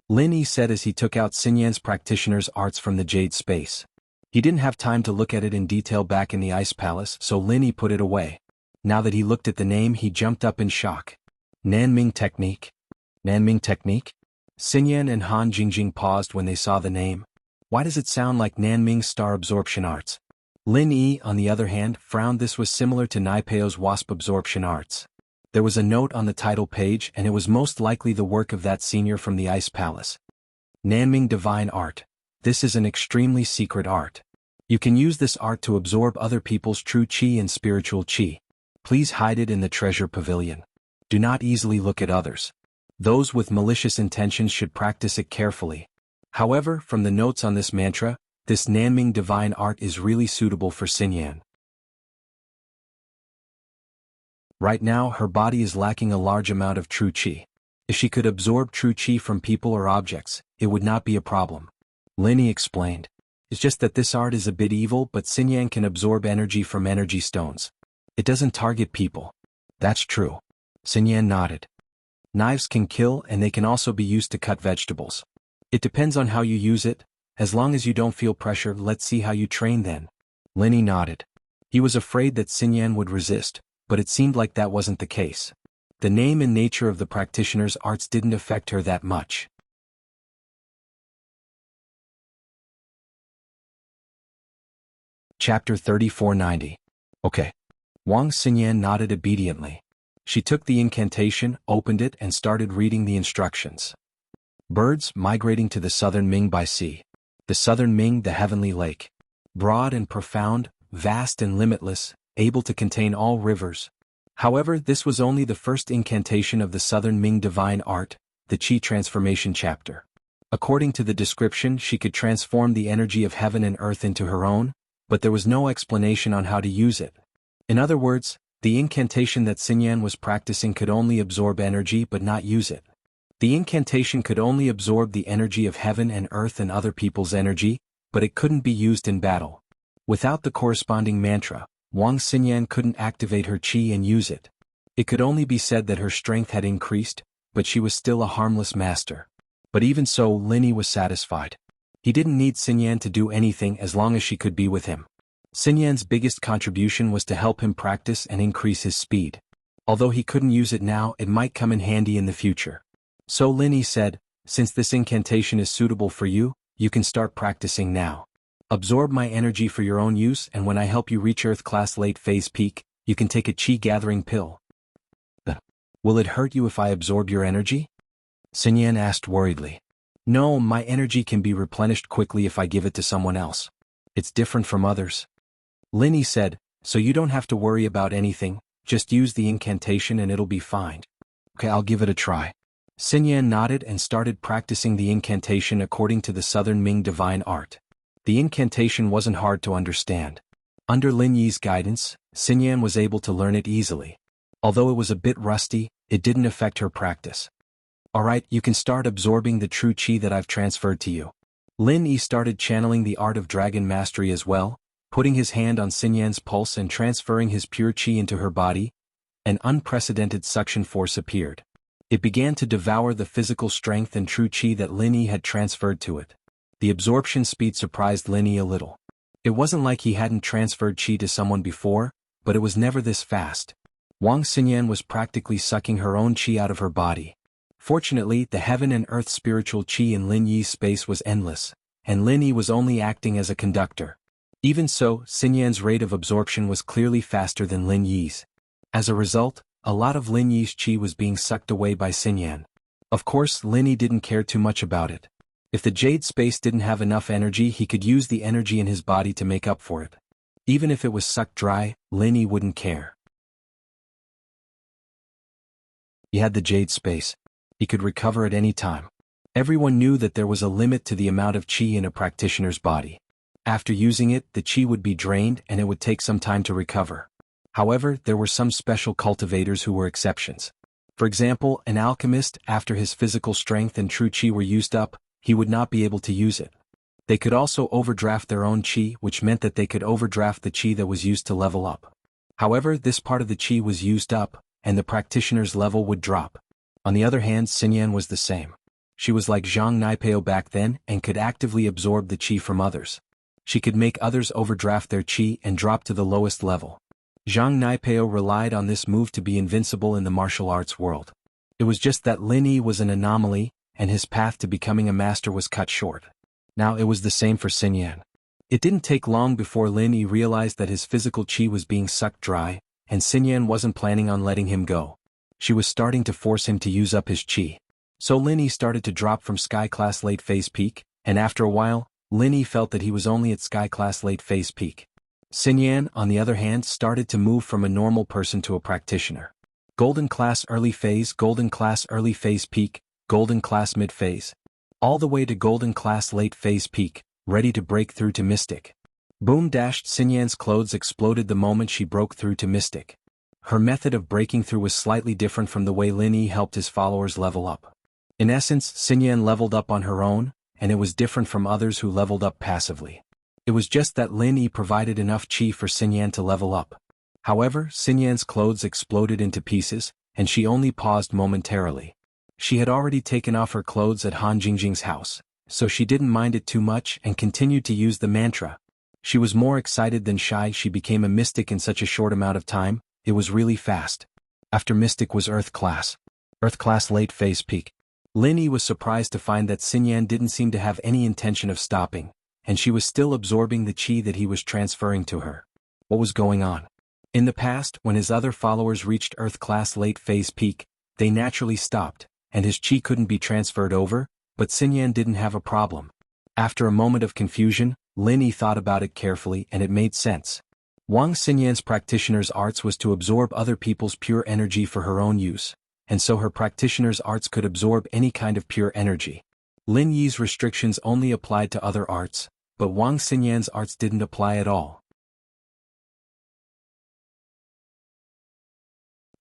Lin Yi said as he took out Xinyan's practitioner's arts from the Jade Space. He didn't have time to look at it in detail back in the Ice Palace, so Lin Yi put it away. Now that he looked at the name, he jumped up in shock. Nanming Technique? Nanming Technique? Xinyan and Han Jingjing paused when they saw the name. Why does it sound like Nanming's Star Absorption Arts? Lin Yi, on the other hand, frowned. This was similar to Naipeo's Wasp Absorption Arts. There was a note on the title page and it was most likely the work of that senior from the Ice Palace. Nanming Divine Art. This is an extremely secret art. You can use this art to absorb other people's true chi and spiritual chi. Please hide it in the treasure pavilion. Do not easily look at others. Those with malicious intentions should practice it carefully. However, from the notes on this mantra, this Nanming divine art is really suitable for Xinyan. Right now, her body is lacking a large amount of true qi. If she could absorb true chi from people or objects, it would not be a problem. Linny explained. It's just that this art is a bit evil, but Xinyan can absorb energy from energy stones. It doesn't target people. That's true. Xinyan nodded. Knives can kill and they can also be used to cut vegetables. It depends on how you use it. As long as you don't feel pressure, let's see how you train then. Linny nodded. He was afraid that Xinyan would resist, but it seemed like that wasn't the case. The name and nature of the practitioner's arts didn't affect her that much. Chapter 3490. Okay. Wang Xinyan nodded obediently. She took the incantation, opened it and started reading the instructions. Birds migrating to the southern Ming by sea. The southern Ming, the heavenly lake. Broad and profound, vast and limitless, able to contain all rivers. However, this was only the first incantation of the southern Ming divine art, the Qi transformation chapter. According to the description, she could transform the energy of heaven and earth into her own, but there was no explanation on how to use it. In other words, the incantation that Xinyan was practicing could only absorb energy but not use it. The incantation could only absorb the energy of heaven and earth and other people's energy, but it couldn't be used in battle. Without the corresponding mantra, Wang Xinyan couldn't activate her qi and use it. It could only be said that her strength had increased, but she was still a harmless master. But even so, Linny was satisfied. He didn't need Xinyan to do anything as long as she could be with him. Xinyan's biggest contribution was to help him practice and increase his speed. Although he couldn't use it now, it might come in handy in the future. So Linny said, since this incantation is suitable for you, you can start practicing now. Absorb my energy for your own use, and when I help you reach Earth class late phase peak, you can take a chi gathering pill. Will it hurt you if I absorb your energy? Xinyan asked worriedly. No, my energy can be replenished quickly if I give it to someone else. It's different from others. Linny said, so you don't have to worry about anything, just use the incantation and it'll be fine. Okay, I'll give it a try. Xinyan nodded and started practicing the incantation according to the Southern Ming divine art. The incantation wasn't hard to understand. Under Lin Yi's guidance, Xinyan was able to learn it easily. Although it was a bit rusty, it didn't affect her practice. Alright, you can start absorbing the true qi that I've transferred to you. Lin Yi started channeling the art of dragon mastery as well, putting his hand on Xinyan's pulse and transferring his pure qi into her body. An unprecedented suction force appeared. It began to devour the physical strength and true qi that Lin Yi had transferred to it. The absorption speed surprised Lin Yi a little. It wasn't like he hadn't transferred qi to someone before, but it was never this fast. Wang Xinyan was practically sucking her own qi out of her body. Fortunately, the heaven and earth spiritual qi in Lin Yi's space was endless, and Lin Yi was only acting as a conductor. Even so, Xinyan's rate of absorption was clearly faster than Lin Yi's. As a result, a lot of Lin Yi's qi was being sucked away by Xinyan. Of course, Lin Yi didn't care too much about it. If the jade space didn't have enough energy, he could use the energy in his body to make up for it. Even if it was sucked dry, Lin Yi wouldn't care. He had the jade space. He could recover at any time. Everyone knew that there was a limit to the amount of qi in a practitioner's body. After using it, the qi would be drained and it would take some time to recover. However, there were some special cultivators who were exceptions. For example, an alchemist, after his physical strength and true qi were used up, he would not be able to use it. They could also overdraft their own qi, which meant that they could overdraft the qi that was used to level up. However, this part of the qi was used up, and the practitioner's level would drop. On the other hand, Xinyan was the same. She was like Zhang Naipeo back then and could actively absorb the qi from others. She could make others overdraft their qi and drop to the lowest level. Zhang Naipeo relied on this move to be invincible in the martial arts world. It was just that Lin Yi was an anomaly, and his path to becoming a master was cut short. Now it was the same for Xinyan. It didn't take long before Lin Yi realized that his physical qi was being sucked dry, and Xinyan wasn't planning on letting him go. She was starting to force him to use up his qi. So Lin Yi started to drop from Sky Class Late Phase Peak, and after a while, Lin Yi felt that he was only at Sky Class Late Phase Peak. Xinyan, on the other hand, started to move from a normal person to a practitioner. Golden Class Early Phase, Golden Class Early Phase Peak, Golden Class Mid Phase. All the way to Golden Class Late Phase Peak, ready to break through to Mystic. Boom! Xinyan's clothes exploded the moment she broke through to Mystic. Her method of breaking through was slightly different from the way Lin Yi helped his followers level up. In essence, Xinyan leveled up on her own, and it was different from others who leveled up passively. It was just that Lin Yi provided enough qi for Xinyan to level up. However, Xinyan's clothes exploded into pieces, and she only paused momentarily. She had already taken off her clothes at Han Jingjing's house, so she didn't mind it too much and continued to use the mantra. She was more excited than shy. She became a mystic in such a short amount of time. It was really fast. After mystic was Earth class. Earth class late phase peak. Lin Yi was surprised to find that Xinyan didn't seem to have any intention of stopping, and she was still absorbing the qi that he was transferring to her. What was going on? In the past, when his other followers reached Earth class late phase peak, they naturally stopped, and his qi couldn't be transferred over, but Xinyan didn't have a problem. After a moment of confusion, Lin Yi thought about it carefully and it made sense. Wang Xinyan's practitioner's arts was to absorb other people's pure energy for her own use, and so her practitioner's arts could absorb any kind of pure energy. Lin Yi's restrictions only applied to other arts, but Wang Xinyan's arts didn't apply at all.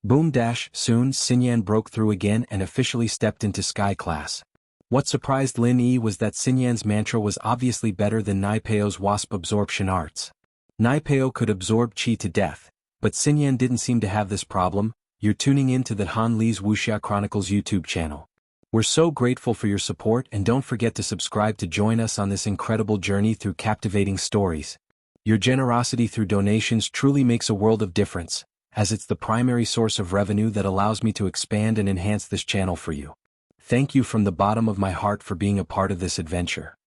Boom dash, soon Xinyan broke through again and officially stepped into Sky class. What surprised Lin Yi was that Xinyan's mantra was obviously better than Naipeo's wasp absorption arts. Naipeo could absorb qi to death, but Xinyan didn't seem to have this problem. You're tuning in to the Han Li's Wuxia Chronicles YouTube channel. We're so grateful for your support, and don't forget to subscribe to join us on this incredible journey through captivating stories. Your generosity through donations truly makes a world of difference, as it's the primary source of revenue that allows me to expand and enhance this channel for you. Thank you from the bottom of my heart for being a part of this adventure.